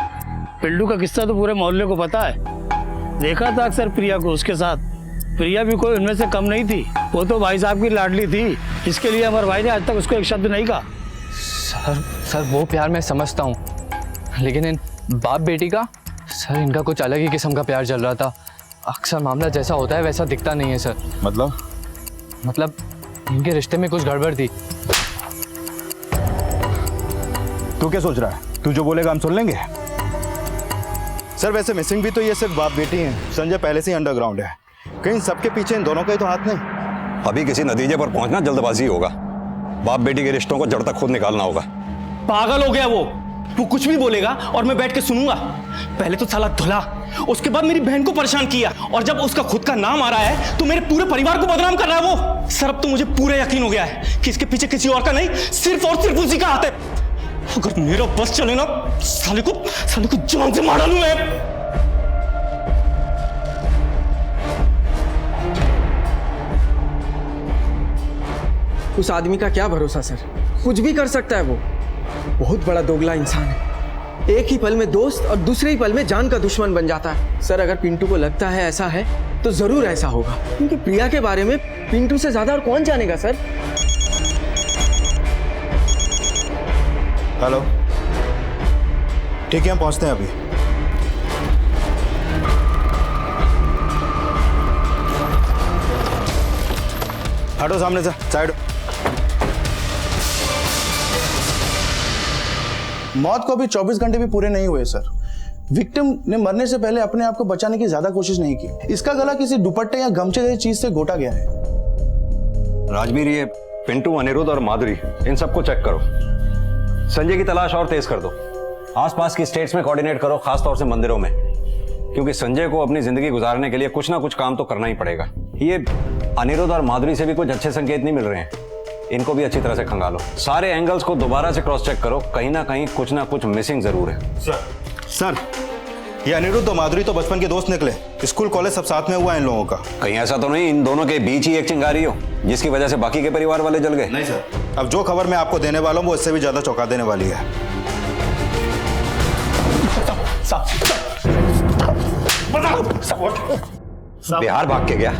पिल्लू का किस्सा तो पूरे मोहल्ले को पता है। देखा था अक्सर प्रिया को उसके साथ। प्रिया भी कोई उनमें से कम नहीं थी, वो तो भाई साहब की लाडली थी। इसके लिए अमर भाई ने आज तक उसको एक शब्द नहीं कहा। सर वो प्यार मैं समझता हूँ, लेकिन इन बाप बेटी का सर इनका कुछ अलग ही किस्म का प्यार चल रहा था। अक्सर मामला जैसा होता है वैसा दिखता नहीं है सर। मतलब इनके रिश्ते में कुछ गड़बड़ थी। तू क्या सोच रहा है? तू जो बोलेगा हम सुन लेंगे। सर वैसे मिसिंग भी तो ये सिर्फ बाप बेटी हैं। संजय पहले से ही अंडरग्राउंड है। कहीं सबके पीछे इन दोनों का ही तो हाथ नहीं। अभी किसी नतीजे पर पहुंचना जल्दबाजी होगा। बाप बेटी के रिश्तों को जड़ तक खुद निकालना होगा। पागल हो गया वो कुछ भी बोलेगा और मैं बैठ के सुनूंगा। पहले तो साला धुला, उसके बाद मेरी बहन को परेशान किया, और जब उसका खुद का नाम आ रहा है तो मेरे पूरे परिवार को बदनाम कर रहा है वो। सर अब तो मुझे पूरा यकीन हो गया है कि इसके पीछे किसी और का नहीं, सिर्फ और सिर्फ उसी का हाथ है। अगर मेरा बस चले ना, साले को जान से मार डालूं मैं। उस आदमी का क्या भरोसा सर, कुछ भी कर सकता है वो। बहुत बड़ा दोगला इंसान है। एक ही पल में दोस्त और दूसरे ही पल में जान का दुश्मन बन जाता है। सर अगर पिंटू को लगता है ऐसा है तो जरूर ऐसा होगा, क्योंकि प्रिया के बारे में पिंटू से ज्यादा और कौन जानेगा सर। हेलो, ठीक है हम पहुंचते हैं अभी। हटो सामने से, साइड। मौत को अभी 24 घंटे भी पूरे नहीं हुए सर। विक्टिम ने मरने से पहले अपने आप को बचाने की ज्यादा कोशिश नहीं की। इसका गला किसी दुपट्टे या गमछे जैसी चीज से घोटा गया है। राजवीर, ये पिंटू, अनिरुद्ध और माधुरी, इन सबको चेक करो। संजय की तलाश और तेज कर दो। आसपास की स्टेट्स में कोऑर्डिनेट करो, खासतौर से मंदिरों में, क्योंकि संजय को अपनी जिंदगी गुजारने के लिए कुछ ना कुछ काम तो करना ही पड़ेगा। ये अनिरुद्ध और माधुरी से भी कुछ अच्छे संकेत नहीं मिल रहे हैं, इनको भी अच्छी तरह से खंगालो। सारे एंगल्स को दोबारा से क्रॉस चेक करो, कहीं ना कुछ मिसिंग जरूर है। सर, ये अनिरुद्ध और माधुरी तो बचपन के दोस्त निकले, स्कूल कॉलेज सब साथ में हुआ है इन लोगों का। कहीं ऐसा तो नहीं इन दोनों के बीच ही एक चिंगारी हो जिसकी वजह से बाकी के परिवार वाले जल गए? नहीं सर, अब जो खबर मैं आपको देने वाला हूँ वो इससे भी ज्यादा चौंका देने वाली है। बिहार भाग के गया,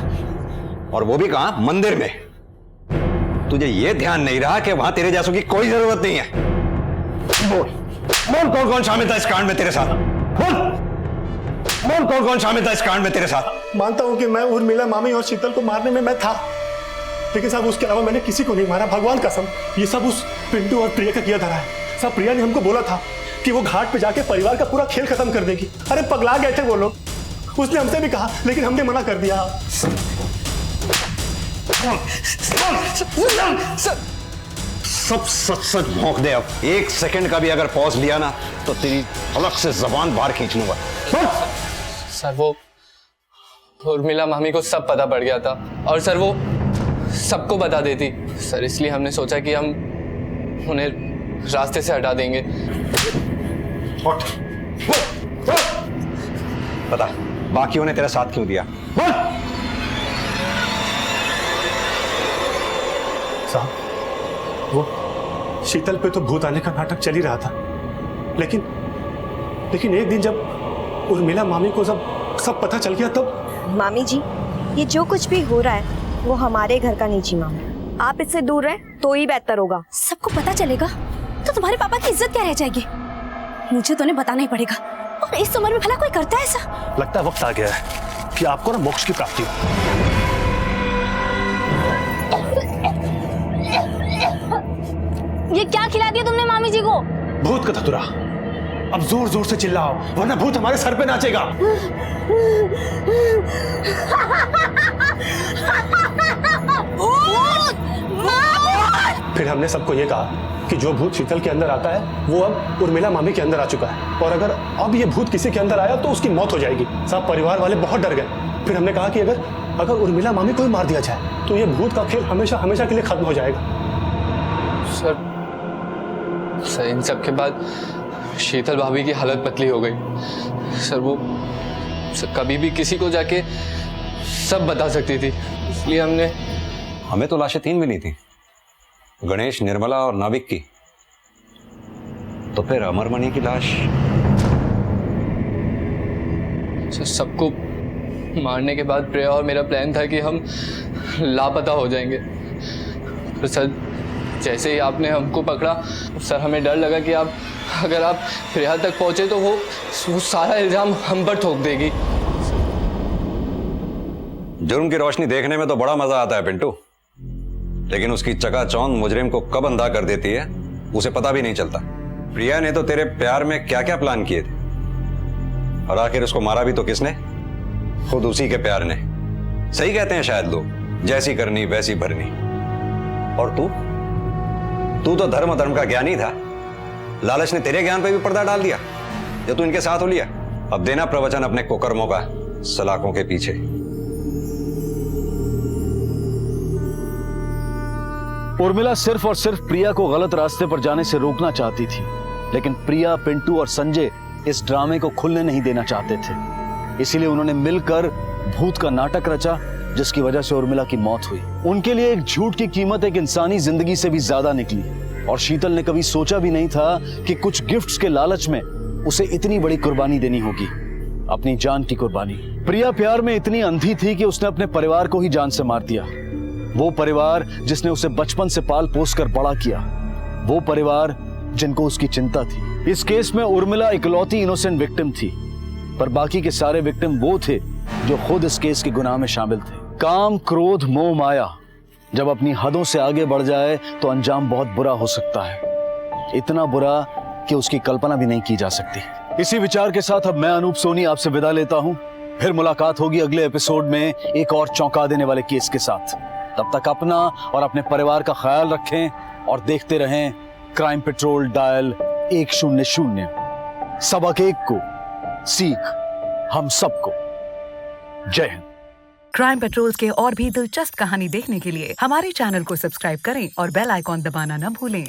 और वो भी कहां? मंदिर में। तुझे ये ध्यान नहीं रहा कि वहां तेरे जैसों की कोई जरूरत नहीं है। बोल कौन कौन शामिल था इस कांड में तेरे साथ? बोल कौन कौन शामिल था इस कांड में तेरे साथ? मानता हूं कि मैं उर्मिला मामी और शीतल को मारने में मैं था, लेकिन साहब उसके अलावा मैंने किसी को नहीं मारा, भगवान कसम। ये सब उस पिंटू और प्रिया का किया धरा है। साहब प्रिया ने हमको बोला था कि वो घाट पे जाके परिवार का पूरा खेल खत्म कर देगी। अरे पगला गए थे वो लोग। उसने हमसे भी कहा, लेकिन हमने मना कर दिया। सब सच सच भौंक दे। अब एक सेकंड का भी अगर पॉज लिया ना तो तेरी अलग से जबान बाहर खींच लूंगा। सर वो उर्मिला मामी को सब पता पड़ गया था, और सर वो सबको बता देती सर, इसलिए हमने सोचा कि हम उन्हें रास्ते से हटा देंगे। पता बाकियों ने तेरा साथ क्यों दिया? साहब वो शीतल पे तो भूत आने का नाटक चल ही रहा था, लेकिन एक दिन जब उर्मिला मामी को सब पता चल गया तब। मामी जी, ये जो कुछ भी हो रहा है वो हमारे घर का निजी मामला। आप इससे दूर रहे तो ही बेहतर होगा। सबको पता चलेगा तो तुम्हारे पापा की इज्जत क्या रह जाएगी? मुझे तो उन्हें बताना ही पड़ेगा। और इस उम्र में भला कोई करता है ऐसा? लगता है वक्त आ गया है कि आपको ना मोक्ष की प्राप्ति हो। ये क्या खिला दिया तुमने मामी जी को? भूत का धतुरा। अब जोर जोर से चिल्लाओ वरना भूत हमारे सर पे नाचेगा। फिर हमने सबको ये कहा कि जो भूत शीतल के अंदर आता है वो अब उर्मिला मामी के अंदर आ चुका है, और अगर अब ये भूत किसी के अंदर आया तो उसकी मौत हो जाएगी। सब परिवार वाले बहुत डर गए। फिर हमने कहा कि अगर उर्मिला मामी को ही मार दिया जाए तो ये भूत का खेल हमेशा हमेशा के लिए खत्म हो जाएगा। सर इन सब के बाद शीतल भाभी की हालत पतली हो गई। सर वो कभी भी किसी को जाके सब बता सकती थी, इसलिए हमें तो लाशें 3 मिली थी, गणेश, निर्मला और नाविक की। तो फिर अमरमणि की लाश? सर सबको मारने के बाद प्रिया और मेरा प्लान था कि हम लापता हो जाएंगे। तो सर जैसे ही आपने हमको पकड़ा सर, हमें डर लगा कि अगर आप प्रिया तक पहुंचे तो वो सारा इल्जाम हम पर ठोक देगी। जुर्म की रोशनी देखने में तो बड़ा मजा आता है पिंटू, लेकिन उसकी चकाचौंध मुजरिम को कब अंधा कर देती है उसे पता भी नहीं चलता। प्रिया ने तो तेरे प्यार में क्या क्या प्लान किए थे, और आखिर उसको मारा भी तो किसने? खुद उसी के प्यार ने। सही कहते हैं शायद लोग, जैसी करनी वैसी भरनी। और तू तो धर्म का ज्ञानी था, लालच ने तेरे ज्ञान पे भी पर्दा डाल दिया जब तू इनके साथ हो लिया। अब देना प्रवचन अपने कुकर्मों का सलाखों के पीछे। उर्मिला सिर्फ और सिर्फ प्रिया को गलत रास्ते पर जाने से रोकना चाहती थी, लेकिन प्रिया, पिंटू और संजय इस ड्रामे को खुलने नहीं देना चाहते थे। इसीलिए उन्होंने मिलकर भूत का नाटक रचा, जिसकी वजह से उर्मिला की मौत हुई। उनके लिए एक झूठ की कीमत एक इंसानी जिंदगी से भी ज्यादा निकली, और शीतल ने कभी सोचा भी नहीं था कि कुछ गिफ्ट्स के लालच में उसे इतनी बड़ी कुर्बानी देनी होगी, अपनी जान की कुर्बानी। प्रिया प्यार में इतनी अंधी थी कि उसने अपने परिवार को ही जान से मार दिया। वो परिवार जिसने उसे बचपन से पाल पोस कर बड़ा किया, वो परिवार जिनको उसकी चिंता थी। इस केस में उर्मिला इकलौती इनोसेंट विक्टिम थी, पर बाकी के सारे विक्टिम वो थे जो खुद इस केस के गुनाह में शामिल थे। काम, क्रोध, मोह, माया जब अपनी हदों से आगे बढ़ जाए तो अंजाम बहुत बुरा हो सकता है, इतना बुरा कि उसकी कल्पना भी नहीं की जा सकती। इसी विचार के साथ अब मैं अनूप सोनी आपसे विदा लेता हूं। फिर मुलाकात होगी अगले एपिसोड में एक और चौंका देने वाले केस के साथ। तब तक अपना और अपने परिवार का ख्याल रखें और देखते रहें क्राइम पेट्रोल डायल 100। सबक एक को, सीख हम सबको। जय हिंद। क्राइम पेट्रोल के और भी दिलचस्प कहानी देखने के लिए हमारे चैनल को सब्सक्राइब करें और बेल आइकॉन दबाना न भूलें।